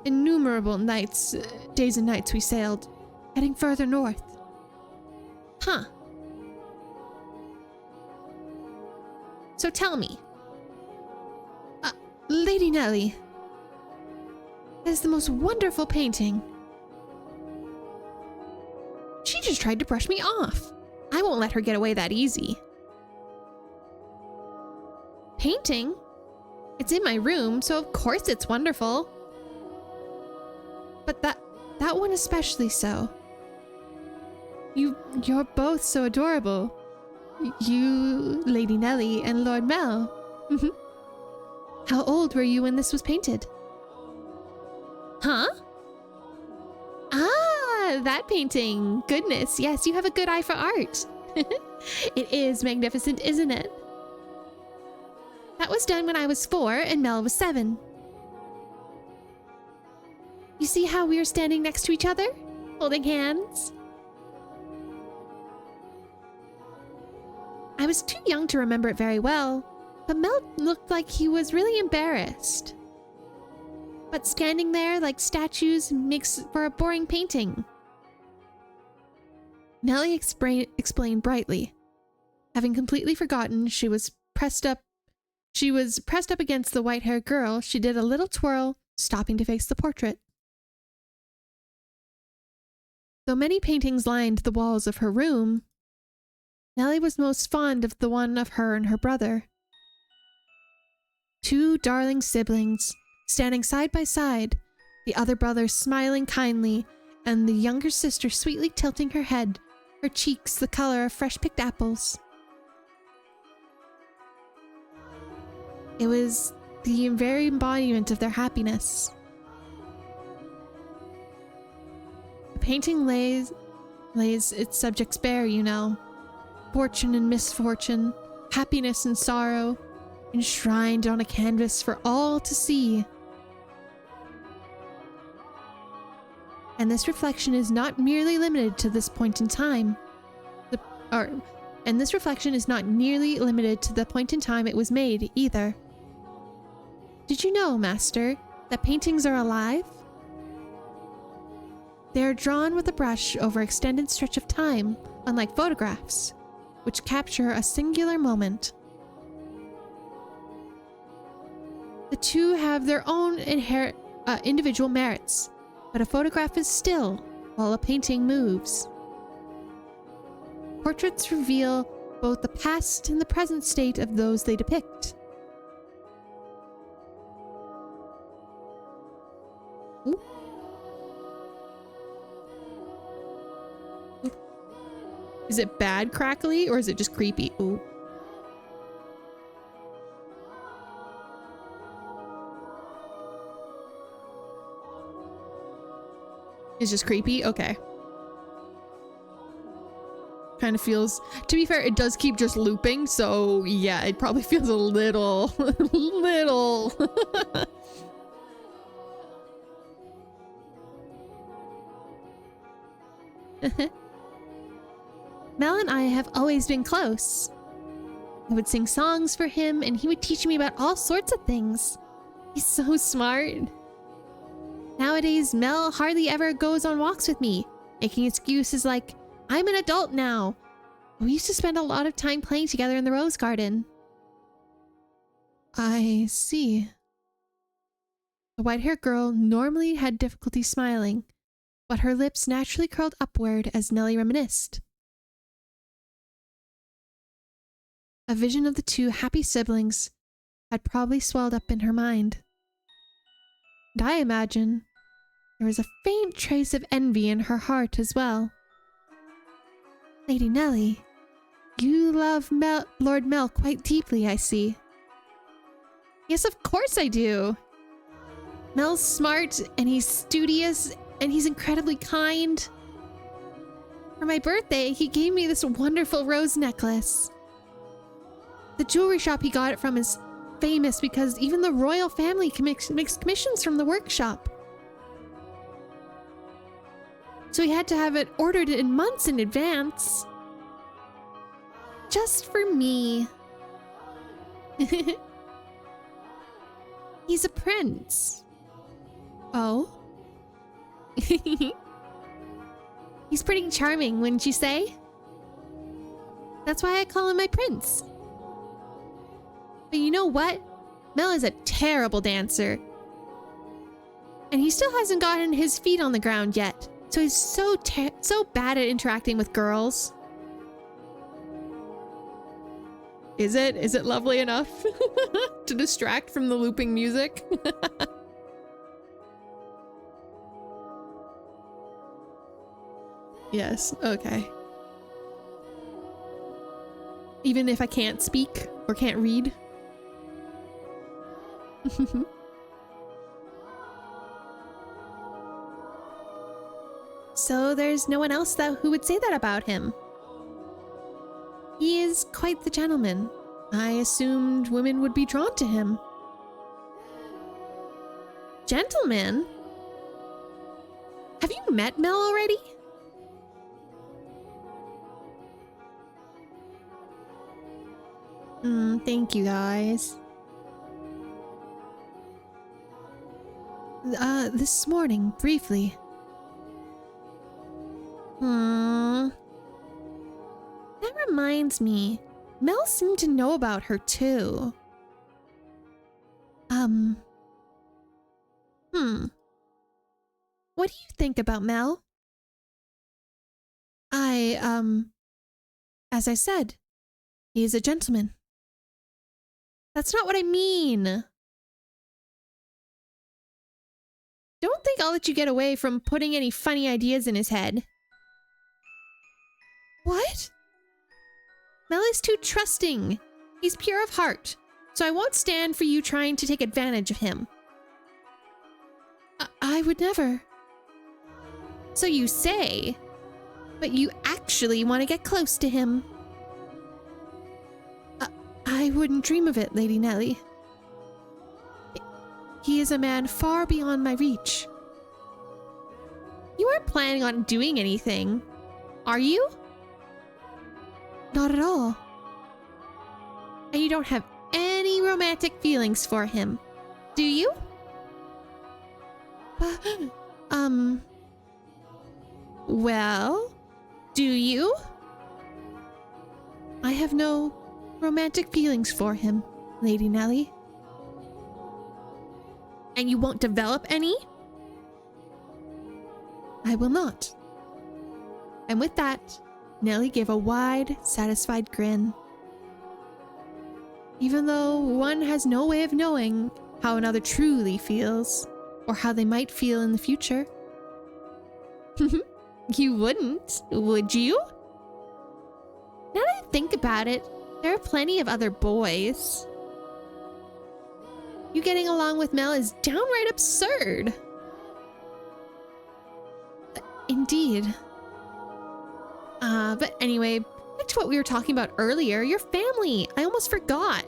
Innumerable nights, days and nights we sailed, heading further north. Huh. So tell me. Lady Nelly. That is the most wonderful painting. She just tried to brush me off. I won't let her get away that easy. Painting? It's in my room, so of course it's wonderful. But that one especially so. You're both so adorable. You, Lady Nelly, and Lord Mel. How old were you when this was painted? Huh? Ah, that painting. Goodness, yes, you have a good eye for art. It is magnificent, isn't it? That was done when I was 4 and Mel was 7. You see how we are standing next to each other? Holding hands? I was too young to remember it very well, but Mel looked like he was really embarrassed. But standing there like statues makes for a boring painting. Nellie explained brightly. Having completely forgotten she was pressed up against the white-haired girl, she did a little twirl, stopping to face the portrait. Though many paintings lined the walls of her room, Nellie was most fond of the one of her and her brother. 2 darling siblings, standing side by side, the other brother smiling kindly, and the younger sister sweetly tilting her head, her cheeks the color of fresh-picked apples. It was the very embodiment of their happiness. The painting lays its subjects bare, you know. Fortune and misfortune, happiness and sorrow, enshrined on a canvas for all to see. And this reflection is not merely limited to this point in time. And this reflection is not nearly limited to the point in time it was made, either. Did you know, Master, that paintings are alive? They are drawn with a brush over extended stretch of time, unlike photographs, which capture a singular moment. The two have their own individual merits, but a photograph is still, while a painting moves. Portraits reveal both the past and the present state of those they depict. Ooh. Ooh. Is it bad crackly or is it just creepy? Ooh. It's just creepy? Okay. Kind of feels, to be fair, it does keep just looping, so yeah, it probably feels a little, little. Mel and I have always been close. I would sing songs for him and he would teach me about all sorts of things. He's so smart. Nowadays, Mel hardly ever goes on walks with me, making excuses like, I'm an adult now. We used to spend a lot of time playing together in the rose garden. I see. The white-haired girl normally had difficulty smiling, but her lips naturally curled upward as Nellie reminisced. A vision of the two happy siblings had probably swelled up in her mind. And I imagine there was a faint trace of envy in her heart as well. Lady Nellie, you love Lord Mel quite deeply, I see. Yes, of course I do. Mel's smart, and he's studious, and he's incredibly kind. For my birthday, he gave me this wonderful rose necklace. The jewelry shop he got it from is famous because even the royal family makes commissions from the workshop. So he had to have it ordered in months in advance. Just for me. He's a prince. Oh? He's pretty charming, wouldn't you say? That's why I call him my prince. But you know what? Mel is a terrible dancer. And he still hasn't gotten his feet on the ground yet. So he's so bad at interacting with girls. Is it? Is it lovely enough to distract from the looping music? Yes, okay. Even if I can't speak or can't read. So there's no one else who would say that about him. He is quite the gentleman. I assumed women would be drawn to him. Gentleman? Have you met Mel already? Thank you guys. This morning, briefly. That reminds me, Mel seemed to know about her too. What do you think about Mel? As I said, he's a gentleman. That's not what I mean. Don't think I'll let you get away from putting any funny ideas in his head. What? Mel is too trusting. He's pure of heart, so I won't stand for you trying to take advantage of him. I would never. So you say, but you actually want to get close to him. I wouldn't dream of it, Lady Nellie. He is a man far beyond my reach. You aren't planning on doing anything, are you? Not at all. And you don't have any romantic feelings for him, do you? Well, do you? I have no romantic feelings for him, Lady Nellie. And you won't develop any? I will not. And with that, Nellie gave a wide, satisfied grin. Even though one has no way of knowing how another truly feels, or how they might feel in the future. You wouldn't, would you? Now that I think about it, there are plenty of other boys. You getting along with Mel is downright absurd. Indeed. But anyway, back to what we were talking about earlier, your family. I almost forgot.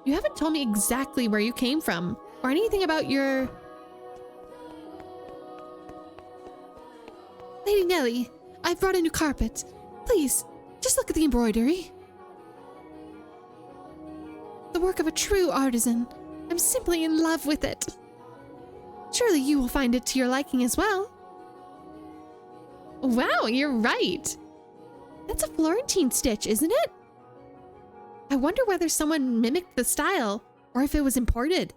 You haven't told me exactly where you came from, or anything about your... Lady Nellie, I've brought a new carpet. Please, just look at the embroidery. The work of a true artisan. I'm simply in love with it. Surely you will find it to your liking as well. Wow, you're right. That's a Florentine stitch, isn't it? I wonder whether someone mimicked the style, or if it was imported.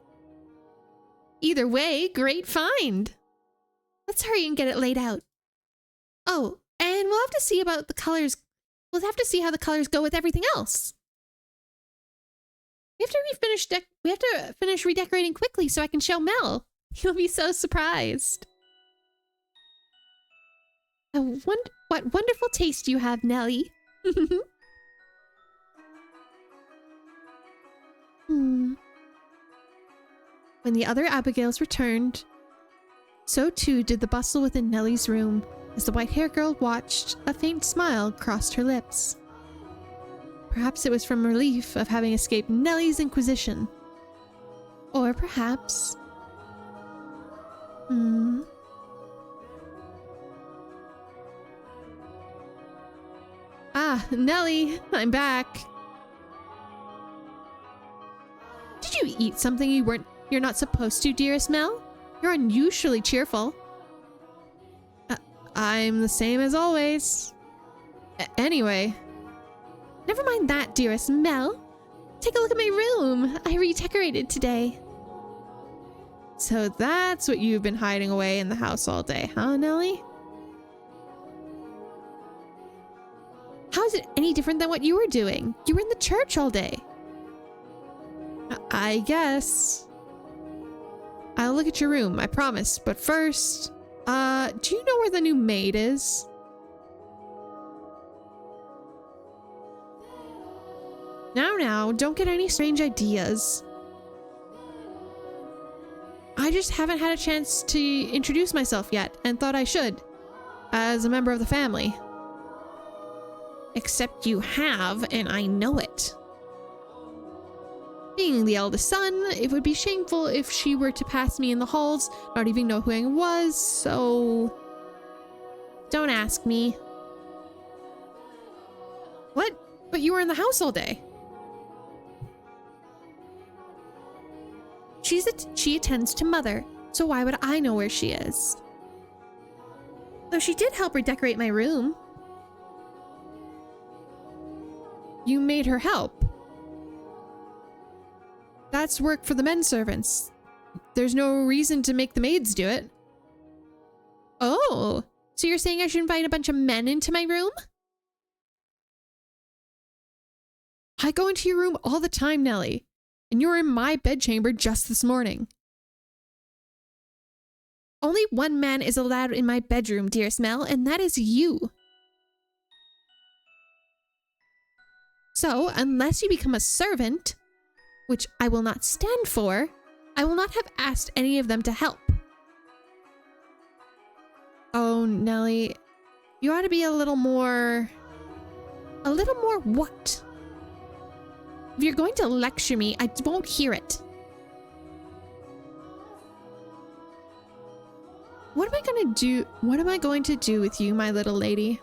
Either way, great find. Let's hurry and get it laid out. Oh, and we'll have to see about the colors We'll have to see how the colors go with everything else. We have to finish redecorating quickly so I can show Mel. He'll be so surprised. What wonderful taste you have, Nellie. When the other Abigails returned, so too did the bustle within Nellie's room. As the white-haired girl watched, a faint smile crossed her lips. Perhaps it was from relief of having escaped Nellie's inquisition. Or perhaps... Ah, Nellie, I'm back. Did you eat something you're not supposed to, dearest Mel? You're unusually cheerful. I'm the same as always. Anyway. Never mind that, dearest Mel. Take a look at my room. I redecorated today. So that's what you've been hiding away in the house all day, huh, Nellie? How is it any different than what you were doing? You were in the church all day. I guess. I'll look at your room, I promise. But first, do you know where the new maid is? Now, don't get any strange ideas. I just haven't had a chance to introduce myself yet and thought I should, as a member of the family. Except you have, and I know it. Being the eldest son, it would be shameful if she were to pass me in the halls, not even know who I was, so... Don't ask me. What? But you were in the house all day. She attends to Mother, so why would I know where she is? Though she did help redecorate my room. You made her help. That's work for the men servants. There's no reason to make the maids do it. Oh, so you're saying I should invite a bunch of men into my room? I go into your room all the time, Nellie, and you were in my bedchamber just this morning. Only one man is allowed in my bedroom, dearest Mel, and that is you. So, unless you become a servant, which I will not stand for, I will not have asked any of them to help. Oh, Nellie, you ought to be a little more what? If you're going to lecture me, I won't hear it. What am I going to do with you, my little lady?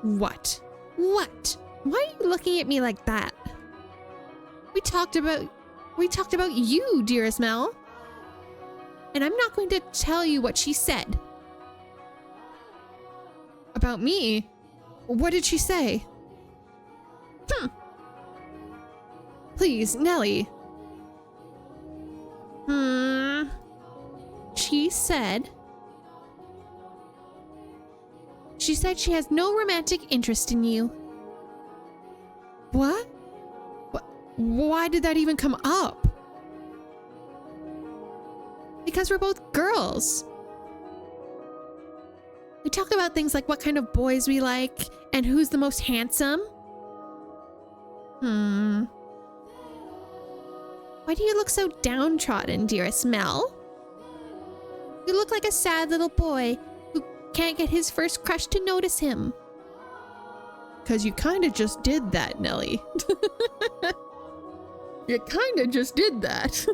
What? What? Why are you looking at me like that? We talked about you, dearest Mel. And I'm not going to tell you what she said. About me? What did she say? Please, Nellie. She said she has no romantic interest in you. What? Why did that even come up? Because we're both girls. We talk about things like what kind of boys we like and who's the most handsome. Why do you look so downtrodden, dearest Mel? You look like a sad little boy who can't get his first crush to notice him. 'Cause you kinda just did that, Nellie. You kinda just did that.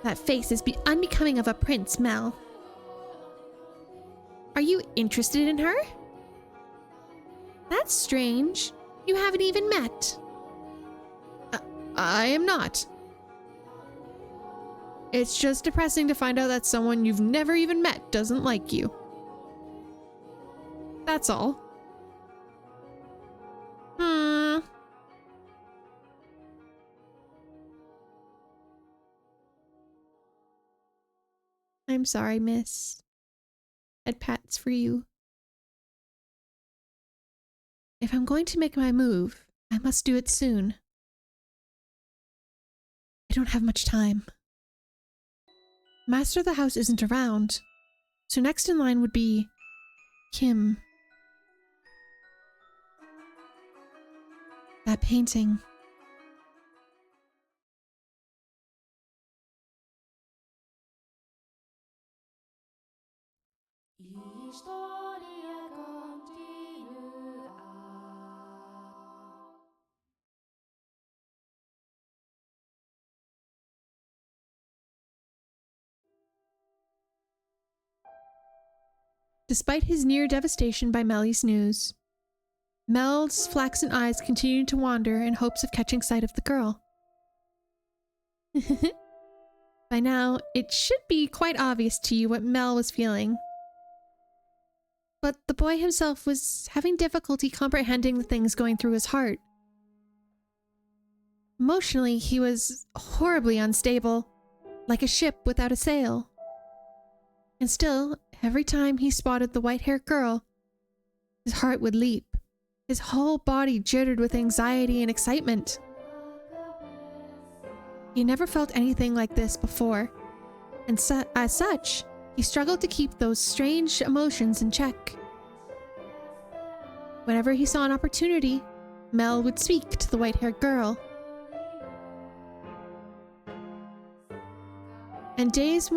That face is unbecoming of a prince, Mel. Are you interested in her? That's strange. You haven't even met. I am not. It's just depressing to find out that someone you've never even met doesn't like you. That's all. I'm sorry, miss. Had pats for you. If I'm going to make my move, I must do it soon. I don't have much time. Master of the house isn't around, so next in line would be Kim. That painting. Despite his near devastation by Melly's news, Mel's flaxen eyes continued to wander in hopes of catching sight of the girl. By now, it should be quite obvious to you what Mel was feeling. But the boy himself was having difficulty comprehending the things going through his heart. Emotionally, he was horribly unstable, like a ship without a sail. And still, every time he spotted the white-haired girl, his heart would leap. His whole body jittered with anxiety and excitement. He never felt anything like this before, and as such, he struggled to keep those strange emotions in check. Whenever he saw an opportunity, Mel would speak to the white-haired girl. And days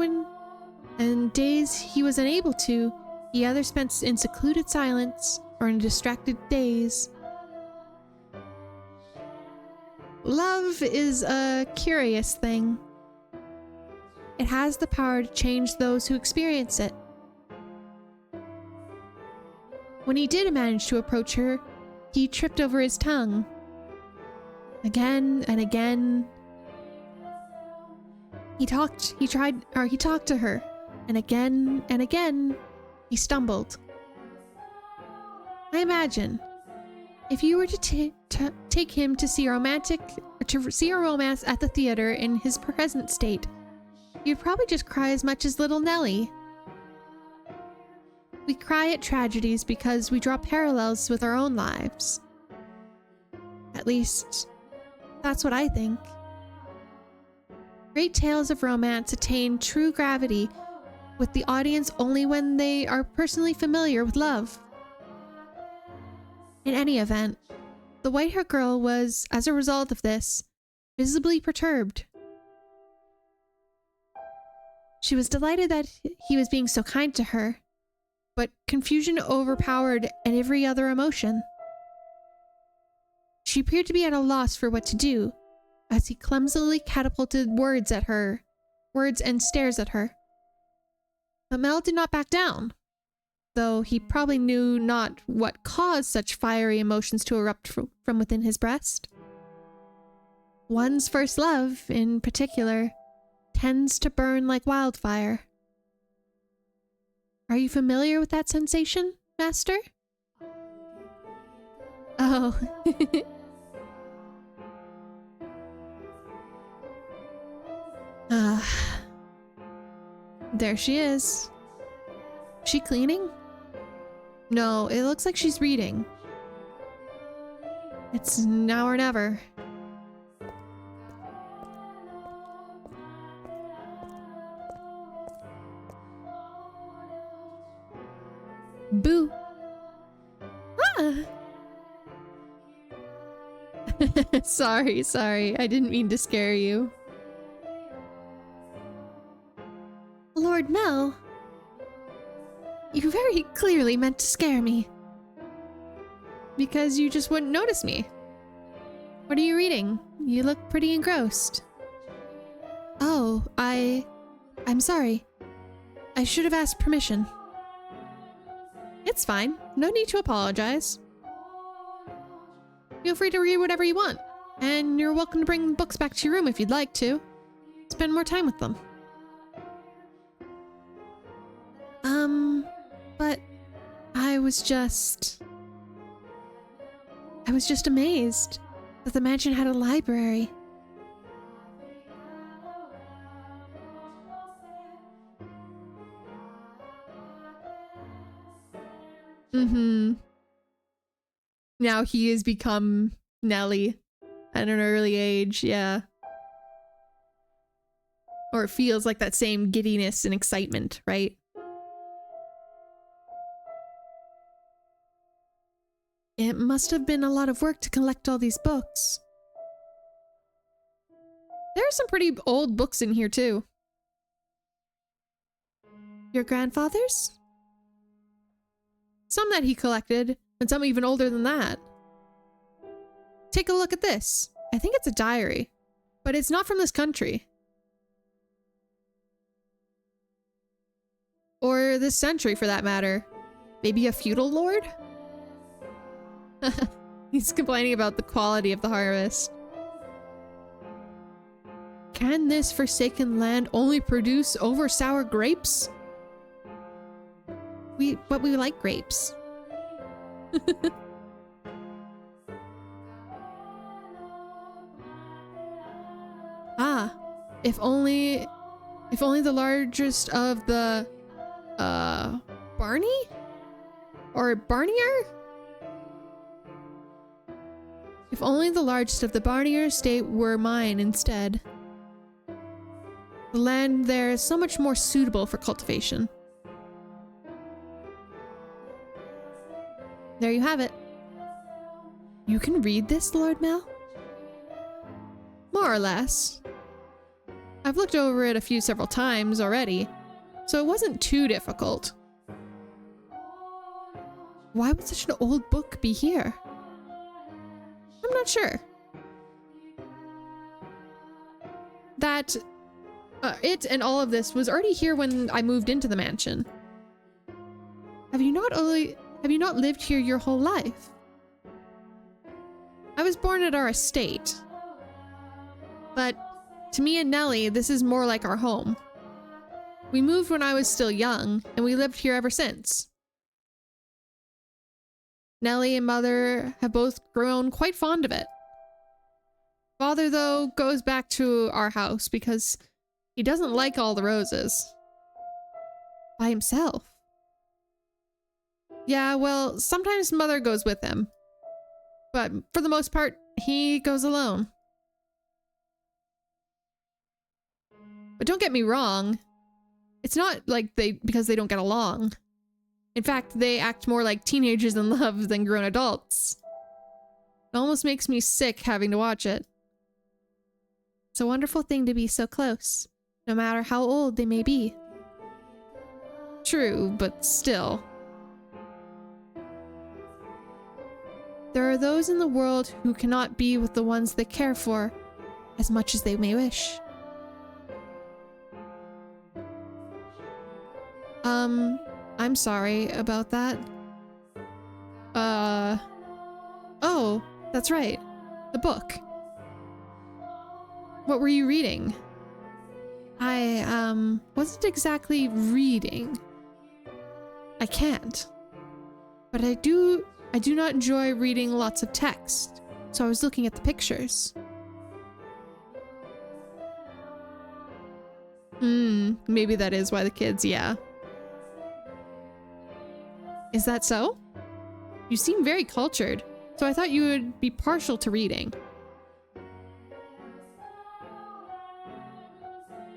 he was unable to, he either spent in secluded silence or in a distracted daze. Love is a curious thing. It has the power to change those who experience it. When he did manage to approach her, he tripped over his tongue. Again and again. He talked to her, and again, he stumbled. I imagine, if you were to take him to see a romance at the theater in his present state, you'd probably just cry as much as little Nellie. We cry at tragedies because we draw parallels with our own lives. At least, that's what I think. Great tales of romance attain true gravity with the audience only when they are personally familiar with love. In any event, the white-haired girl was, as a result of this, visibly perturbed. She was delighted that he was being so kind to her, but confusion overpowered every other emotion. She appeared to be at a loss for what to do, as he clumsily catapulted words and stares at her. But Mel did not back down, though he probably knew not what caused such fiery emotions to erupt from within his breast. One's first love, in particular, tends to burn like wildfire. Are you familiar with that sensation, Master? Oh. There she is. She cleaning? No, it looks like she's reading. It's now or never. Boo. Ah! Sorry. I didn't mean to scare you. Lord Mel, you very clearly meant to scare me. Because you just wouldn't notice me. What are you reading? You look pretty engrossed. Oh, I'm sorry. I should have asked permission. It's fine. No need to apologize. Feel free to read whatever you want, and you're welcome to bring books back to your room if you'd like to. Spend more time with them. But I was just amazed that the mansion had a library. Mm-hmm. Now he has become Nelly at an early age, yeah. Or it feels like that same giddiness and excitement, right? It must have been a lot of work to collect all these books. There are some pretty old books in here too. Your grandfather's? Some that he collected, and some even older than that. Take a look at this. I think it's a diary, but it's not from this country. Or this century for that matter. Maybe a feudal lord? He's complaining about the quality of the harvest. Can this forsaken land only produce over sour grapes? But we like grapes. Ah, if only the largest of the Barney? Or Barnier? If only the largest of the Barnier estate were mine instead. The land there is so much more suitable for cultivation. There you have it. You can read this, Lord Mel? More or less. I've looked over it several times already, so it wasn't too difficult. Why would such an old book be here? I'm not sure. That it and all of this was already here when I moved into the mansion. Have you not lived here your whole life? I was born at our estate. But to me and Nelly, this is more like our home. We moved when I was still young, and we lived here ever since. Nelly and Mother have both grown quite fond of it. Father, though, goes back to our house because he doesn't like all the roses. By himself. Yeah, well, sometimes Mother goes with him. But for the most part, he goes alone. But don't get me wrong. It's not like because they don't get along. In fact, they act more like teenagers in love than grown adults. It almost makes me sick having to watch it. It's a wonderful thing to be so close, no matter how old they may be. True, but still. There are those in the world who cannot be with the ones they care for as much as they may wish. I'm sorry about that. Oh, that's right. The book. What were you reading? I, wasn't exactly reading. I can't. But I do not enjoy reading lots of text, so I was looking at the pictures. Maybe that is why the kids, yeah. Is that so? You seem very cultured, so I thought you would be partial to reading.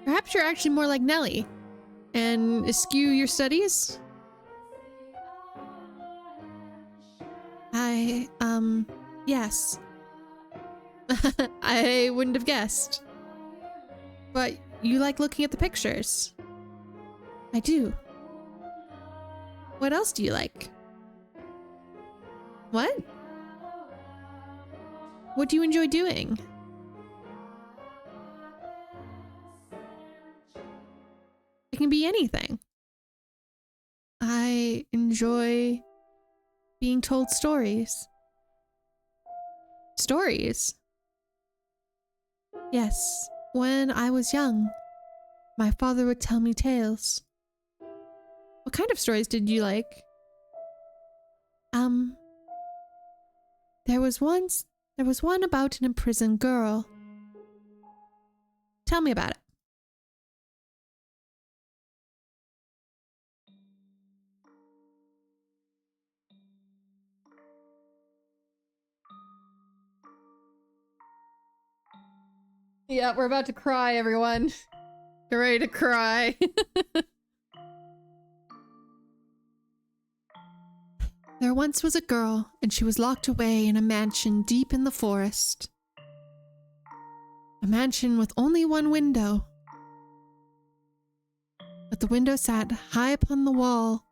Perhaps you're actually more like Nelly, and eschew your studies? Yes. I wouldn't have guessed. But you like looking at the pictures. I do. What else do you like? What? What do you enjoy doing? It can be anything. I enjoy being told stories. Stories? Yes, when I was young, my father would tell me tales. What kind of stories did you like? There was one about an imprisoned girl. Tell me about it. Yeah, we're about to cry, everyone. Get ready to cry. There once was a girl, and she was locked away in a mansion deep in the forest. A mansion with only one window. But the window sat high upon the wall,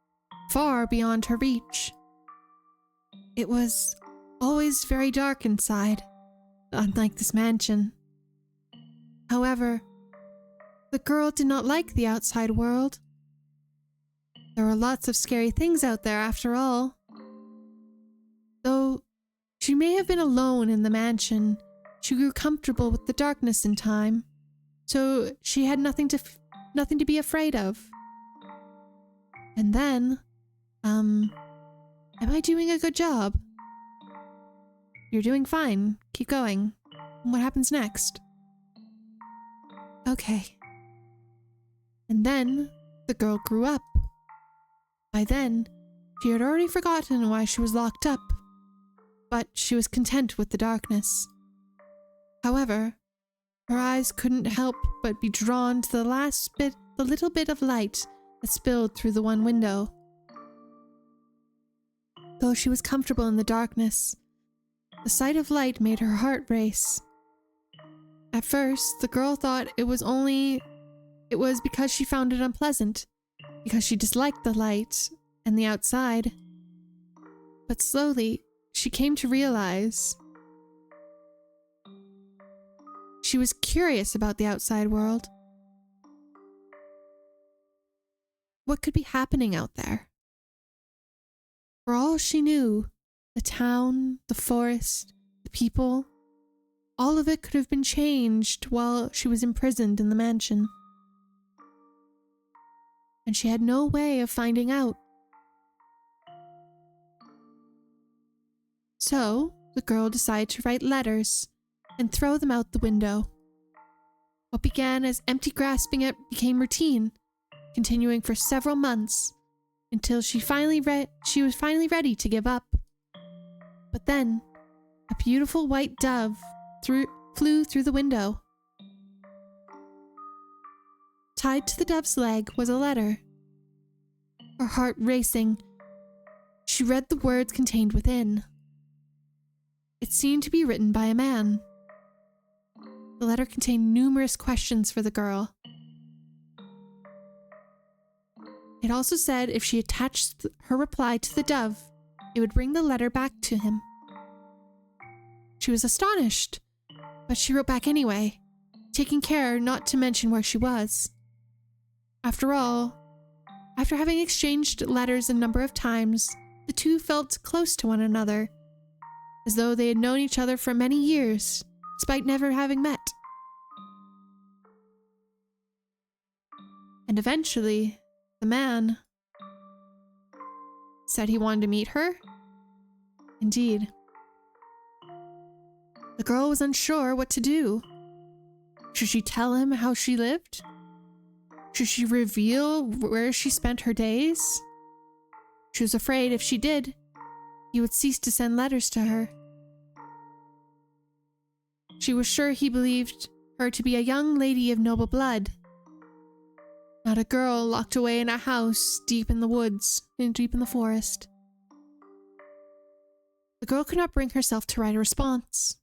far beyond her reach. It was always very dark inside, unlike this mansion. However, the girl did not like the outside world. There were lots of scary things out there after all. Though she may have been alone in the mansion, she grew comfortable with the darkness in time, so she had nothing to be afraid of. And then, am I doing a good job? You're doing fine. Keep going. What happens next? Okay. And then, the girl grew up. By then, she had already forgotten why she was locked up, but she was content with the darkness. However, her eyes couldn't help but be drawn to the little bit of light that spilled through the one window. Though she was comfortable in the darkness, the sight of light made her heart race. At first, the girl thought it was because she found it unpleasant, because she disliked the light and the outside. But slowly, she came to realize she was curious about the outside world. What could be happening out there? For all she knew, the town, the forest, the people, all of it could have been changed while she was imprisoned in the mansion. And she had no way of finding out. So, the girl decided to write letters and throw them out the window. What began as empty grasping it became routine, continuing for several months until she was finally ready to give up. But then, a beautiful white dove flew through the window. Tied to the dove's leg was a letter. Her heart racing, she read the words contained within. It seemed to be written by a man. The letter contained numerous questions for the girl. It also said if she attached her reply to the dove, it would bring the letter back to him. She was astonished, but she wrote back anyway, taking care not to mention where she was. After all, after having exchanged letters a number of times, the two felt close to one another, as though they had known each other for many years, despite never having met. And eventually, the man said he wanted to meet her. Indeed. The girl was unsure what to do. Should she tell him how she lived? Should she reveal where she spent her days? She was afraid if she did, he would cease to send letters to her. She was sure he believed her to be a young lady of noble blood, not a girl locked away in a house deep in the woods and deep in the forest. The girl could not bring herself to write a response.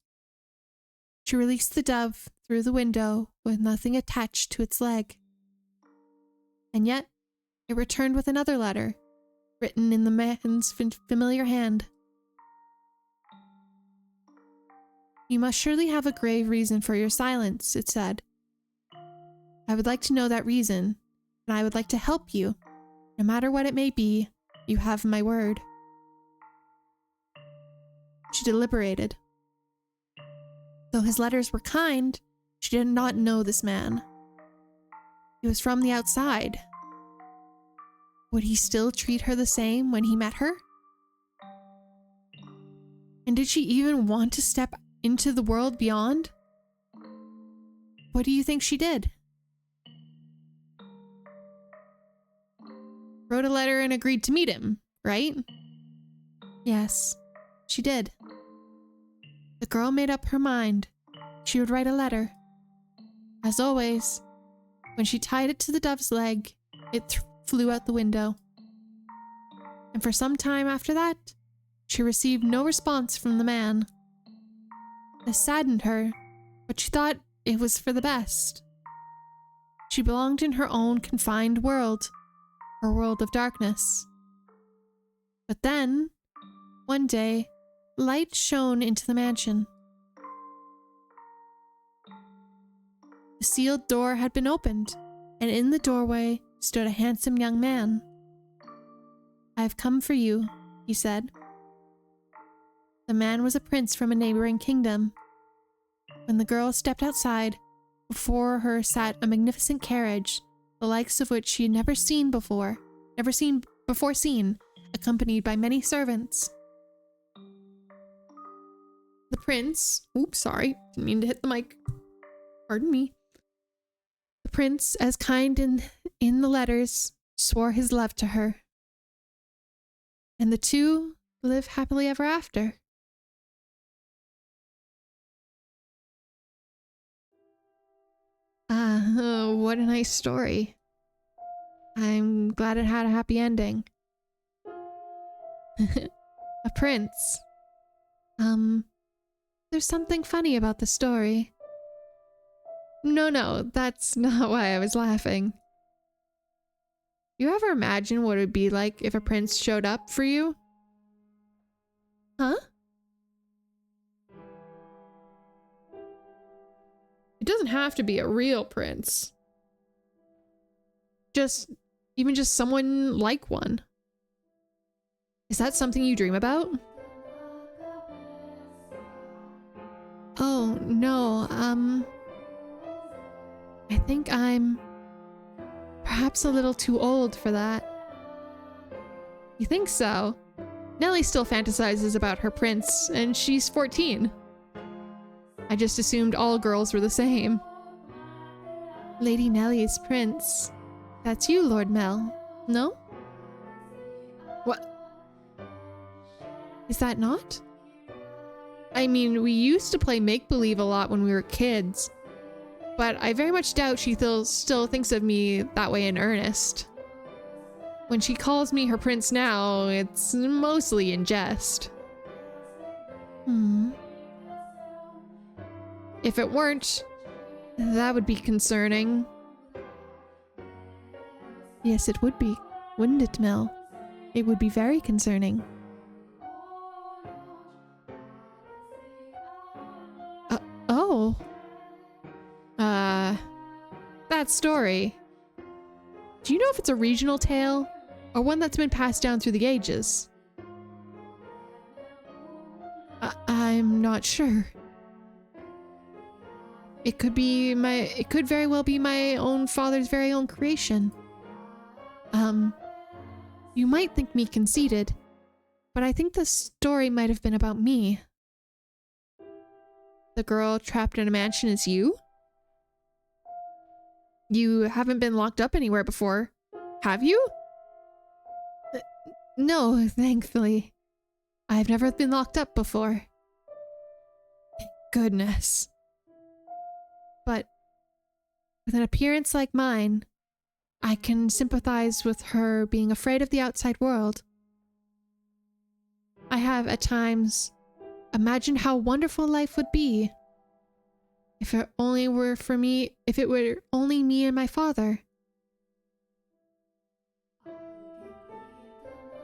She released the dove through the window with nothing attached to its leg. And yet, it returned with another letter, written in the man's familiar hand. You must surely have a grave reason for your silence, it said. I would like to know that reason, and I would like to help you. No matter what it may be, you have my word. She deliberated. Though his letters were kind, she did not know this man. He was from the outside. Would he still treat her the same when he met her? And did she even want to step into the world beyond? What do you think she did? Wrote a letter and agreed to meet him, right? Yes, she did. The girl made up her mind. She would write a letter. As always, when she tied it to the dove's leg, it flew out the window. And for some time after that, she received no response from the man. This saddened her, but she thought it was for the best. She belonged in her own confined world, her world of darkness. But then, one day, light shone into the mansion. The sealed door had been opened, and in the doorway stood a handsome young man. "I have come for you," he said. The man was a prince from a neighboring kingdom. When the girl stepped outside, before her sat a magnificent carriage, the likes of which she had never seen before, accompanied by many servants. The prince, oops, sorry, didn't mean to hit the mic. Pardon me. The prince, as kind in the letters, swore his love to her. And the two live happily ever after. What a nice story. I'm glad it had a happy ending. A prince. There's something funny about the story. No, that's not why I was laughing. You ever imagine what it would be like if a prince showed up for you? Huh? It doesn't have to be a real prince. Even just someone like one. Is that something you dream about? Oh, no, I think I'm perhaps a little too old for that. You think so? Nellie still fantasizes about her prince, and she's 14. I just assumed all girls were the same. Lady Nellie's prince. That's you, Lord Mel, no? What? Is that not? I mean, we used to play make-believe a lot when we were kids, but I very much doubt she still thinks of me that way in earnest. When she calls me her prince now, it's mostly in jest. If it weren't, that would be concerning. Yes, it would be, wouldn't it, Mel? It would be very concerning. Oh. That story. Do you know if it's a regional tale, or one that's been passed down through the ages? I'm not sure. It could very well be my own father's very own creation. You might think me conceited, but I think the story might have been about me. The girl trapped in a mansion is you? You haven't been locked up anywhere before, have you? No, thankfully. I've never been locked up before. Thank goodness. But with an appearance like mine, I can sympathize with her being afraid of the outside world. I have, at times, imagined how wonderful life would be if it only were only me and my father.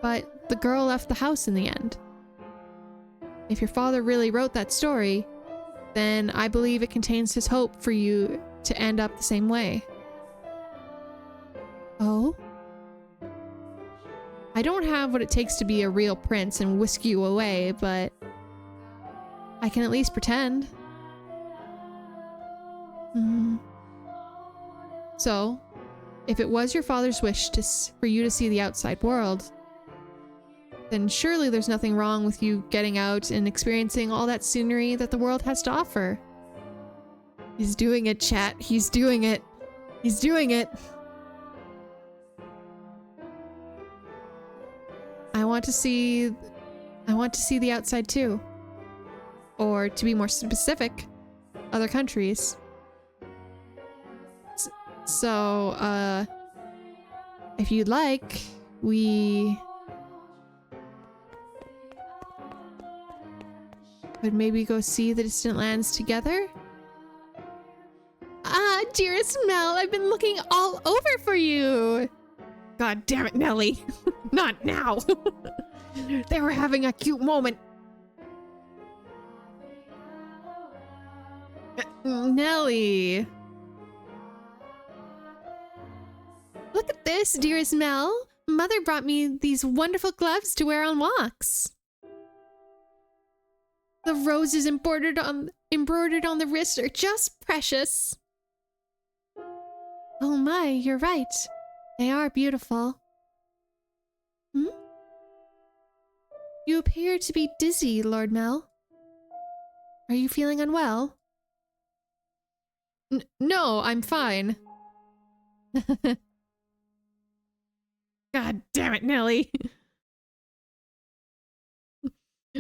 But the girl left the house in the end. If your father really wrote that story, then I believe it contains his hope for you to end up the same way. Oh? I don't have what it takes to be a real prince and whisk you away, but I can at least pretend. So, if it was your father's wish for you to see the outside world, then surely there's nothing wrong with you getting out and experiencing all that scenery that the world has to offer. He's doing it, chat. He's doing it. He's doing it. I want to see the outside too. Or to be more specific, other countries. So, if you'd like, we could maybe go see the distant lands together? Ah, dearest Mel, I've been looking all over for you. God damn it, Nelly. Not now. They were having a cute moment. Nelly. Look at this, dearest Mel. Mother brought me these wonderful gloves to wear on walks. The roses embroidered on the wrist are just precious. Oh my, you're right. They are beautiful. Hmm? You appear to be dizzy, Lord Mel. Are you feeling unwell? No, I'm fine. God damn it, Nelly.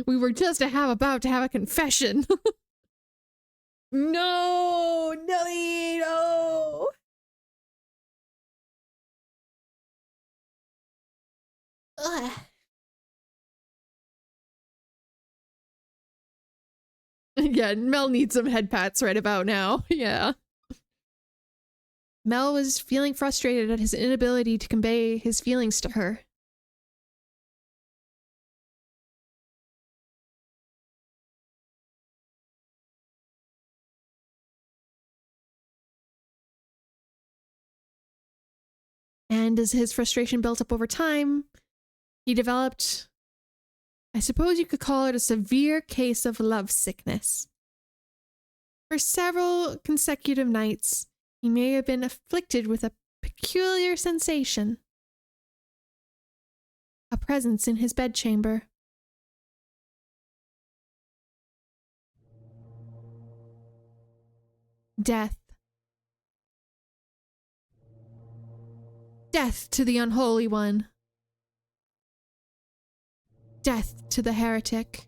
We were just about to have a confession. No, Nelly, no. Ugh. Yeah, Mel needs some head pats right about now. Yeah. Mel was feeling frustrated at his inability to convey his feelings to her. And as his frustration built up over time, he developed, I suppose you could call it, a severe case of love sickness. For several consecutive nights, he may have been afflicted with a peculiar sensation. A presence in his bedchamber. Death. Death to the unholy one. Death to the heretic.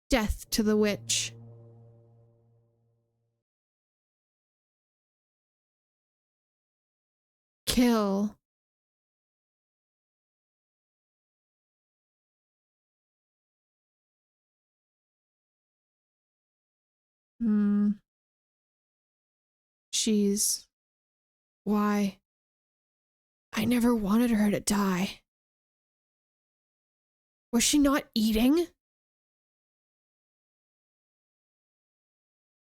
Death to the witch. Kill. She's... Why? I never wanted her to die. Was she not eating?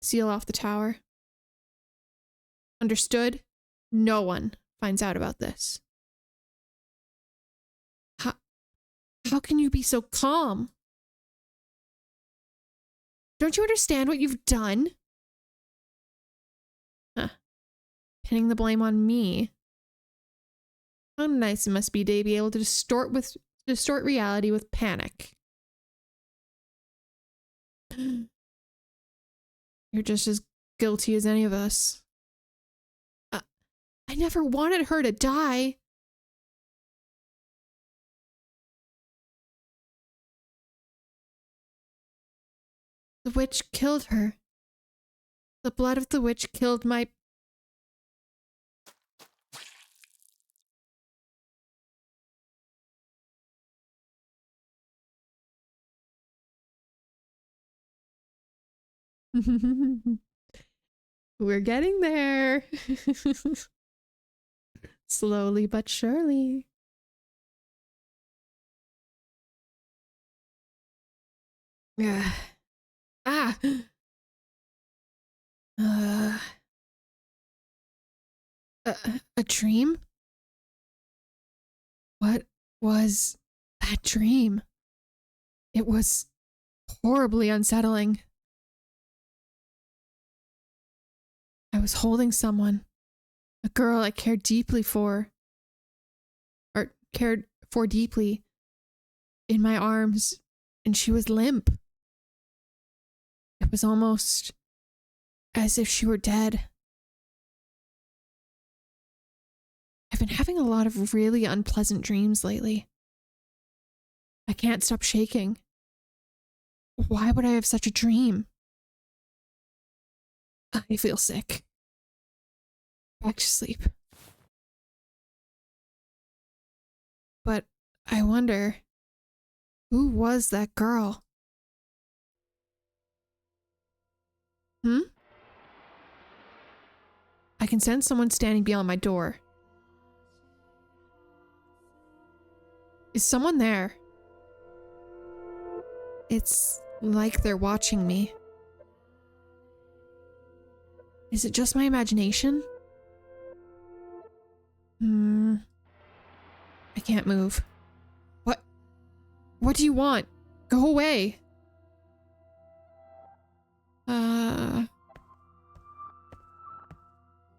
Seal off the tower. Understood? No one finds out about this. How can you be so calm? Don't you understand what you've done? Huh. Pinning the blame on me. How nice it must be to be able to distort reality with panic. You're just as guilty as any of us. I never wanted her to die. The witch killed her. The blood of the witch killed my... We're getting there. Slowly but surely. Yeah. Ah. A dream? What was that dream? It was horribly unsettling. I was holding someone, a girl I cared deeply for, or cared for deeply, in my arms, and she was limp. It was almost as if she were dead. I've been having a lot of really unpleasant dreams lately. I can't stop shaking. Why would I have such a dream? I feel sick. Back to sleep. But I wonder, who was that girl? I can sense someone standing beyond my door. Is someone there? It's like they're watching me. Is it just my imagination? I can't move. What? What do you want? Go away.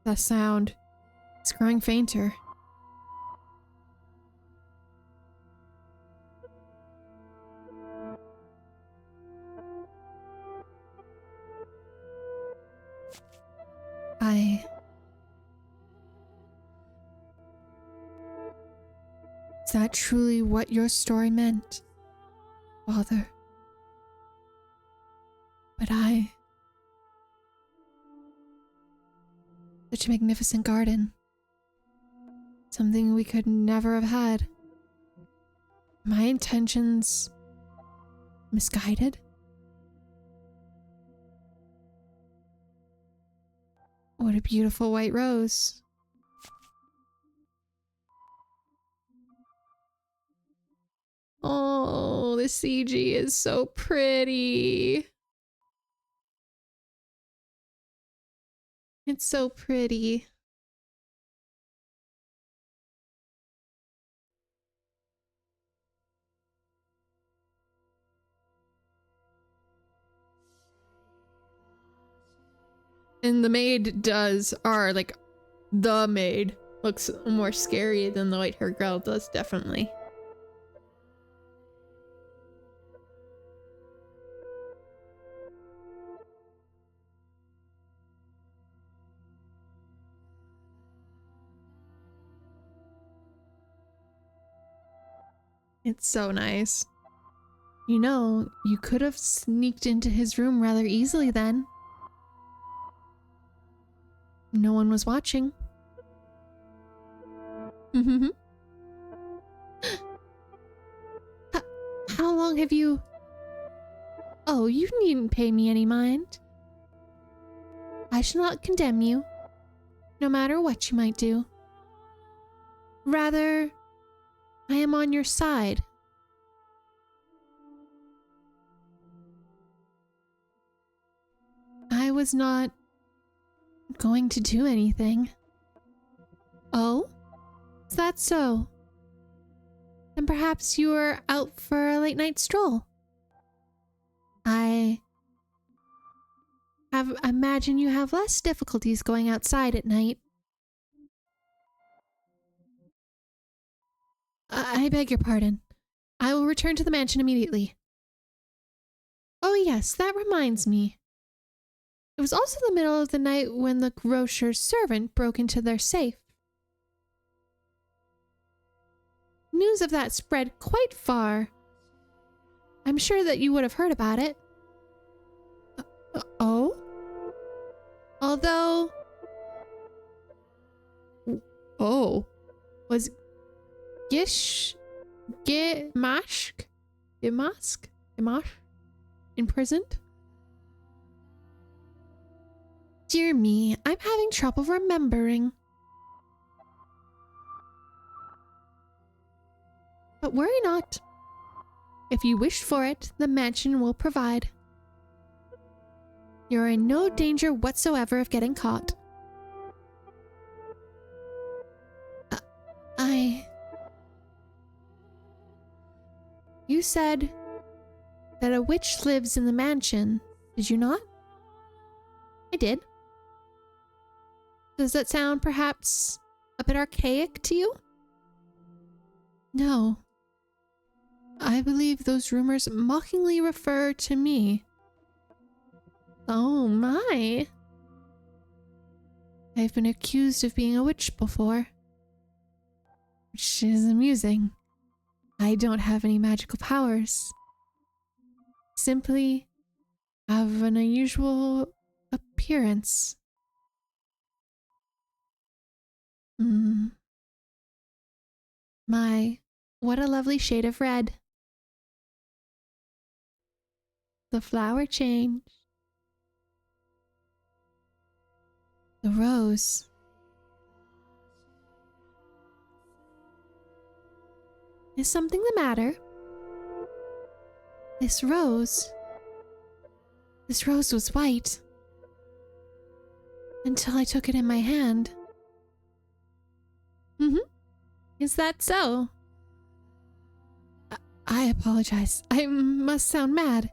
The sound. It's growing fainter. Is that truly what your story meant, Father? But such a magnificent garden. Something we could never have had. My intentions misguided? What a beautiful white rose. Oh, the CG is so pretty. It's so pretty. And the maid like, the maid looks more scary than the white-haired girl does, definitely. It's so nice. You know, you could have sneaked into his room rather easily then. No one was watching. How long have you... Oh, you needn't pay me any mind. I shall not condemn you, no matter what you might do. Rather, I am on your side. I was not going to do anything. Oh? Is that so? Then perhaps you were out for a late night stroll. I imagine you have less difficulties going outside at night. I beg your pardon. I will return to the mansion immediately. Oh yes, that reminds me. It was also the middle of the night when the grocer's servant broke into their safe. News of that spread quite far. I'm sure that you would have heard about it. Oh? Although... Oh. Was Gish... Gimashk imprisoned? Dear me, I'm having trouble remembering. But worry not. If you wish for it, the mansion will provide. You're in no danger whatsoever of getting caught. You said that a witch lives in the mansion, did you not? I did. Does that sound perhaps a bit archaic to you? No. I believe those rumors mockingly refer to me. Oh my. I've been accused of being a witch before. Which is amusing. I don't have any magical powers. Simply have an unusual appearance. My, what a lovely shade of red. The flower changed. The rose. Is something the matter? This rose was white. Until I took it in my hand. Is that so? I apologize. I must sound mad.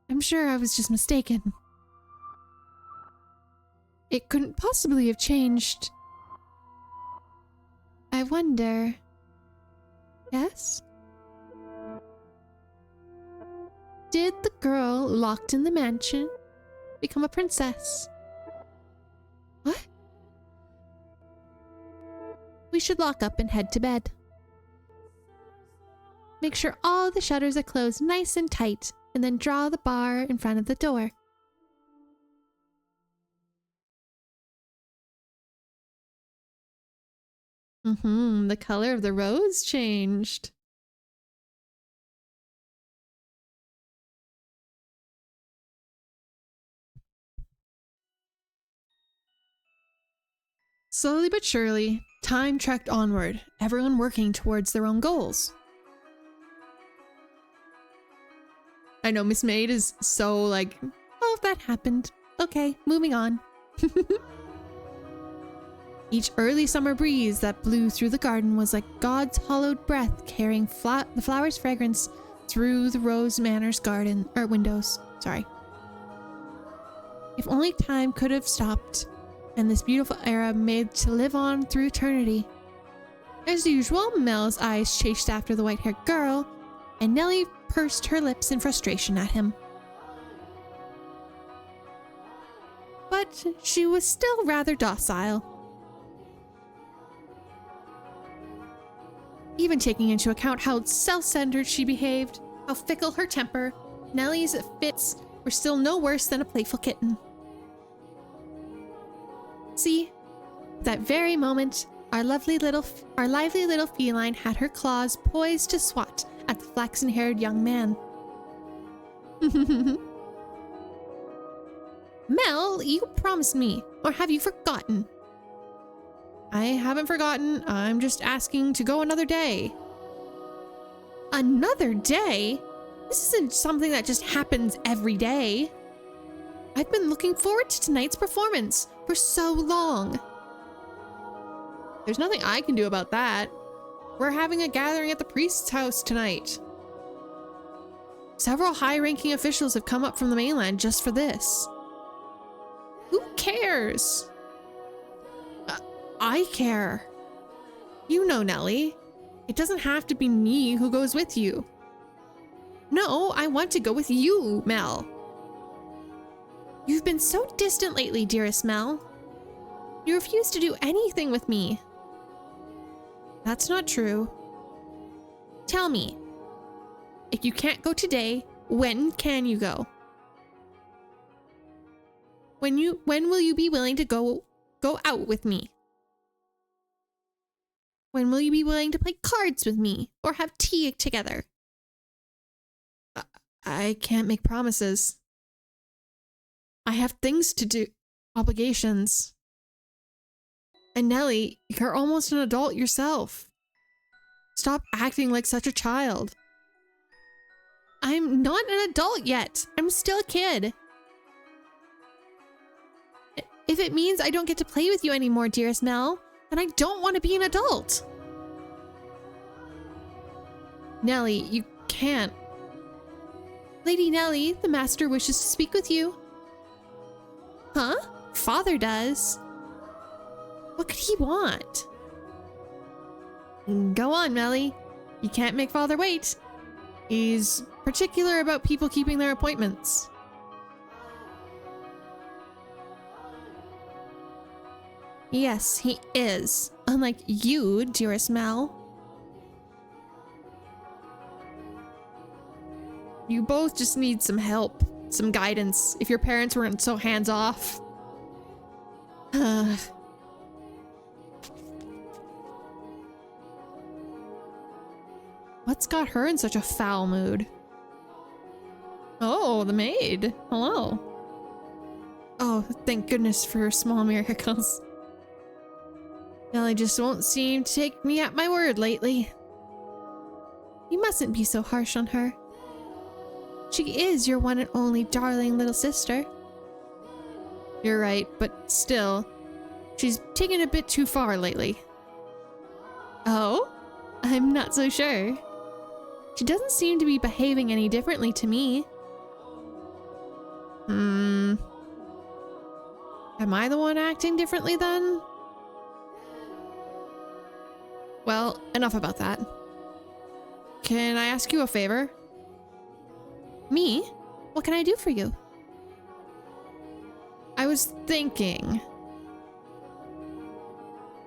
I'm sure I was just mistaken. It couldn't possibly have changed. I wonder... Yes? Did the girl locked in the mansion become a princess? What? We should lock up and head to bed. Make sure all the shutters are closed nice and tight, and then draw the bar in front of the door. The color of the rose changed. Slowly but surely, time trekked onward, everyone working towards their own goals. I know Miss Maid is so like, oh, that happened. Okay, moving on. Each early summer breeze that blew through the garden was like God's hollowed breath carrying the flower's fragrance through the Rose Manor's garden, or windows, sorry. If only time could have stopped, and this beautiful era made to live on through eternity. As usual, Mel's eyes chased after the white-haired girl, and Nellie pursed her lips in frustration at him. But she was still rather docile. Even taking into account how self-centered she behaved, how fickle her temper, Nellie's fits were still no worse than a playful kitten. See, that very moment, our lively little feline had her claws poised to swat at the flaxen-haired young man. Mel, you promised me, or have you forgotten? I haven't forgotten. I'm just asking to go another day. Another day? This isn't something that just happens every day. I've been looking forward to tonight's performance for so long. There's nothing I can do about that. We're having a gathering at the priest's house tonight. Several high-ranking officials have come up from the mainland just for this. Who cares? I care. You know, Nellie. It doesn't have to be me who goes with you. No, I want to go with you, Mel. You've been so distant lately, dearest Mel. You refuse to do anything with me. That's not true. Tell me, if you can't go today, when can you go? When will you be willing to go out with me? When will you be willing to play cards with me or have tea together? I can't make promises. I have things to do, obligations. And Nellie, you're almost an adult yourself. Stop acting like such a child. I'm not an adult yet. I'm still a kid. If it means I don't get to play with you anymore, dearest Mel, then I don't want to be an adult. Nellie, you can't. Lady Nellie, the master wishes to speak with you. Huh? Father does. What could he want? Go on, Nellie. You can't make Father wait. He's particular about people keeping their appointments. Yes, he is. Unlike you, dearest Mel. You both just need some help. some guidance if your parents weren't so hands-off. What's got her in such a foul mood? Oh, the maid. Hello. Oh, thank goodness for small miracles. Nellie just won't seem to take me at my word lately. You mustn't be so harsh on her. She is your one and only darling little sister. You're right, but still, she's taken a bit too far lately. Oh? I'm not so sure. She doesn't seem to be behaving any differently to me. Am I the one acting differently then? Well, enough about that. Can I ask you a favor? Me? What can I do for you? I was thinking.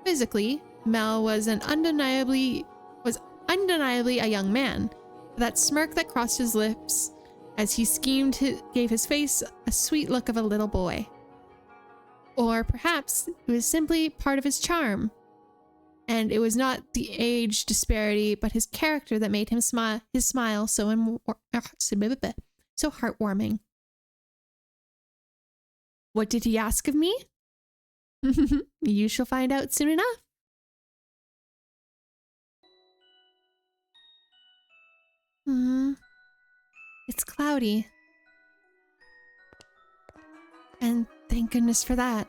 Physically, Mel was undeniably a young man. That smirk that crossed his lips as he gave his face a sweet look of a little boy. Or perhaps it was simply part of his charm. And it was not the age disparity, but his character that made him his smile so heartwarming. What did he ask of me? You shall find out soon enough. It's cloudy. And thank goodness for that.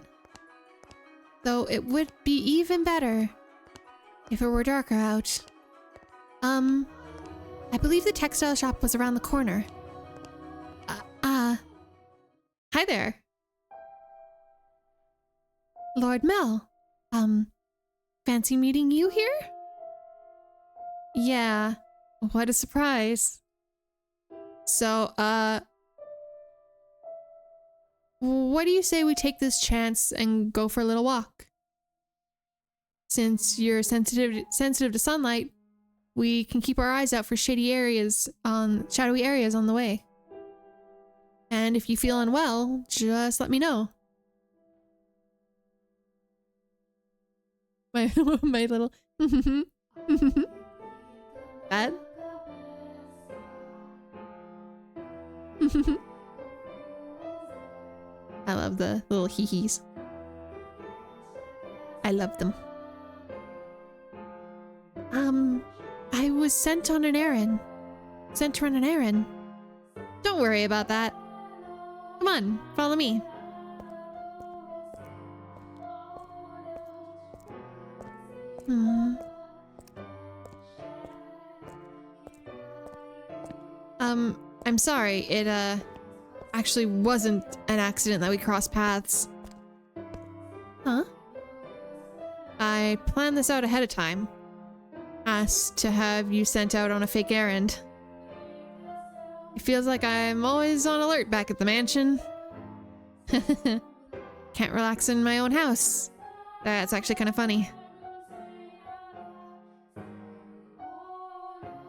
Though it would be even better if it were darker out. I believe the textile shop was around the corner. Hi there. Lord Mel. Fancy meeting you here? Yeah, what a surprise. So, what do you say we take this chance and go for a little walk? Since you're sensitive to sunlight, we can keep our eyes out for shadowy areas on the way. And if you feel unwell, just let me know. My little bad. I love the little hee-hees. I love them. I was sent on an errand. Sent to run an errand. Don't worry about that. Come on, follow me. I'm sorry, it, actually wasn't an accident that we crossed paths. Huh? I planned this out ahead of time. Asked to have you sent out on a fake errand. It feels like I'm always on alert back at the mansion. Can't relax in my own house. That's actually kind of funny.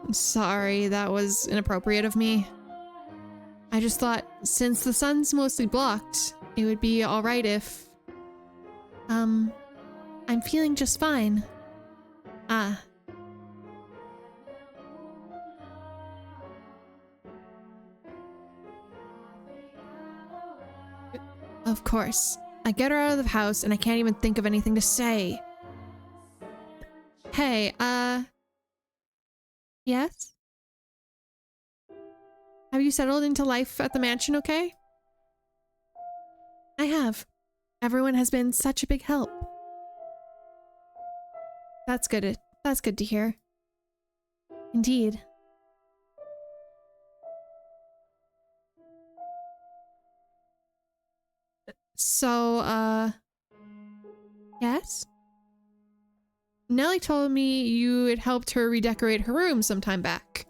I'm sorry, that was inappropriate of me. I just thought, since the sun's mostly blocked, it would be alright if... I'm feeling just fine. Of course. I get her out of the house and I can't even think of anything to say. Hey, yes? Have you settled into life at the mansion okay? I have. Everyone has been such a big help. That's good. That's good to hear. Indeed. So, yes? Nellie told me you had helped her redecorate her room some time back.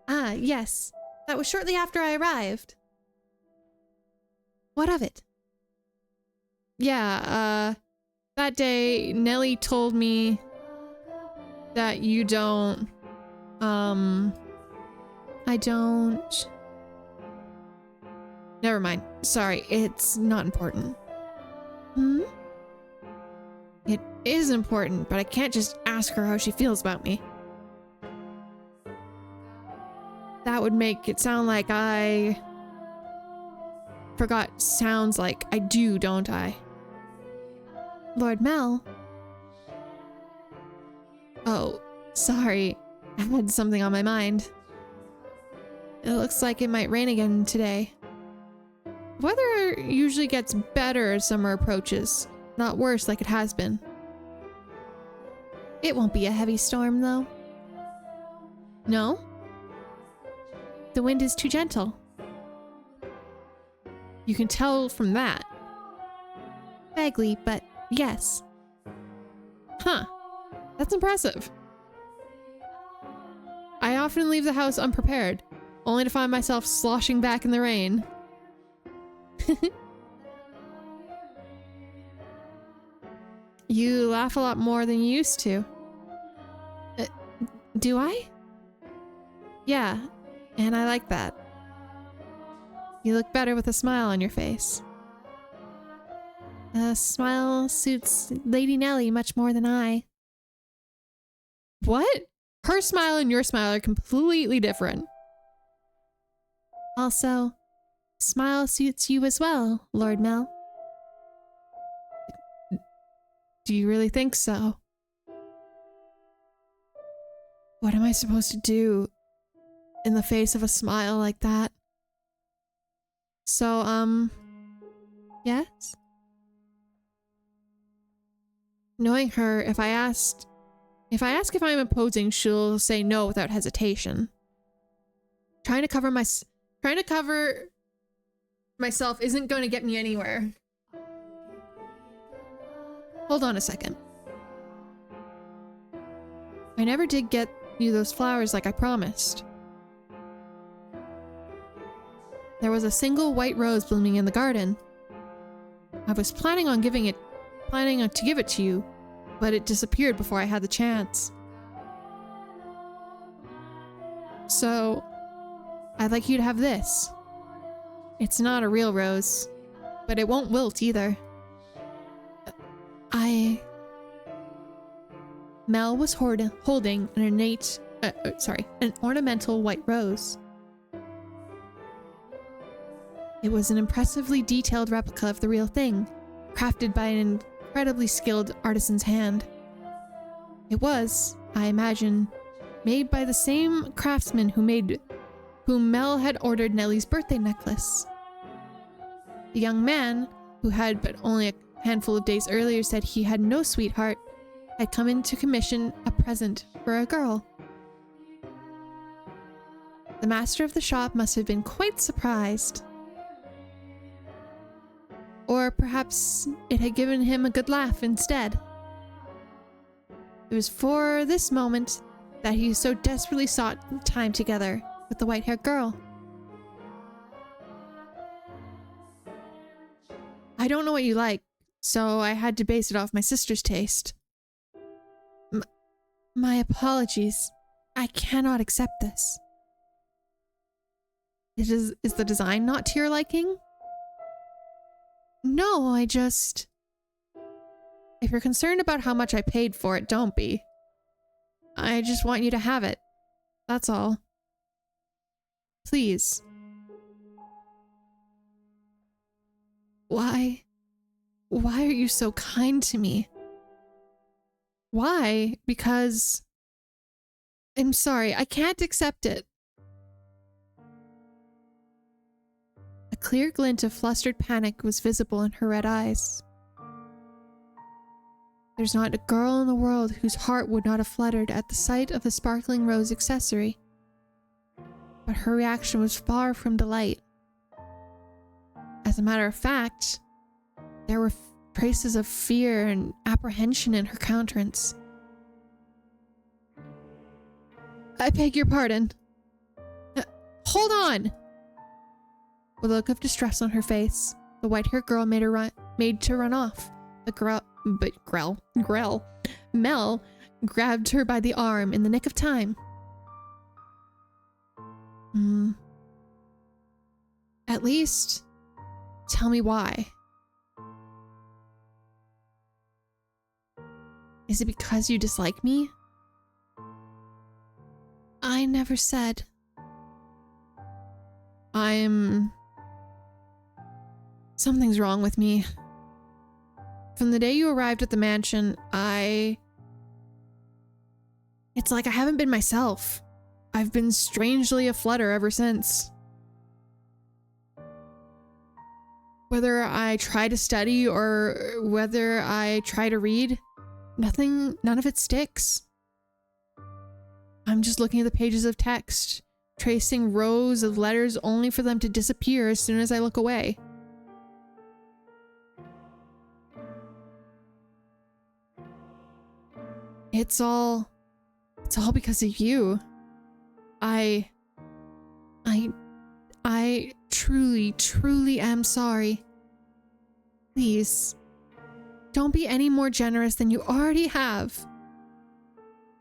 Yes. That was shortly after I arrived. What of it? Yeah, that day, Nellie told me that you don't, Never mind. Sorry, it's not important. Hmm? It is important, but I can't just ask her how she feels about me. That would make it sound like I forgot sounds like I do, don't I? Lord Mel? Oh, sorry. I had something on my mind. It looks like it might rain again today. Weather usually gets better as summer approaches, not worse like it has been. It won't be a heavy storm, though. No? The wind is too gentle. You can tell from that. Vaguely, but yes. Huh. That's impressive. I often leave the house unprepared, only to find myself sloshing back in the rain. You laugh a lot more than you used to. Do I? Yeah, and I like that. You look better with a smile on your face. A smile suits Lady Nellie much more than I. What? Her smile and your smile are completely different. Also, smile suits you as well, Lord Mel. Do you really think so? What am I supposed to do in the face of a smile like that? So, yes? Knowing her, if I ask if I'm opposing, she'll say no without hesitation. Trying to cover myself isn't going to get me anywhere. Hold on a second. I never did get you those flowers like I promised. There was a single white rose blooming in the garden. I was planning to give it to you, but it disappeared before I had the chance. So, I'd like you to have this. It's not a real rose, but it won't wilt either. Mel was holding an ornamental white rose. It was an impressively detailed replica of the real thing, crafted by an incredibly skilled artisan's hand. It was, I imagine, made by the same craftsman whom Mel had ordered Nellie's birthday necklace. The young man, who had but only a handful of days earlier said he had no sweetheart, had come in to commission a present for a girl. The master of the shop must have been quite surprised. Or perhaps it had given him a good laugh instead. It was for this moment that he so desperately sought time together with the white-haired girl. I don't know what you like, so I had to base it off my sister's taste. My apologies. I cannot accept this. Is the design not to your liking? No, I just... If you're concerned about how much I paid for it, don't be. I just want you to have it. That's all. Please. Why are you so kind to me? Why? Because... I'm sorry, I can't accept it. A clear glint of flustered panic was visible in her red eyes. There's not a girl in the world whose heart would not have fluttered at the sight of the sparkling rose accessory. But her reaction was far from delight. As a matter of fact, there were traces of fear and apprehension in her countenance. I beg your pardon. Hold on! With a look of distress on her face, the white-haired girl made to run off. Mel grabbed her by the arm in the nick of time. At least Tell me why. Is it because you dislike me? I never said. Something's wrong with me. From the day you arrived at the mansion, it's like I haven't been myself. I've been strangely aflutter ever since. Whether I try to study or whether I try to read, none of it sticks. I'm just looking at the pages of text, tracing rows of letters only for them to disappear as soon as I look away. It's all because of you. I truly am sorry. Please, don't be any more generous than you already have.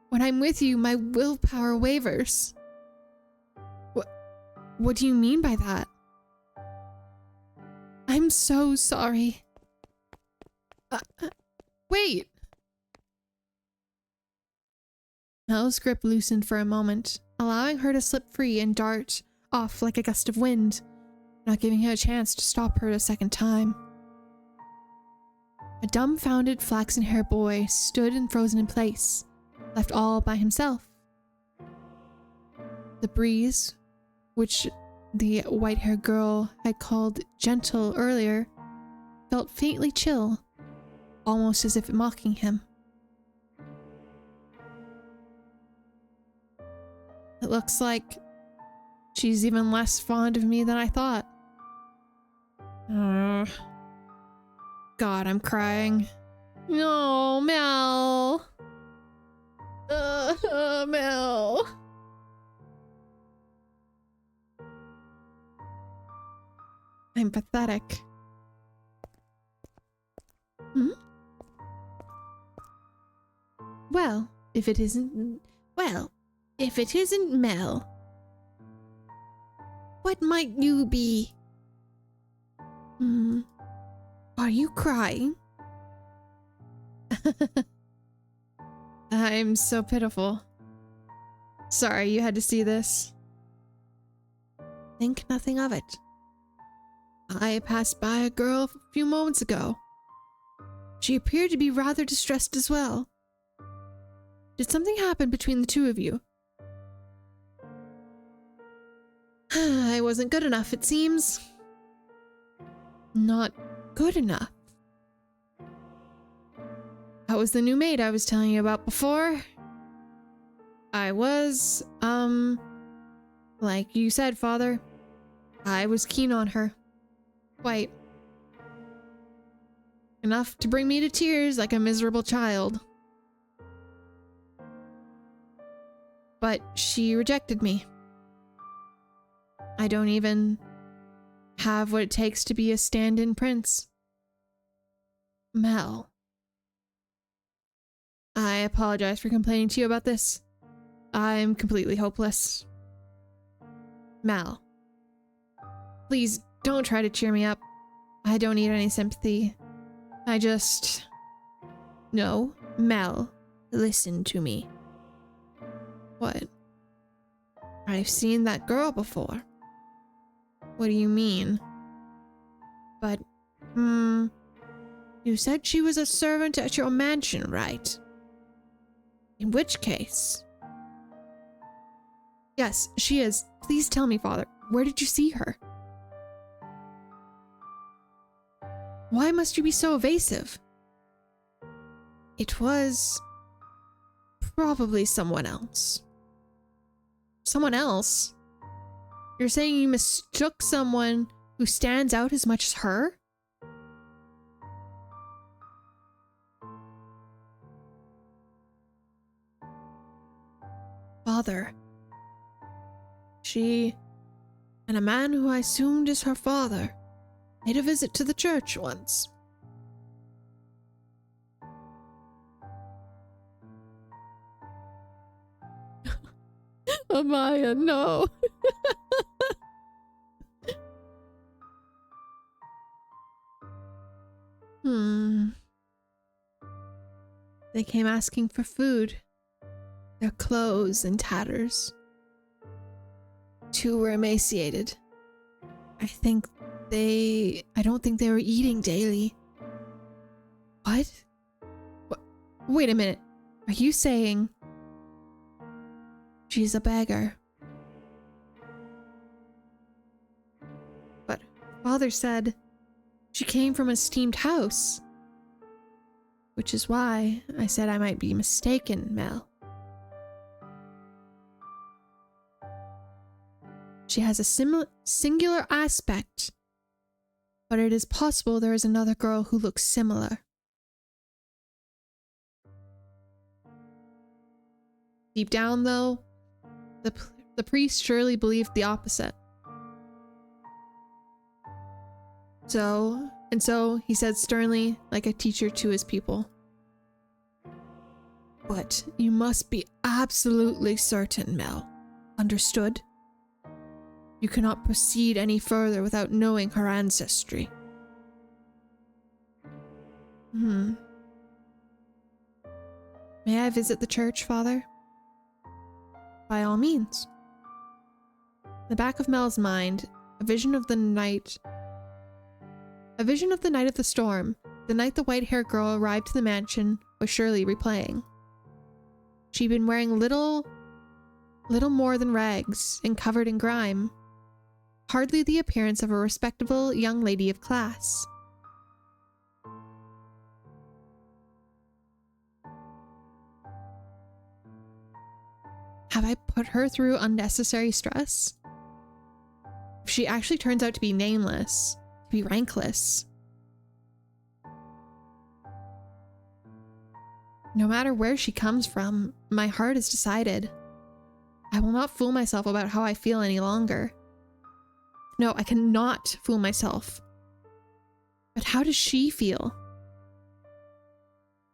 When I'm with you, my willpower wavers. What do you mean by that? I'm so sorry. Wait! Mel's grip loosened for a moment, allowing her to slip free and dart off like a gust of wind, not giving him a chance to stop her a second time. A dumbfounded flaxen-haired boy stood and frozen in place, left all by himself. The breeze, which the white-haired girl had called gentle earlier, felt faintly chill, almost as if mocking him. It looks like she's even less fond of me than I thought. God, I'm crying. No, Mel. Mel. I'm pathetic. Well, if it isn't Mel, what might you be? Are you crying? I'm so pitiful. Sorry you had to see this. Think nothing of it. I passed by a girl a few moments ago. She appeared to be rather distressed as well. Did something happen between the two of you? I wasn't good enough, it seems. Not good enough. That was the new maid I was telling you about before. I was, like you said, Father, I was keen on her. Quite. Enough to bring me to tears like a miserable child. But she rejected me. I don't even have what it takes to be a stand-in prince. Mel. I apologize for complaining to you about this. I'm completely hopeless. Mel. Please don't try to cheer me up. I don't need any sympathy. No, Mel, listen to me. What? I've seen that girl before. What do you mean? But, you said she was a servant at your mansion, right? In which case? Yes, she is. Please tell me, Father, where did you see her? Why must you be so evasive? It was probably someone else. Someone else? You're saying you mistook someone who stands out as much as her? Father. She and a man who I assumed is her father made a visit to the church once. Amaya, no. They came asking for food. Their clothes in tatters. 2 were emaciated. I don't think they were eating daily. What? Wait a minute. Are you saying she's a beggar? But father said she came from an esteemed house. Which is why I said I might be mistaken, Mel. She has a singular aspect, but it is possible there is another girl who looks similar. Deep down, though, the priest surely believed the opposite. So he said sternly, like a teacher to his people. But you must be absolutely certain, Mel. Understood? You cannot proceed any further without knowing her ancestry. May I visit the church, Father? By all means. In the back of Mel's mind, a vision of the night of the storm, the night the white-haired girl arrived to the mansion, was surely replaying. She'd been wearing little more than rags and covered in grime. Hardly the appearance of a respectable young lady of class. Have I put her through unnecessary stress? If she actually turns out to be nameless, to be rankless. No matter where she comes from, my heart is decided. I will not fool myself about how I feel any longer. No, I cannot fool myself. But how does she feel?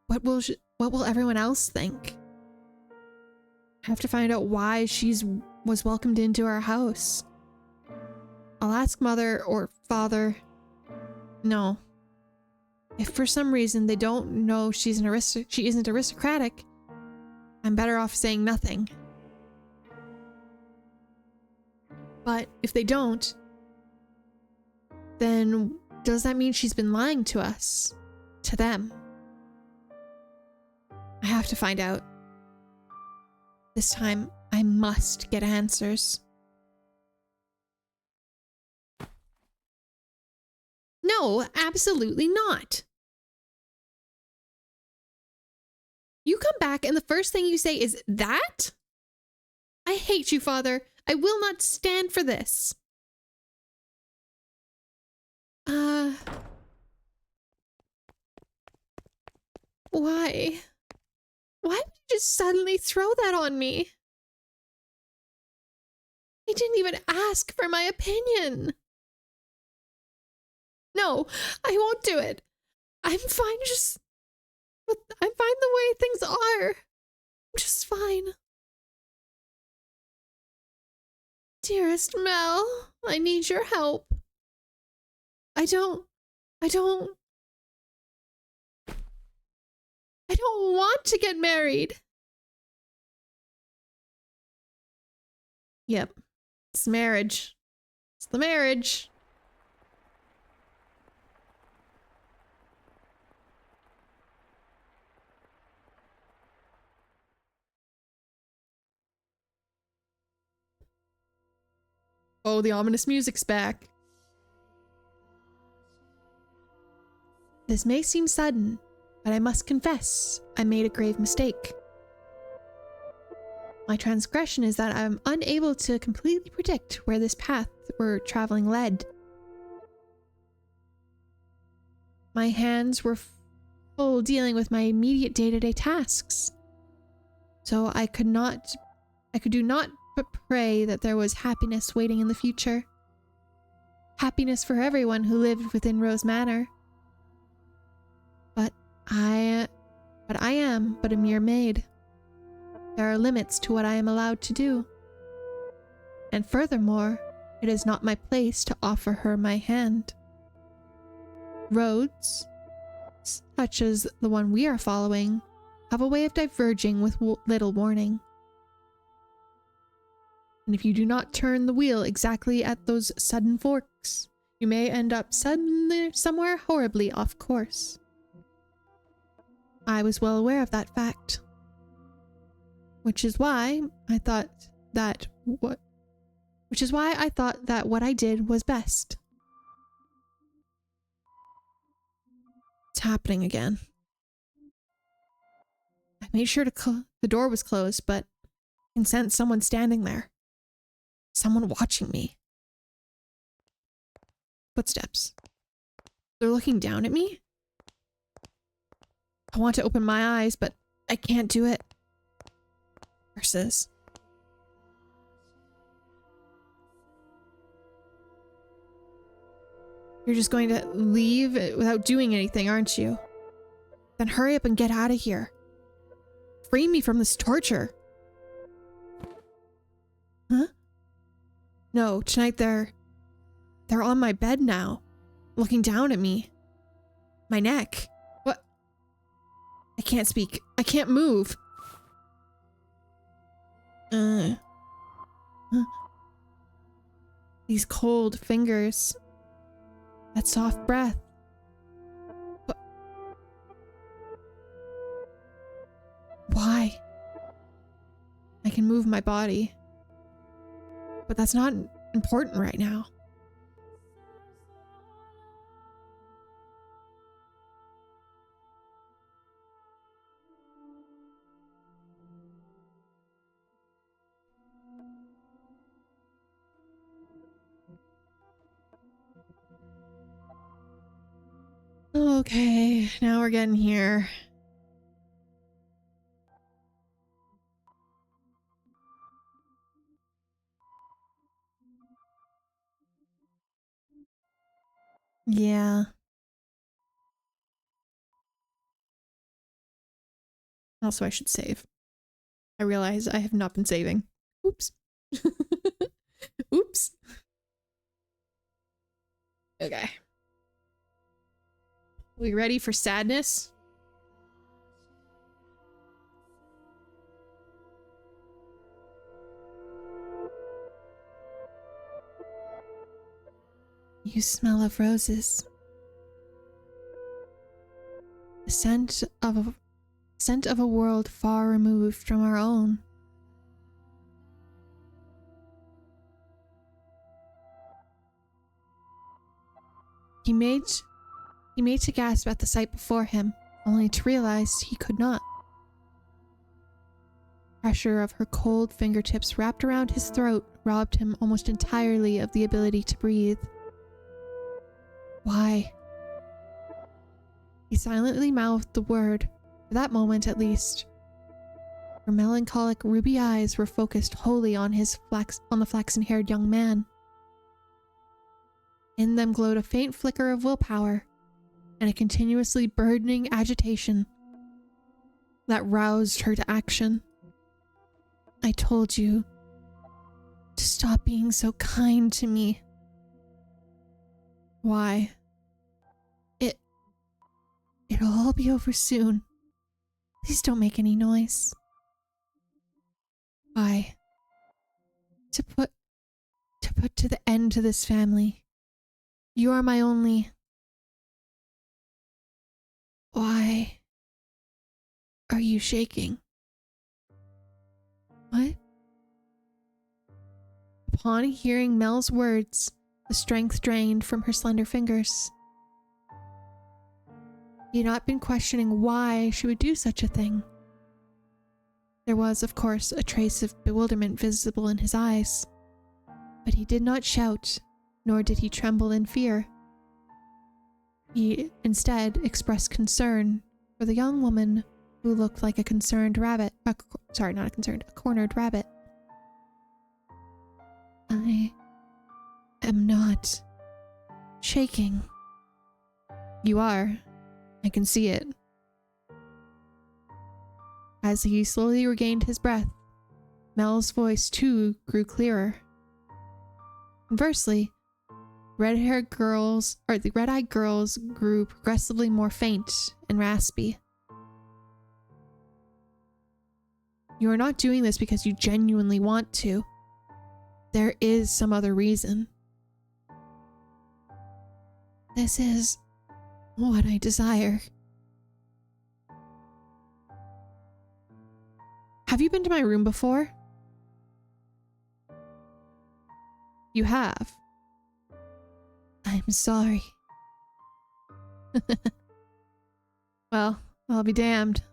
What will everyone else think? I have to find out why was welcomed into our house. I'll ask Mother or Father. No. If for some reason they don't know she isn't aristocratic, I'm better off saying nothing. But if they don't, then does that mean she's been lying to us? To them? I have to find out. This time, I must get answers. No, absolutely not. You come back and the first thing you say is that? I hate you, Father. I will not stand for this. Why? Why would you just suddenly throw that on me? I didn't even ask for my opinion. No, I won't do it. I'm fine I'm fine the way things are. I'm just fine. Dearest Mel, I need your help. I don't want to get married. Yep. It's marriage. It's the marriage. Oh, the ominous music's back. This may seem sudden, but I must confess I made a grave mistake. My transgression is that I am unable to completely predict where this path we're traveling led. My hands were full dealing with my immediate day-to-day tasks, so I could do not but pray that there was happiness waiting in the future. Happiness for everyone who lived within Rose Manor. But I am but a mere maid. There are limits to what I am allowed to do. And furthermore, it is not my place to offer her my hand. Roads, such as the one we are following, have a way of diverging with little warning. And if you do not turn the wheel exactly at those sudden forks, you may end up suddenly somewhere horribly off course. I was well aware of that fact. Which is why I thought that what I did was best. It's happening again. I made sure the door was closed, but I can sense someone standing there. Someone watching me. Footsteps. They're looking down at me? I want to open my eyes, but I can't do it. Curses. You're just going to leave without doing anything, aren't you? Then hurry up and get out of here. Free me from this torture. Huh? No, tonight they're on my bed now, looking down at me. My neck. What? I can't speak. I can't move. Huh? These cold fingers. That soft breath. But why? I can move my body. But that's not important right now. Okay, now we're getting here. Yeah. Also, I should save. I realize I have not been saving. Oops. Oops. Okay. We ready for sadness? You smell of roses. The scent of a world far removed from our own. He made to gasp at the sight before him, only to realize he could not. Pressure of her cold fingertips wrapped around his throat robbed him almost entirely of the ability to breathe. Why? He silently mouthed the word, for that moment at least. Her melancholic ruby eyes were focused wholly on the flaxen-haired young man. In them glowed a faint flicker of willpower, and a continuously burdening agitation that roused her to action. I told you to stop being so kind to me. Why? It'll all be over soon. Please don't make any noise. Why? To put to the end to this family. You are my only... Why are you shaking? What? Upon hearing Mel's words, the strength drained from her slender fingers. He had not been questioning why she would do such a thing. There was, of course, a trace of bewilderment visible in his eyes, but he did not shout, nor did he tremble in fear. He instead expressed concern for the young woman who looked like a concerned rabbit. A cornered rabbit. I am not shaking. You are. I can see it. As he slowly regained his breath, Mel's voice too grew clearer. Conversely, the red-eyed girls grew progressively more faint and raspy. You are not doing this because you genuinely want to. There is some other reason. This is what I desire. Have you been to my room before? You have. I'm sorry. Well, I'll be damned.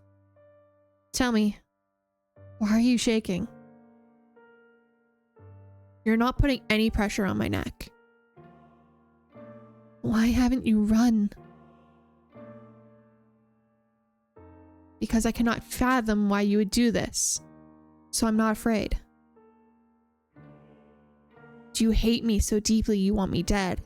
Tell me, why are you shaking? You're not putting any pressure on my neck. Why haven't you run? Because I cannot fathom why you would do this, so I'm not afraid. Do you hate me so deeply you want me dead?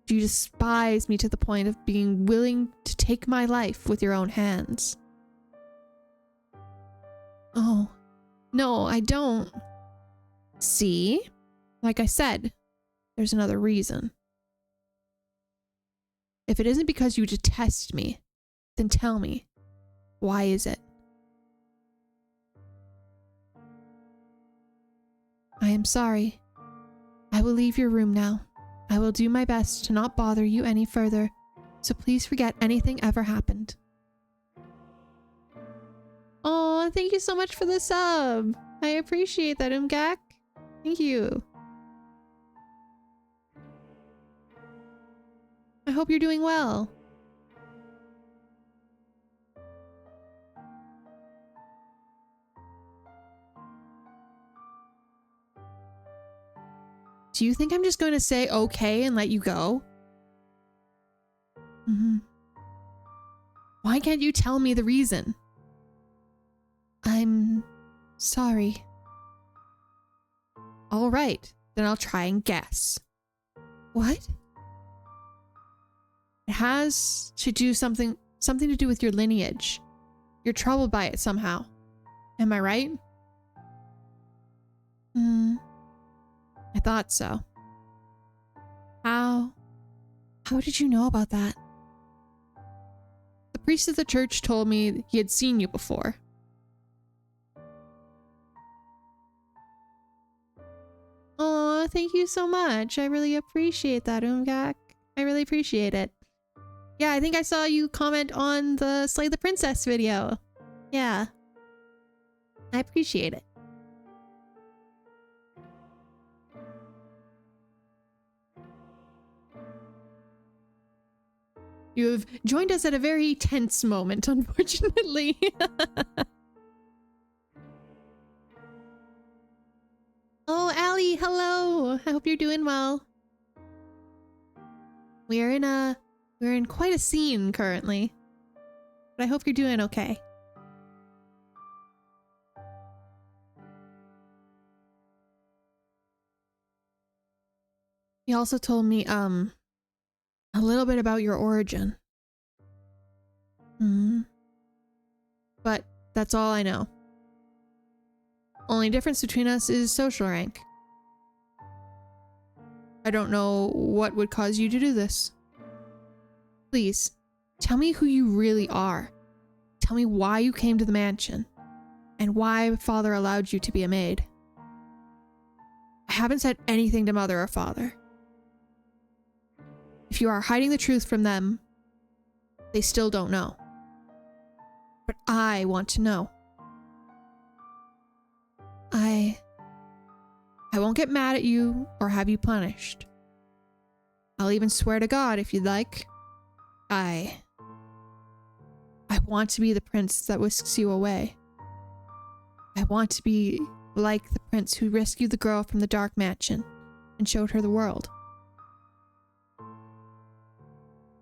Do you despise me to the point of being willing to take my life with your own hands? Oh, no, I don't. See? Like I said, there's another reason. If it isn't because you detest me, then tell me, why is it? I am sorry. I will leave your room now. I will do my best to not bother you any further, so please forget anything ever happened. Oh, thank you so much for the sub. I appreciate that, Umgak. Thank you. I hope you're doing well. Do you think I'm just going to say okay and let you go? Why can't you tell me the reason? I'm sorry. All right, then I'll try and guess. What? It has to do something to do with your lineage. You're troubled by it somehow. Am I right? I thought so. How did you know about that? The priest of the church told me he had seen you before. Oh, thank you so much. I really appreciate that, Umgak. I really appreciate it. Yeah, I think I saw you comment on the Slay the Princess video. Yeah. I appreciate it. You have joined us at a very tense moment, unfortunately. Oh, Allie, hello. I hope you're doing well. We're in quite a scene currently, but I hope you're doing okay. He also told me, a little bit about your origin. But that's all I know. Only difference between us is social rank. I don't know what would cause you to do this. Please, tell me who you really are. Tell me why you came to the mansion, and why Father allowed you to be a maid. I haven't said anything to Mother or Father. If you are hiding the truth from them, they still don't know. But I want to know. I won't get mad at you or have you punished. I'll even swear to God if you'd like. I want to be the prince that whisks you away. I want to be like the prince who rescued the girl from the dark mansion and showed her the world.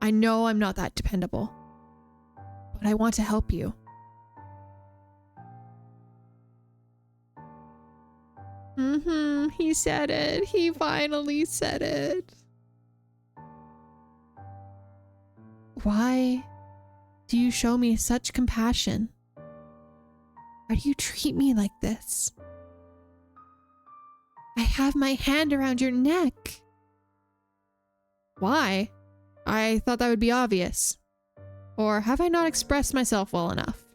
I know I'm not that dependable, but I want to help you. He said it. He finally said it. Why do you show me such compassion? Why do you treat me like this? I have my hand around your neck. Why? I thought that would be obvious. Or have I not expressed myself well enough?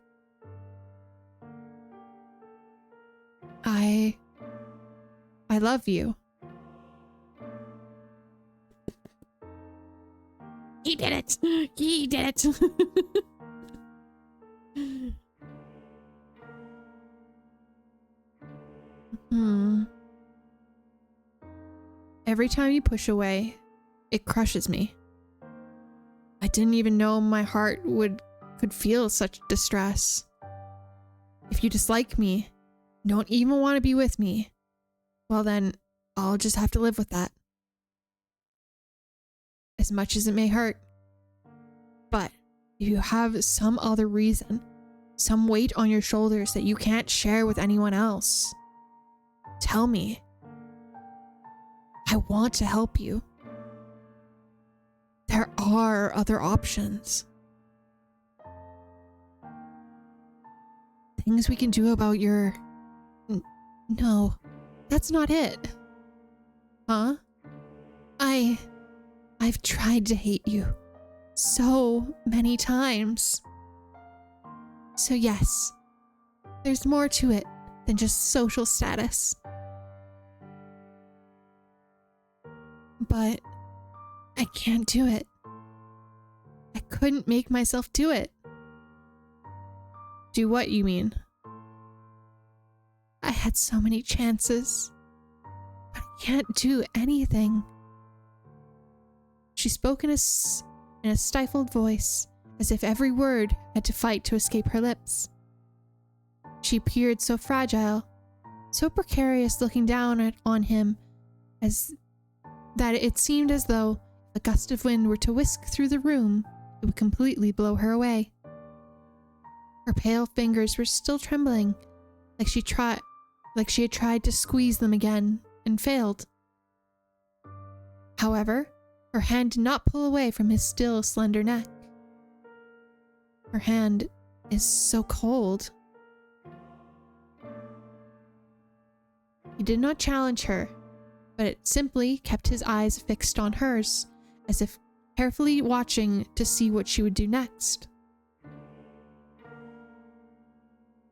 I love you. He did it. He did it. Every time you push away, it crushes me. I didn't even know my heart could feel such distress. If you dislike me, don't even want to be with me, well then, I'll just have to live with that. As much as it may hurt. But if you have some other reason, some weight on your shoulders that you can't share with anyone else, tell me. I want to help you. There are other options. Things we can do about your... No, that's not it. Huh? I've tried to hate you so many times. So yes, there's more to it than just social status. But I can't do it. I couldn't make myself do it. Do what, you mean? I had so many chances, but I can't do anything. She spoke in a stifled voice, as if every word had to fight to escape her lips. She appeared so fragile, so precarious looking down on him, that it seemed as though if a gust of wind were to whisk through the room, it would completely blow her away. Her pale fingers were still trembling, like she had tried to squeeze them again and failed. However, her hand did not pull away from his still slender neck. Her hand is so cold. He did not challenge her, but it simply kept his eyes fixed on hers, as if carefully watching to see what she would do next.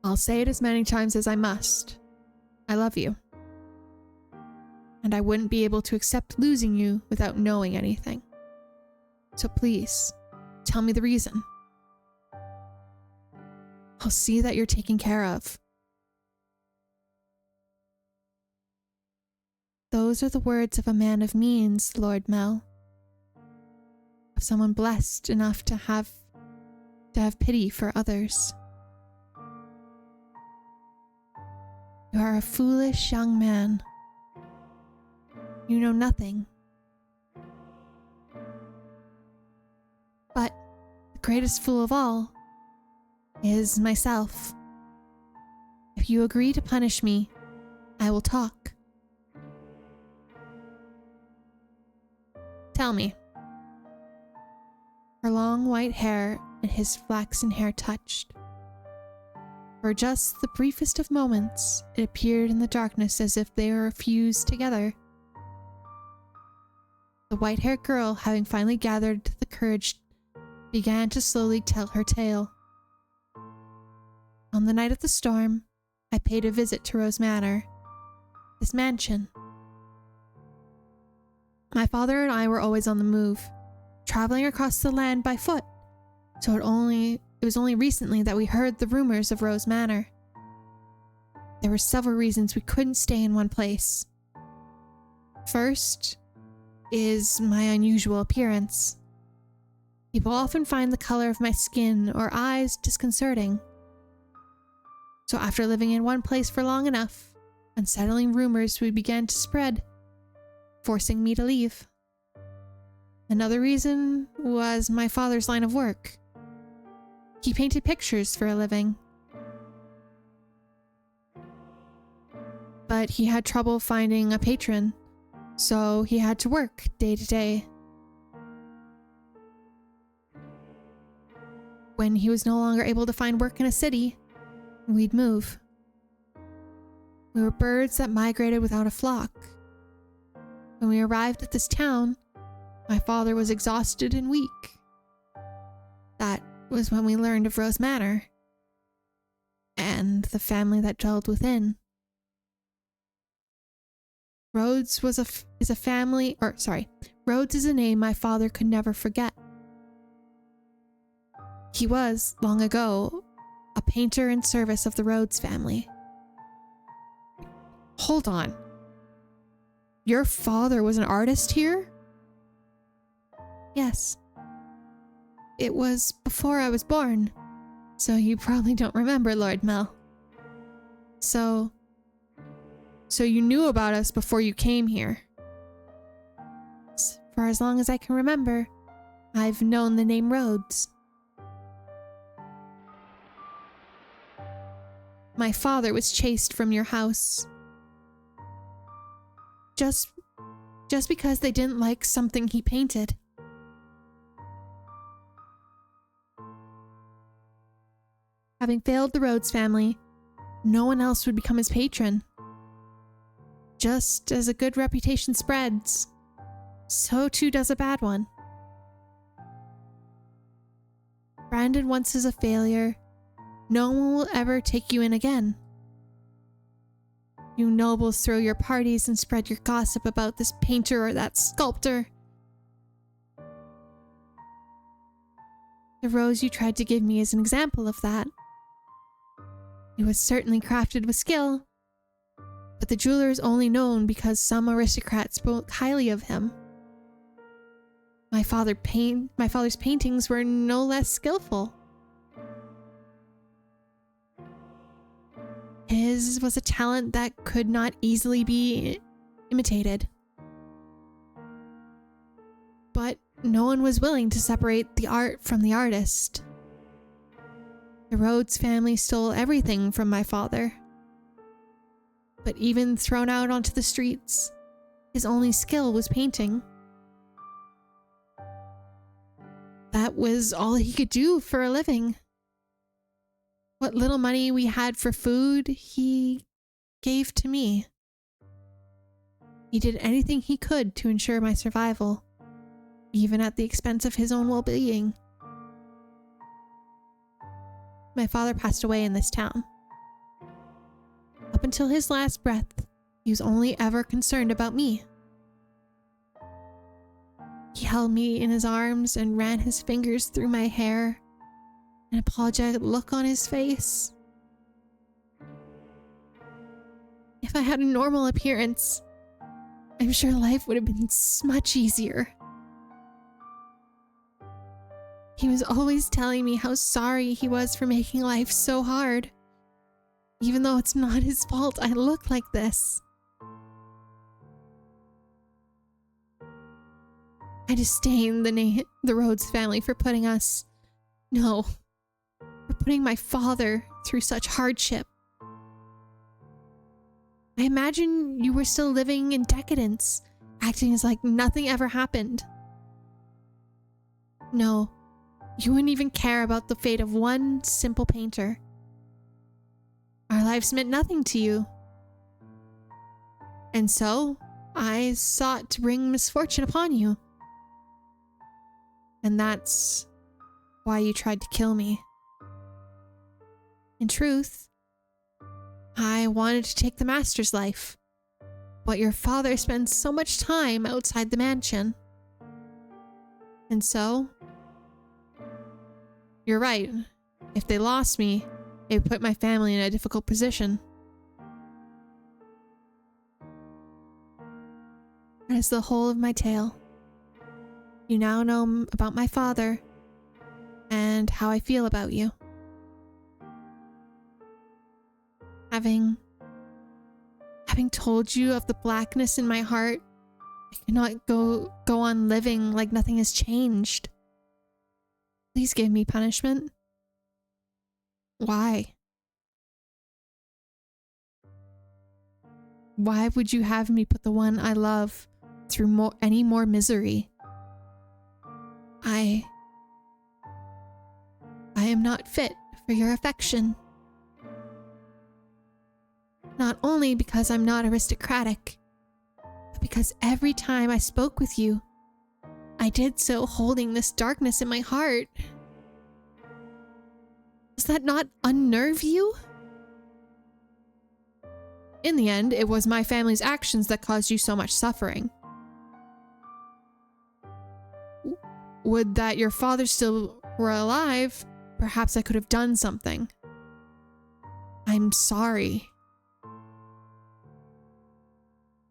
I'll say it as many times as I must. I love you. And I wouldn't be able to accept losing you without knowing anything. So please, tell me the reason. I'll see that you're taken care of. Those are the words of a man of means, Lord Mel. Of someone blessed enough to have pity for others. You are a foolish young man. You know nothing. But the greatest fool of all is myself. If you agree to punish me, I will talk. Tell me. Her long white hair and his flaxen hair touched. For just the briefest of moments, it appeared in the darkness as if they were fused together. The white-haired girl, having finally gathered the courage, began to slowly tell her tale. On the night of the storm, I paid a visit to Rose Manor, this mansion. My father and I were always on the move, traveling across the land by foot, so it was only recently that we heard the rumors of Rose Manor. There were several reasons we couldn't stay in one place. First is my unusual appearance. People often find the color of my skin or eyes disconcerting. So after living in one place for long enough, unsettling rumors began to spread, forcing me to leave. Another reason was my father's line of work. He painted pictures for a living. But he had trouble finding a patron, so he had to work day to day. When he was no longer able to find work in a city, we'd move. We were birds that migrated without a flock. When we arrived at this town, my father was exhausted and weak. That was when we learned of Rose Manor and the family that dwelled within. Rhodes is a family, or sorry, Rhodes is a name my father could never forget. He was, long ago, a painter in service of the Rhodes family. Hold on. Your father was an artist here? Yes. It was before I was born, so you probably don't remember, Lord Mel. So you knew about us before you came here. For as long as I can remember, I've known the name Rhodes. My father was chased from your house. Just because they didn't like something he painted. Having failed the Rhodes family, no one else would become his patron. Just as a good reputation spreads, so too does a bad one. Branded once is a failure, no one will ever take you in again. You nobles throw your parties and spread your gossip about this painter or that sculptor. The rose you tried to give me is an example of that. It was certainly crafted with skill, but the jeweler is only known because some aristocrat spoke highly of him. My father's paintings were no less skillful. His was a talent that could not easily be imitated. But no one was willing to separate the art from the artist. The Rhodes family stole everything from my father. But even thrown out onto the streets, his only skill was painting. That was all he could do for a living. What little money we had for food, he gave to me. He did anything he could to ensure my survival, even at the expense of his own well-being. My father passed away in this town. Up until his last breath, he was only ever concerned about me. He held me in his arms and ran his fingers through my hair, an apologetic look on his face. If I had a normal appearance, I'm sure life would have been much easier. He was always telling me how sorry he was for making life so hard. Even though it's not his fault I look like this. I disdain the Rhodes family for putting my father through such hardship. I imagine you were still living in decadence, acting as like nothing ever happened. No, you wouldn't even care about the fate of one simple painter. Our lives meant nothing to you. And so, I sought to bring misfortune upon you. And that's why you tried to kill me. In truth, I wanted to take the master's life, but your father spends so much time outside the mansion. And so, you're right. If they lost me, it would put my family in a difficult position. That is the whole of my tale. You now know about my father and how I feel about you. Having told you of the blackness in my heart, I cannot go on living like nothing has changed. Please give me punishment. Why? Why would you have me put the one I love through any more misery? I am not fit for your affection. Not only because I'm not aristocratic, but because every time I spoke with you, I did so holding this darkness in my heart. Does that not unnerve you? In the end, it was my family's actions that caused you so much suffering. Would that your father still were alive, perhaps I could have done something. I'm sorry.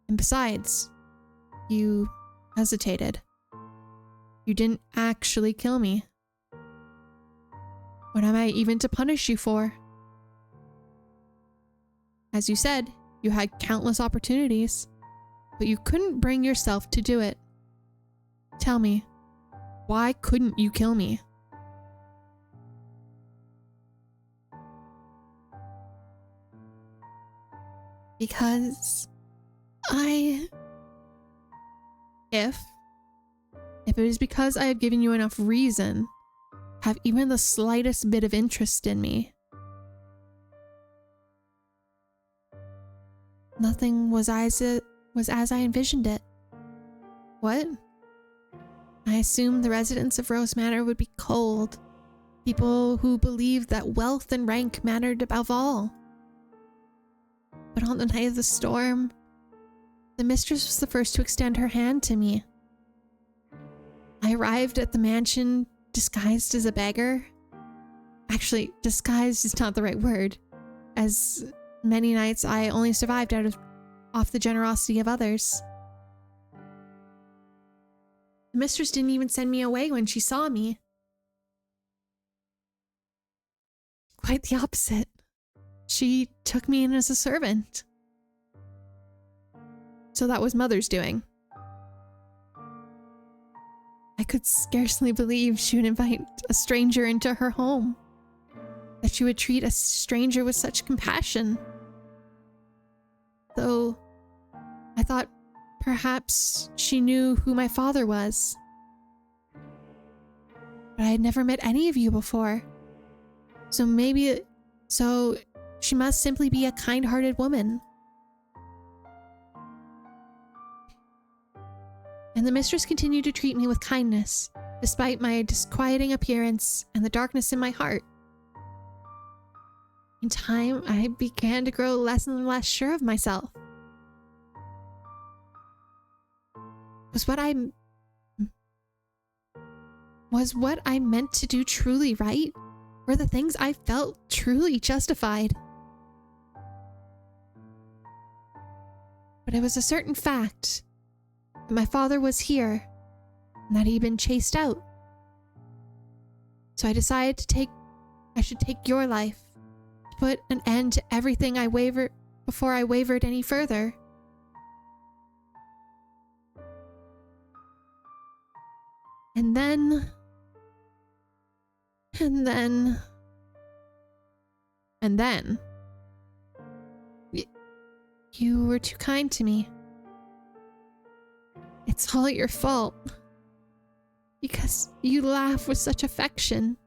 And besides, you hesitated. You didn't actually kill me. What am I even to punish you for? As you said, you had countless opportunities, but you couldn't bring yourself to do it. Tell me, why couldn't you kill me? Because if it is because I have given you enough reason, have even the slightest bit of interest in me, nothing was as I envisioned it. What? I assumed the residents of Rose Manor would be cold, people who believed that wealth and rank mattered above all. But on the night of the storm, the mistress was the first to extend her hand to me. I arrived at the mansion disguised as a beggar. Actually, disguised is not the right word, as many nights I only survived off the generosity of others. The mistress didn't even send me away when she saw me. Quite the opposite. She took me in as a servant. So that was Mother's doing. I could scarcely believe she would invite a stranger into her home. That she would treat a stranger with such compassion. Though, I thought perhaps she knew who my father was. But I had never met any of you before. So she must simply be a kind-hearted woman. And the mistress continued to treat me with kindness, despite my disquieting appearance and the darkness in my heart. In time, I began to grow less and less sure of myself. Was what I meant to do truly right? Were the things I felt truly justified? But it was a certain fact that my father was here and that he'd been chased out. So I decided I should take your life, to put an end to everything before I wavered any further. And then, you were too kind to me. It's all your fault. Because you laugh with such affection.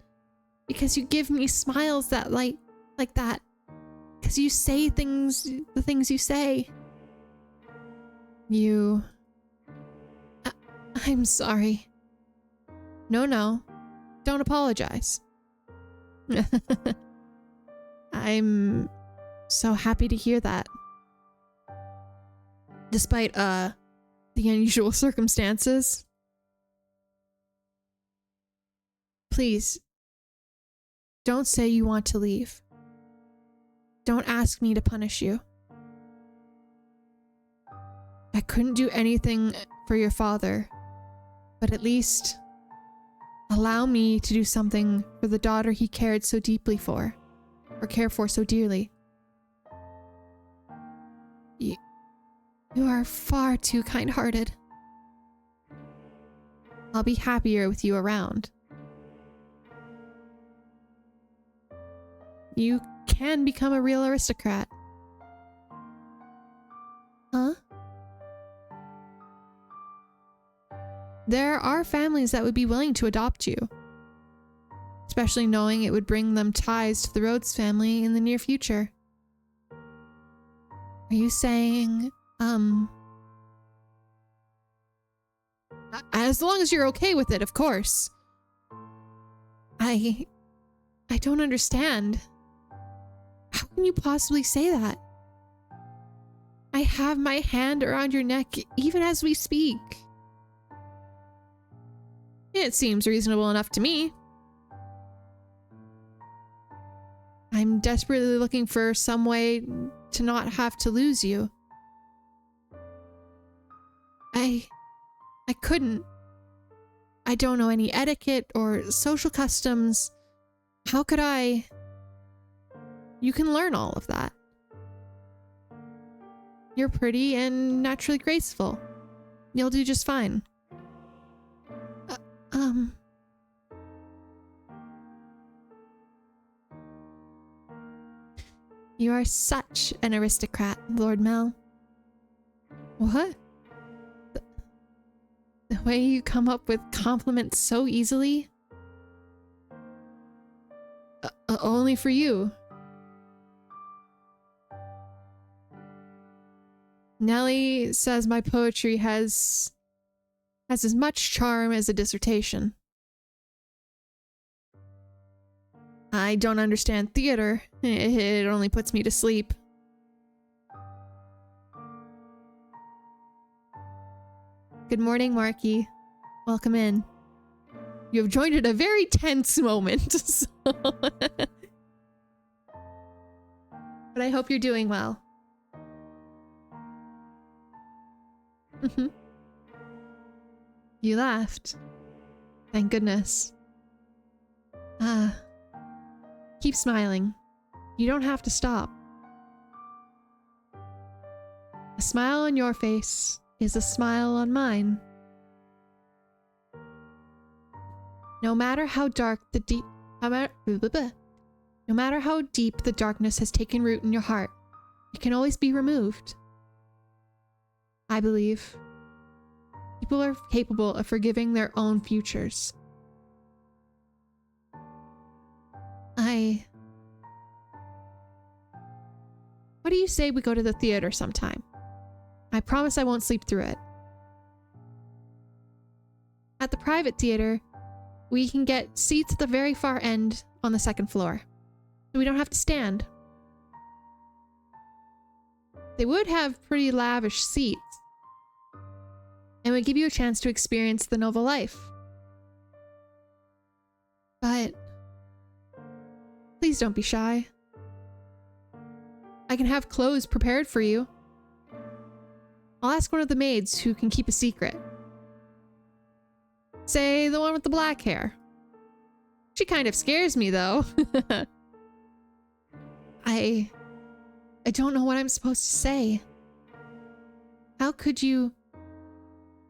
Because you give me smiles that like that. Because you say the things you say. I'm sorry. No, don't apologize. I'm so happy to hear that. Despite, the unusual circumstances. Please, don't say you want to leave. Don't ask me to punish you. I couldn't do anything for your father, but at least allow me to do something for the daughter he cared so deeply for, or care for so dearly. You are far too kind-hearted. I'll be happier with you around. You can become a real aristocrat. Huh? There are families that would be willing to adopt you. Especially knowing it would bring them ties to the Rhodes family in the near future. Are you saying, as long as you're okay with it, of course. I don't understand. How can you possibly say that? I have my hand around your neck even as we speak. It seems reasonable enough to me. I'm desperately looking for some way to not have to lose you. I couldn't. I don't know any etiquette or social customs. How could I? You can learn all of that. You're pretty and naturally graceful. You'll do just fine. You are such an aristocrat, Lord Mel. What? The way you come up with compliments so easily? Only for you. Nellie says my poetry has as much charm as a dissertation. I don't understand theater. It only puts me to sleep. Good morning, Marky. Welcome in. You have joined at a very tense moment. So but I hope you're doing well. You laughed. Thank goodness. Keep smiling. You don't have to stop. A smile on your face is a smile on mine. No matter how dark the deep... No matter how deep the darkness has taken root in your heart, it can always be removed. I believe people are capable of forgiving their own futures. What do you say we go to the theater sometime? I promise I won't sleep through it. At the private theater, we can get seats at the very far end on the second floor, so we don't have to stand. They would have pretty lavish seats, and would give you a chance to experience the novel life. But please don't be shy. I can have clothes prepared for you. I'll ask one of the maids who can keep a secret. Say the one with the black hair. She kind of scares me though. I don't know what I'm supposed to say. How could you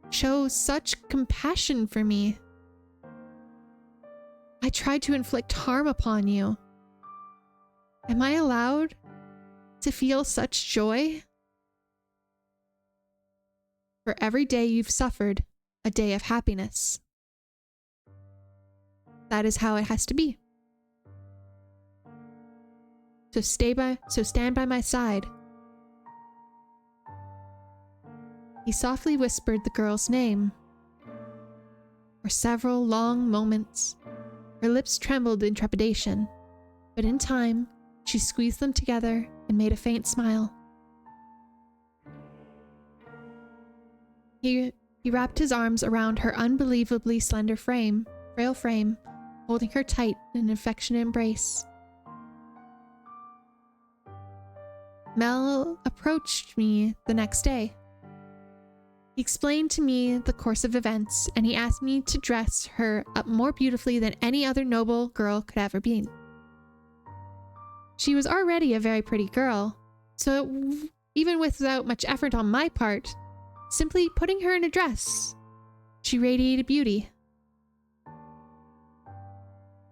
show such compassion for me? I tried to inflict harm upon you. Am I allowed to feel such joy? For every day you've suffered, a day of happiness. That is how it has to be. So stand by my side. He softly whispered the girl's name. For several long moments, her lips trembled in trepidation, but in time, she squeezed them together and made a faint smile. He wrapped his arms around her unbelievably slender frail frame, holding her tight in an affectionate embrace. Mel approached me the next day. He explained to me the course of events, and he asked me to dress her up more beautifully than any other noble girl could ever be. She was already a very pretty girl, so even without much effort on my part, simply putting her in a dress, she radiated beauty.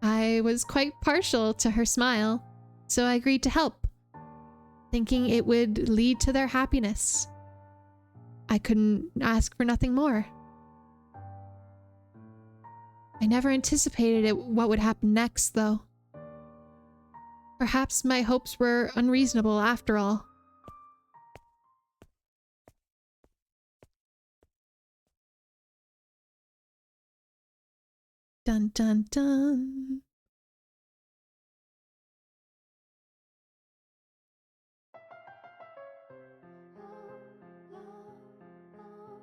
I was quite partial to her smile, so I agreed to help, thinking it would lead to their happiness. I couldn't ask for nothing more. I never anticipated what would happen next, though. Perhaps my hopes were unreasonable after all. Dun dun dun.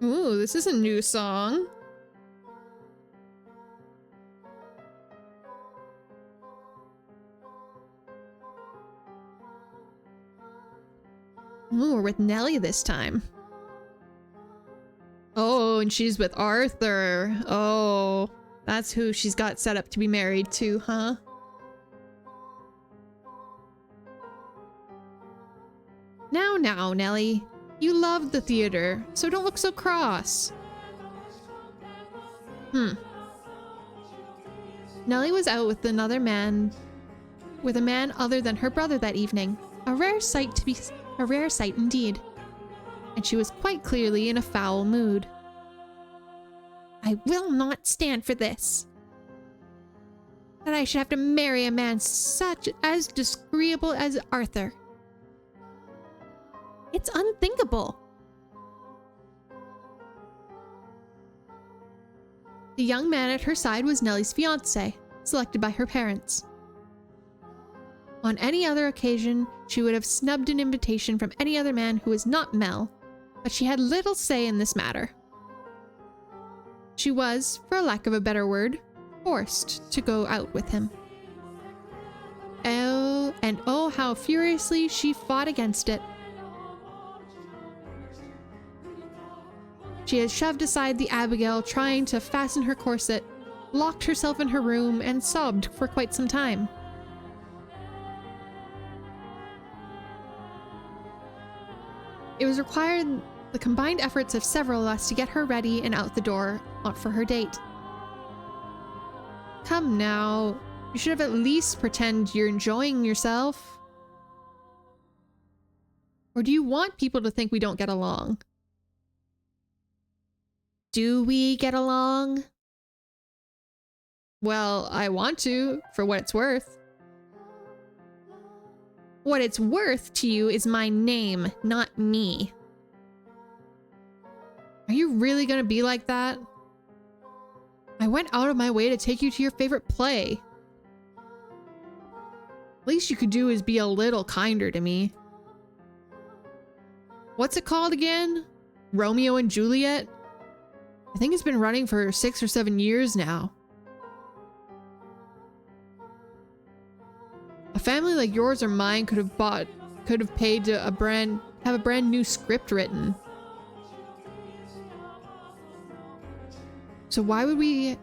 Ooh, this is a new song. Ooh, we're with Nellie this time. Oh, and she's with Arthur. Oh, that's who she's got set up to be married to, huh? Now, Nellie. You loved the theater, so don't look so cross. Nellie was out with another man, with a man other than her brother that evening. A rare sight indeed. And she was quite clearly in a foul mood. I will not stand for this. That I should have to marry a man such as disagreeable as Arthur. It's unthinkable. The young man at her side was Nellie's fiancé, selected by her parents. On any other occasion, she would have snubbed an invitation from any other man who was not Mel, but she had little say in this matter. She was, for lack of a better word, forced to go out with him. Oh, how furiously she fought against it. She had shoved aside the Abigail, trying to fasten her corset, locked herself in her room, and sobbed for quite some time. It was required the combined efforts of several of us to get her ready and out the door for her date. Come now, you should have at least pretend you're enjoying yourself. Or do you want people to think we don't get along? Do we get along? Well, I want to, for what it's worth. What it's worth to you is my name, not me. Are you really gonna be like that? I went out of my way to take you to your favorite play. Least you could do is be a little kinder to me. What's it called again? Romeo and Juliet? I think it's been running for 6 or 7 years now. A family like yours or mine could have paid to have a brand new script written. So why would we...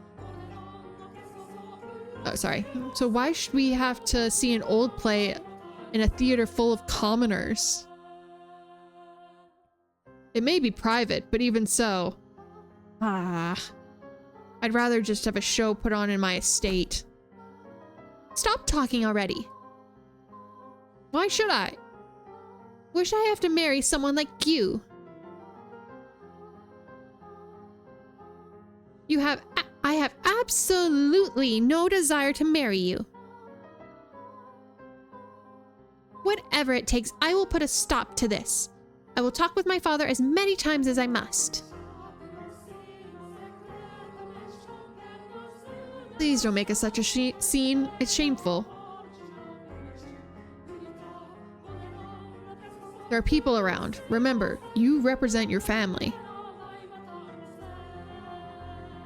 Oh, sorry. So why should we have to see an old play in a theater full of commoners? It may be private, but even so... I'd rather just have a show put on in my estate. Stop talking already. Why should I? Wish I have to marry someone like you. I have absolutely no desire to marry you. Whatever it takes, I will put a stop to this. I will talk with my father as many times as I must. Please don't make us such a scene. It's shameful. There are people around. Remember, you represent your family.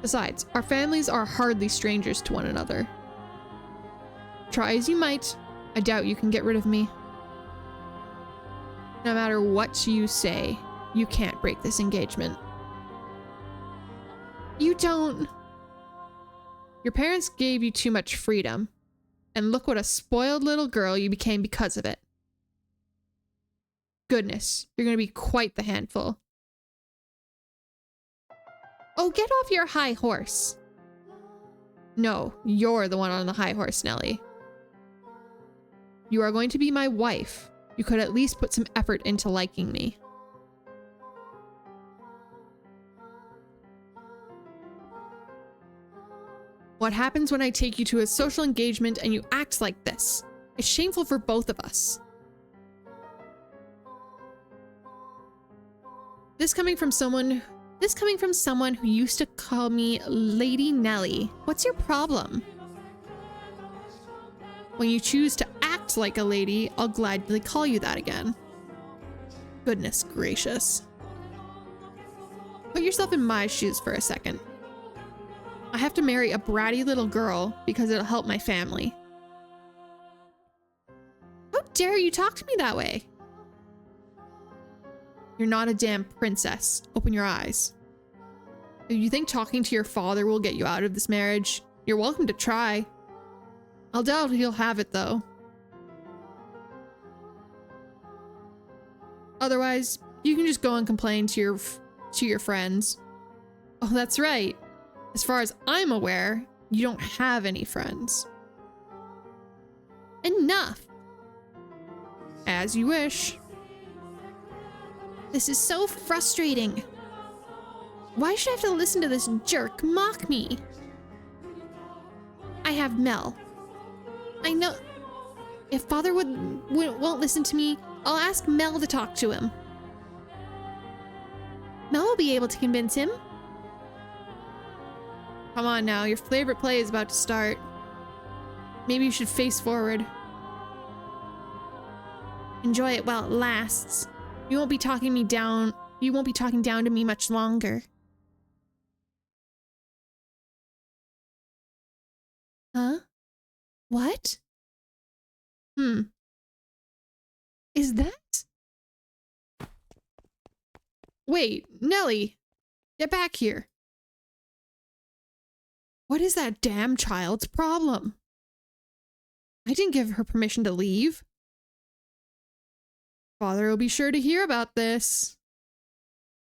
Besides, our families are hardly strangers to one another. Try as you might, I doubt you can get rid of me. No matter what you say, you can't break this engagement. You don't... Your parents gave you too much freedom, and look what a spoiled little girl you became because of it. Goodness, you're gonna be quite the handful. Oh, get off your high horse. No, you're the one on the high horse, Nellie. You are going to be my wife. You could at least put some effort into liking me. What happens when I take you to a social engagement and you act like this? It's shameful for both of us. This coming from someone who used to call me Lady Nellie. What's your problem? When you choose to act like a lady, I'll gladly call you that again. Goodness gracious. Put yourself in my shoes for a second. I have to marry a bratty little girl because it'll help my family. How dare you talk to me that way? You're not a damn princess. Open your eyes. If you think talking to your father will get you out of this marriage, you're welcome to try. I'll doubt he'll have it though. Otherwise, you can just go and complain to your friends. Oh, that's right. As far as I'm aware, you don't have any friends. Enough. As you wish. This is so frustrating. Why should I have to listen to this jerk mock me? I have Mel. I know. If father won't listen to me, I'll ask Mel to talk to him. Mel will be able to convince him. Come on now, your favorite play is about to start. Maybe you should face forward. Enjoy it while it lasts. You won't be talking down to me much longer. Huh? What? Is that? Wait, Nelly! Get back here. What is that damn child's problem? I didn't give her permission to leave. Father will be sure to hear about this.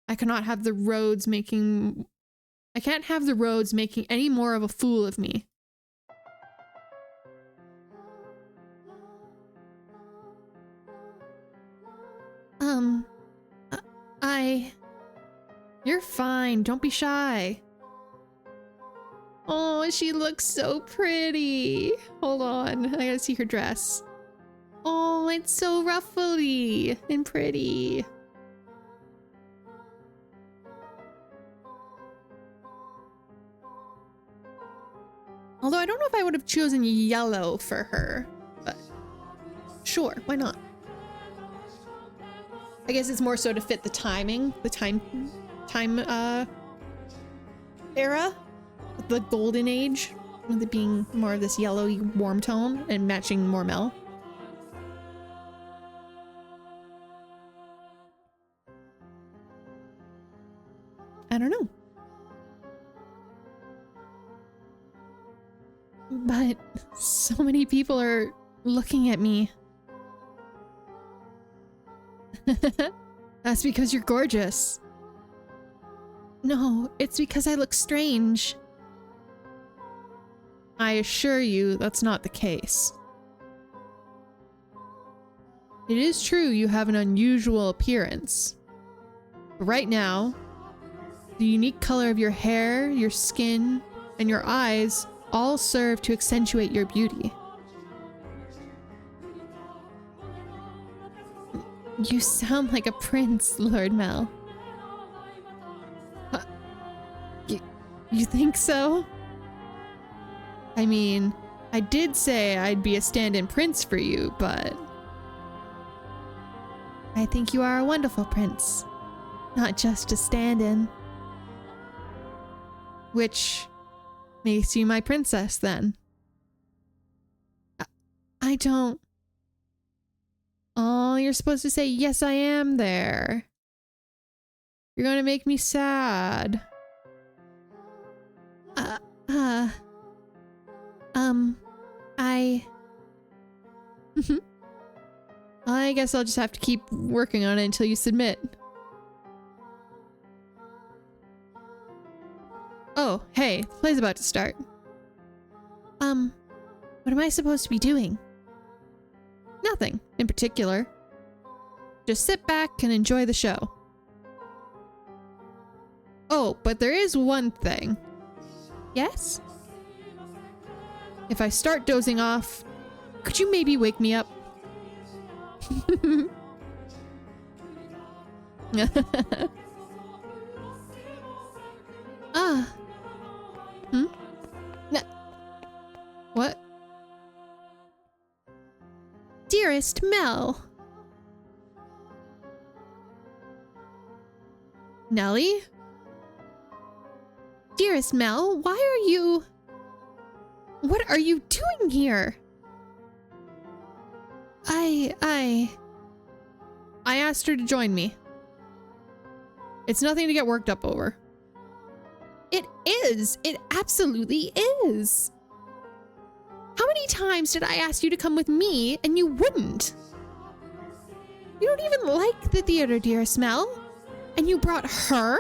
I can't have the roads making any more of a fool of me. You're fine. Don't be shy. Oh, she looks so pretty. Hold on. I gotta see her dress. Oh, it's so ruffly and pretty. Although I don't know if I would have chosen yellow for her, but sure, why not? I guess it's more so to fit the timing, the time era, the golden age, with it being more of this yellowy warm tone and matching more Mel. I don't know. But so many people are looking at me. That's because you're gorgeous. No, it's because I look strange. I assure you that's not the case. It is true you have an unusual appearance. But right now, the unique color of your hair, your skin, and your eyes all serve to accentuate your beauty. You sound like a prince, Lord Mel. You think so? I mean, I did say I'd be a stand-in prince for you, but I think you are a wonderful prince, not just a stand-in. Which makes you my princess, then. I don't... Oh, you're supposed to say, yes, I am there. You're gonna make me sad. I guess I'll just have to keep working on it until you submit. Oh, hey, the play's about to start. What am I supposed to be doing? Nothing in particular. Just sit back and enjoy the show. Oh, but there is one thing. Yes? If I start dozing off, could you maybe wake me up? What? Dearest Mel. Nelly? Dearest Mel, why are you... What are you doing here? I asked her to join me. It's nothing to get worked up over. It is. It absolutely is. How many times did I ask you to come with me and you wouldn't? You don't even like the theater, dearest Mel. And you brought her?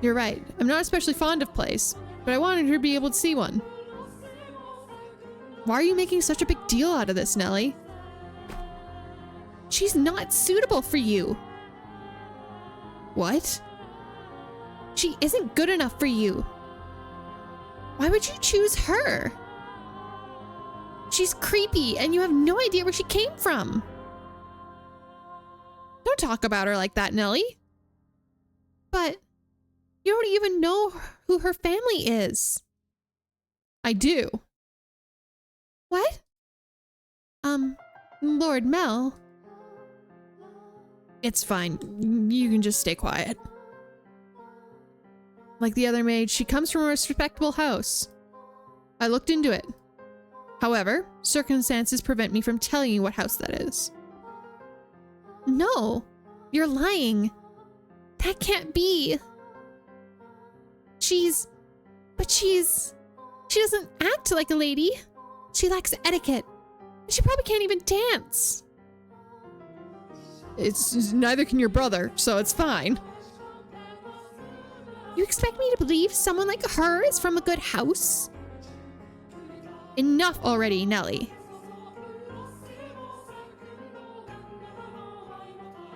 You're right. I'm not especially fond of plays, but I wanted her to be able to see one. Why are you making such a big deal out of this, Nellie? She's not suitable for you. What? She isn't good enough for you. Why would you choose her? She's creepy and you have no idea where she came from. Don't talk about her like that, Nellie. But you don't even know who her family is. I do. What? Lord Mel. It's fine. You can just stay quiet. Like the other maid, she comes from a respectable house. I looked into it. However, circumstances prevent me from telling you what house that is. No, you're lying. That can't be. She doesn't act like a lady. She lacks etiquette. She probably can't even dance. Neither can your brother, so it's fine. You expect me to believe someone like her is from a good house? Enough already, Nellie.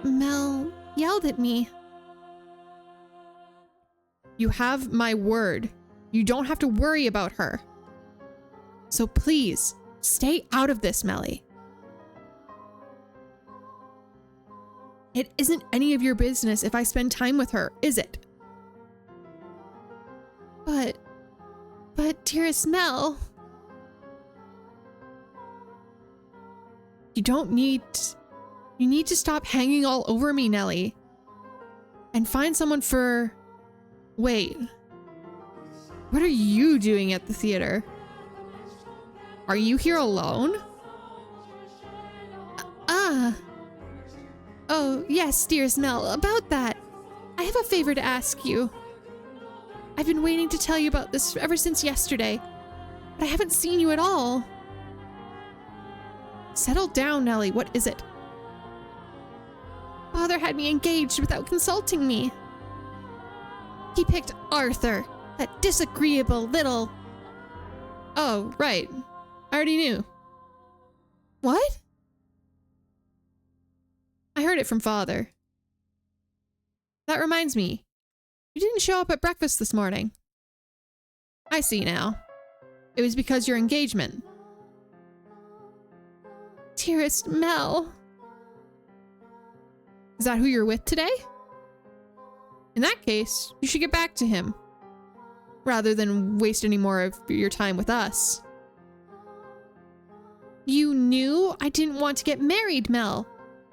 Mel yelled at me. You have my word. You don't have to worry about her. So please, stay out of this, Melly. It isn't any of your business if I spend time with her, is it? But dearest Mel... You need to stop hanging all over me, Nellie. And find someone for... Wait. What are you doing at the theater? Are you here alone? Oh, yes, dearest Mel, about that. I have a favor to ask you. I've been waiting to tell you about this ever since yesterday, but I haven't seen you at all. Settle down, Nellie. What is it? Father had me engaged without consulting me. He picked Arthur, that disagreeable little... Oh, right. I already knew. What? I heard it from Father. That reminds me. You didn't show up at breakfast this morning. I see now. It was because your engagement. Dearest Mel. Is that who you're with today? In that case, you should get back to him, rather than waste any more of your time with us. You knew I didn't want to get married, Mel.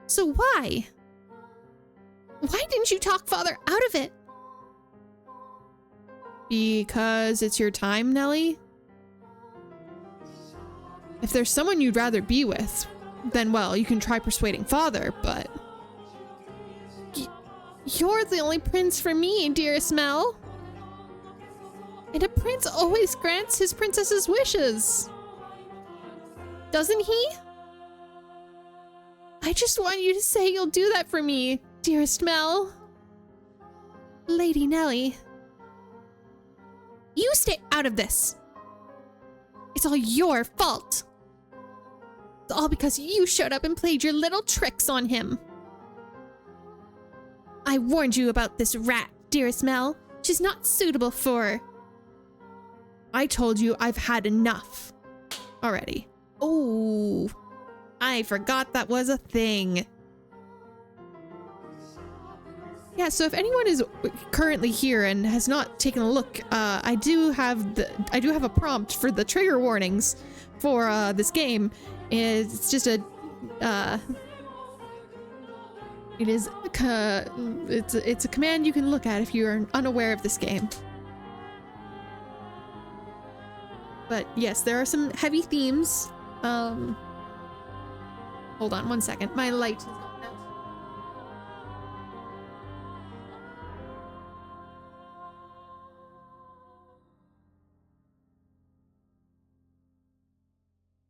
So why? Why didn't you talk Father out of it? Because it's your time, Nellie? If there's someone you'd rather be with, then, well, you can try persuading Father, but... You're the only prince for me, dearest Mel. And a prince always grants his princess's wishes. Doesn't he? I just want you to say you'll do that for me, dearest Mel. Lady Nellie. You stay out of this. It's all your fault. It's all because you showed up and played your little tricks on him. I warned you about this rat, dearest Mel. She's not suitable for... I told you I've had enough already. Oh, I forgot that was a thing. Yeah, so if anyone is currently here and has not taken a look, I do have a prompt for the trigger warnings for this game. It's just a It is it's a command you can look at if you are unaware of this game. But yes, there are some heavy themes. Hold on one second. My light is going out.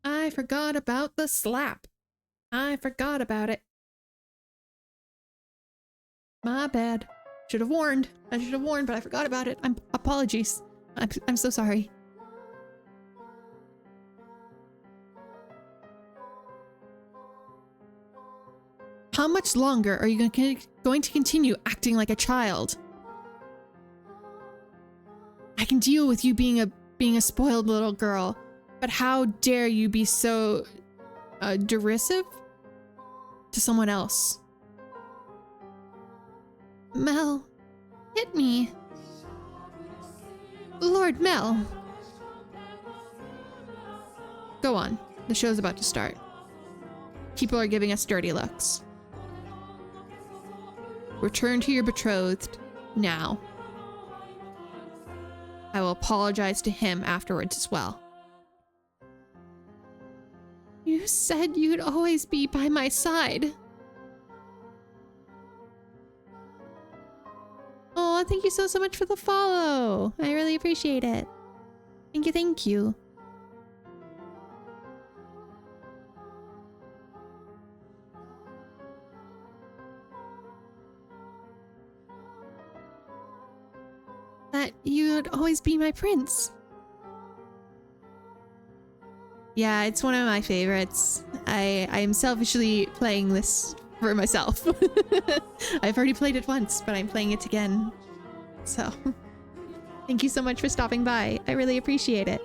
I forgot about the slap. I forgot about it. My bad. Should have warned. I should have warned, but I forgot about it. Apologies. I'm so sorry. How much longer are you going to continue acting like a child? I can deal with you being a spoiled little girl, but how dare you be so derisive to someone else? Mel, hit me. Lord Mel. Go on. The show's about to start. People are giving us dirty looks. Return to your betrothed now. I will apologize to him afterwards as well. You said you'd always be by my side. Oh, thank you so much for the follow. I really appreciate it. Thank you, thank you. That you'd always be my prince. Yeah, it's one of my favorites. I am selfishly playing this for myself. I've already played it once, but I'm playing it again. So, thank you so much for stopping by. I really appreciate it.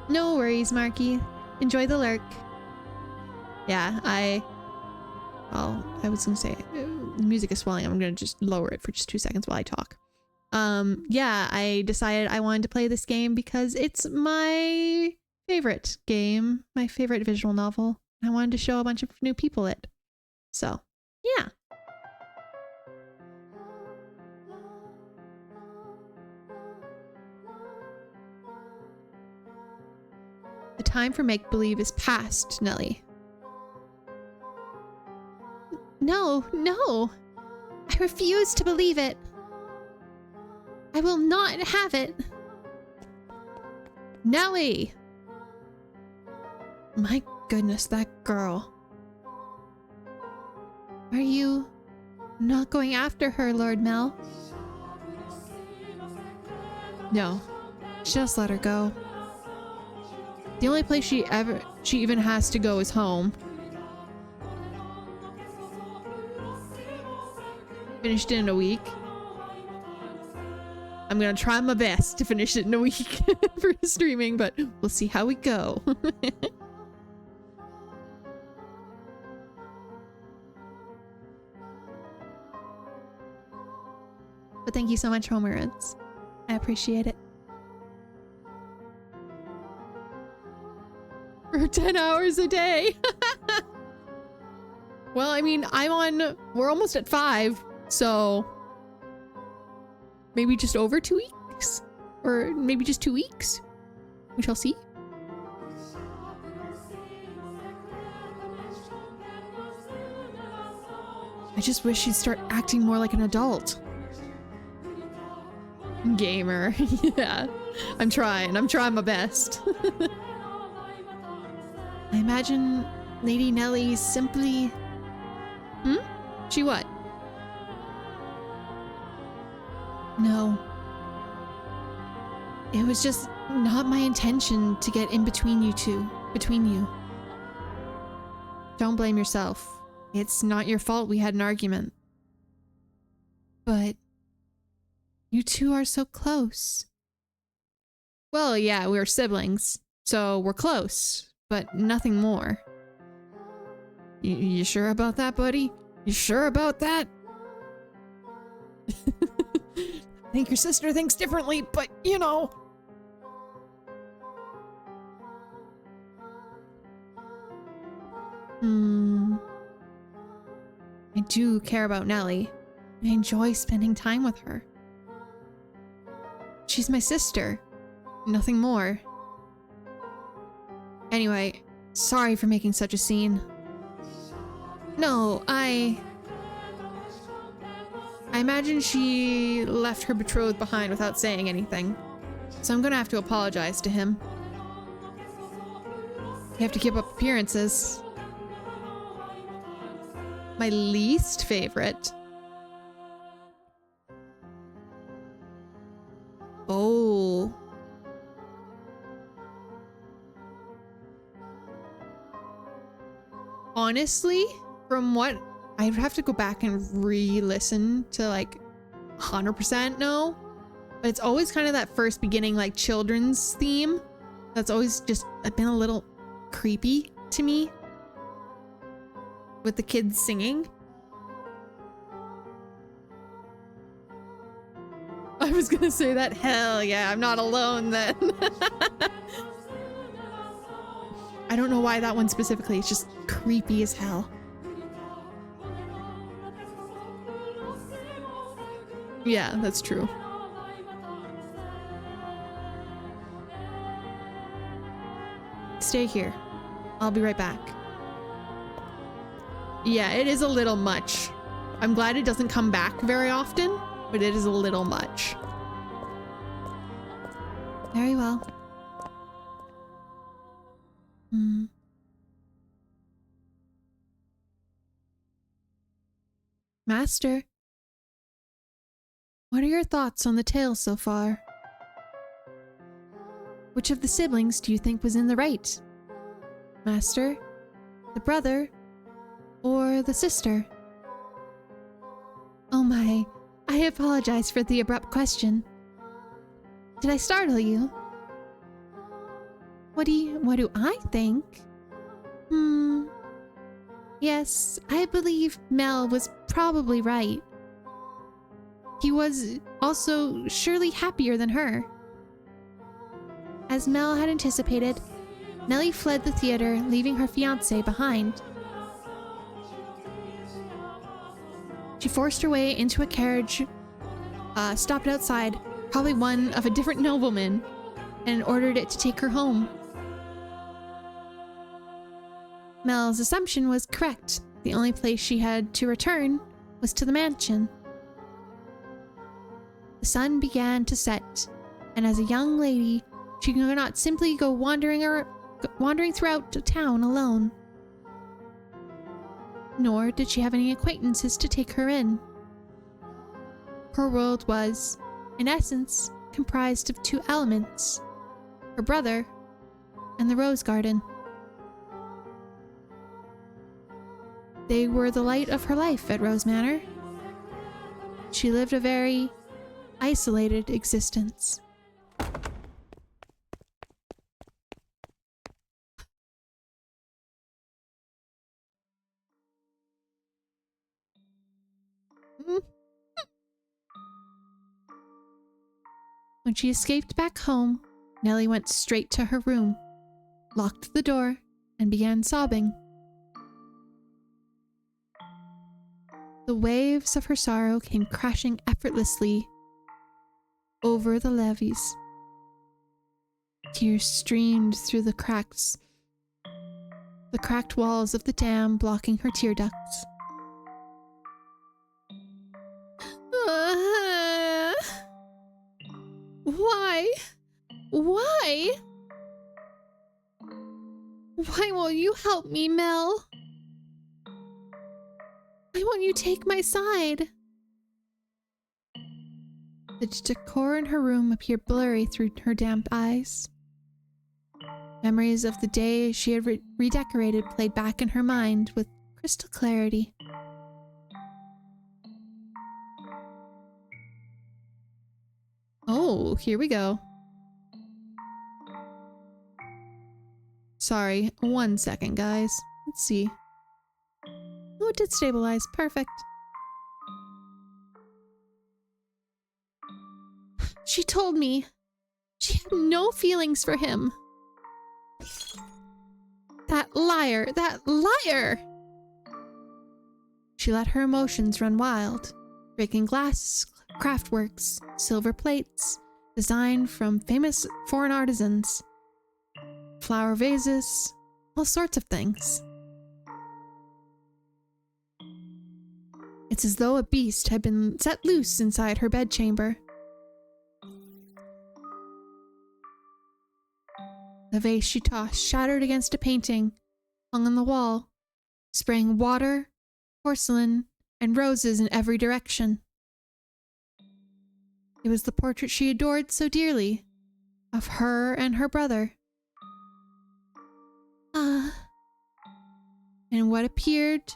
No worries, Marky. Enjoy the lurk. Yeah, I was gonna say, the music is swelling. I'm gonna just lower it for just 2 seconds while I talk. Yeah, I decided I wanted to play this game because it's my favorite game, my favorite visual novel. I wanted to show a bunch of new people it. So, yeah. The time for make-believe is past, Nelly. No, no. I refuse to believe it. I will not have it. Nelly! My goodness, that girl. Are you not going after her, Lord Mel? No. Just let her go. The only place she even has to go is home. Finished it in a week. I'm gonna try my best to finish it in a week for streaming, but we'll see how we go. But thank you so much, Homerance. I appreciate it. For 10 hours a day. Well, I mean, we're almost at 5, so maybe just over 2 weeks? Or maybe just 2 weeks? We shall see. I just wish she'd start acting more like an adult. Gamer. Yeah. I'm trying my best. I imagine Lady Nelly simply... She what? No. It was just not my intention to get in between you two. Between you. Don't blame yourself. It's not your fault we had an argument. But... you two are so close. Well, yeah, we're siblings. So we're close. But nothing more. You sure about that, buddy? You sure about that? I think your sister thinks differently, but you know. I do care about Nellie. I enjoy spending time with her. She's my sister. Nothing more. Anyway, sorry for making such a scene. No, I imagine she left her betrothed behind without saying anything. So I'm gonna have to apologize to him. You have to keep up appearances. My least favorite. Oh. Honestly, from what I'd have to go back and re-listen to like 100% no, but it's always kind of that first beginning like children's theme that's always just been a little creepy to me with the kids singing. I was gonna say that. Hell yeah, I'm not alone then. I don't know why that one specifically, it's just creepy as hell. Yeah, that's true. Stay here. I'll be right back. Yeah, it is a little much. I'm glad it doesn't come back very often, but it is a little much. Very well. Master, what are your thoughts on the tale so far? Which of the siblings do you think was in the right? Master, the brother, or the sister? Oh my, I apologize for the abrupt question. Did I startle you? What do I think? Yes, I believe Mel was probably right. He was also surely happier than her. As Mel had anticipated, Nellie fled the theater, leaving her fiancé behind. She forced her way into a carriage, stopped outside, probably one of a different nobleman, and ordered it to take her home. Mel's assumption was correct. The only place she had to return was to the mansion. The sun began to set, and as a young lady, she could not simply go wandering throughout the town alone. Nor did she have any acquaintances to take her in. Her world was, in essence, comprised of two elements: her brother and the rose garden. They were the light of her life at Rose Manor. She lived a very isolated existence. When she escaped back home, Nellie went straight to her room, locked the door, and began sobbing. The waves of her sorrow came crashing effortlessly over the levees. Tears streamed through the cracked walls of the dam, blocking her tear ducts. Why? Why? Why won't you help me, Mel? Why won't you take my side? The decor in her room appeared blurry through her damp eyes. Memories of the day she had redecorated played back in her mind with crystal clarity. Oh, here we go. Sorry, 1 second, guys. Let's see. Oh, it did stabilize. Perfect. She told me she had no feelings for him. That liar! That liar! She let her emotions run wild, breaking glass, craftworks, silver plates, designed from famous foreign artisans, flower vases, all sorts of things. It's as though a beast had been set loose inside her bedchamber. The vase she tossed shattered against a painting hung on the wall, spraying water, porcelain, and roses in every direction. It was the portrait she adored so dearly, of her and her brother. And what appeared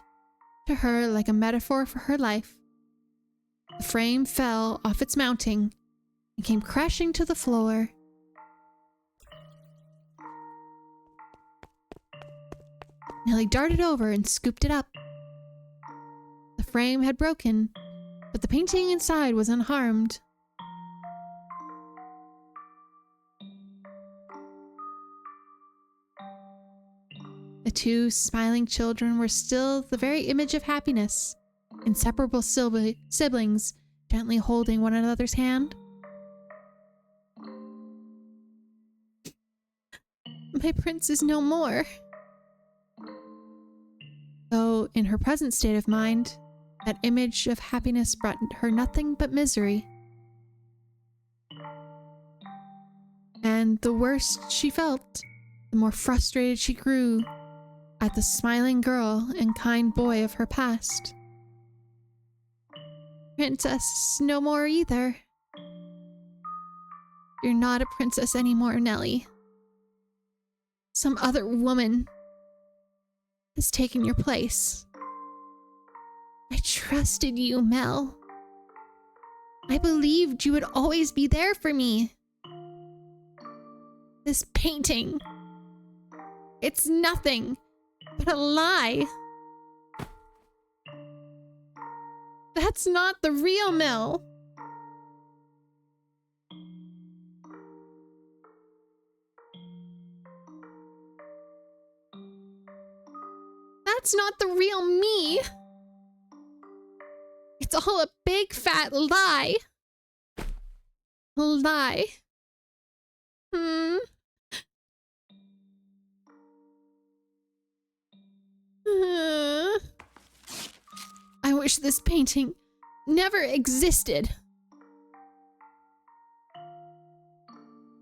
to her like a metaphor for her life, the frame fell off its mounting and came crashing to the floor. Nellie darted over and scooped it up. The frame had broken, but the painting inside was unharmed. The two smiling children were still the very image of happiness, inseparable siblings gently holding one another's hand. My prince is no more. Though, in her present state of mind, that image of happiness brought her nothing but misery. And the worse she felt, the more frustrated she grew at the smiling girl and kind boy of her past. Princess no more either. You're not a princess anymore, Nellie. Some other woman has taken your place. I trusted you, Mel. I believed you would always be there for me. This painting, it's nothing but a lie. That's not the real Mel. That's not the real me. It's all a big fat lie. A lie. I wish this painting never existed.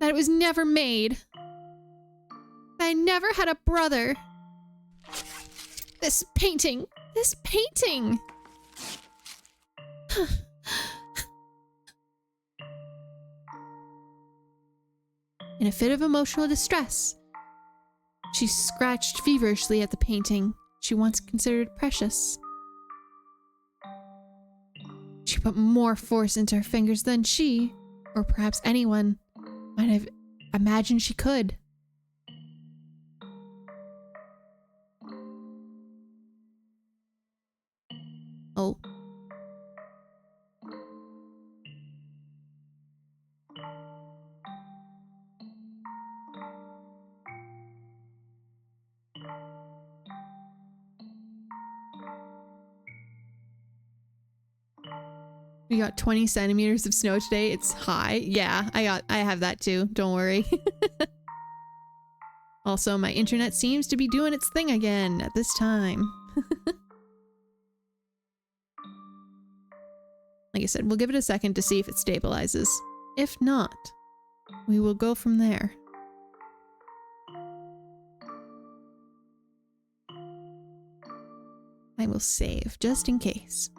That it was never made. That I never had a brother. This painting. This painting. In a fit of emotional distress, she scratched feverishly at the painting she once considered precious. She put more force into her fingers than she, or perhaps anyone, might have imagined she could. Oh. We got 20 centimeters of snow today. It's high. Yeah, I have that too. Don't worry. Also, my internet seems to be doing its thing again at this time. Like I said, we'll give it a second to see if it stabilizes. If not, we will go from there. I will save just in case.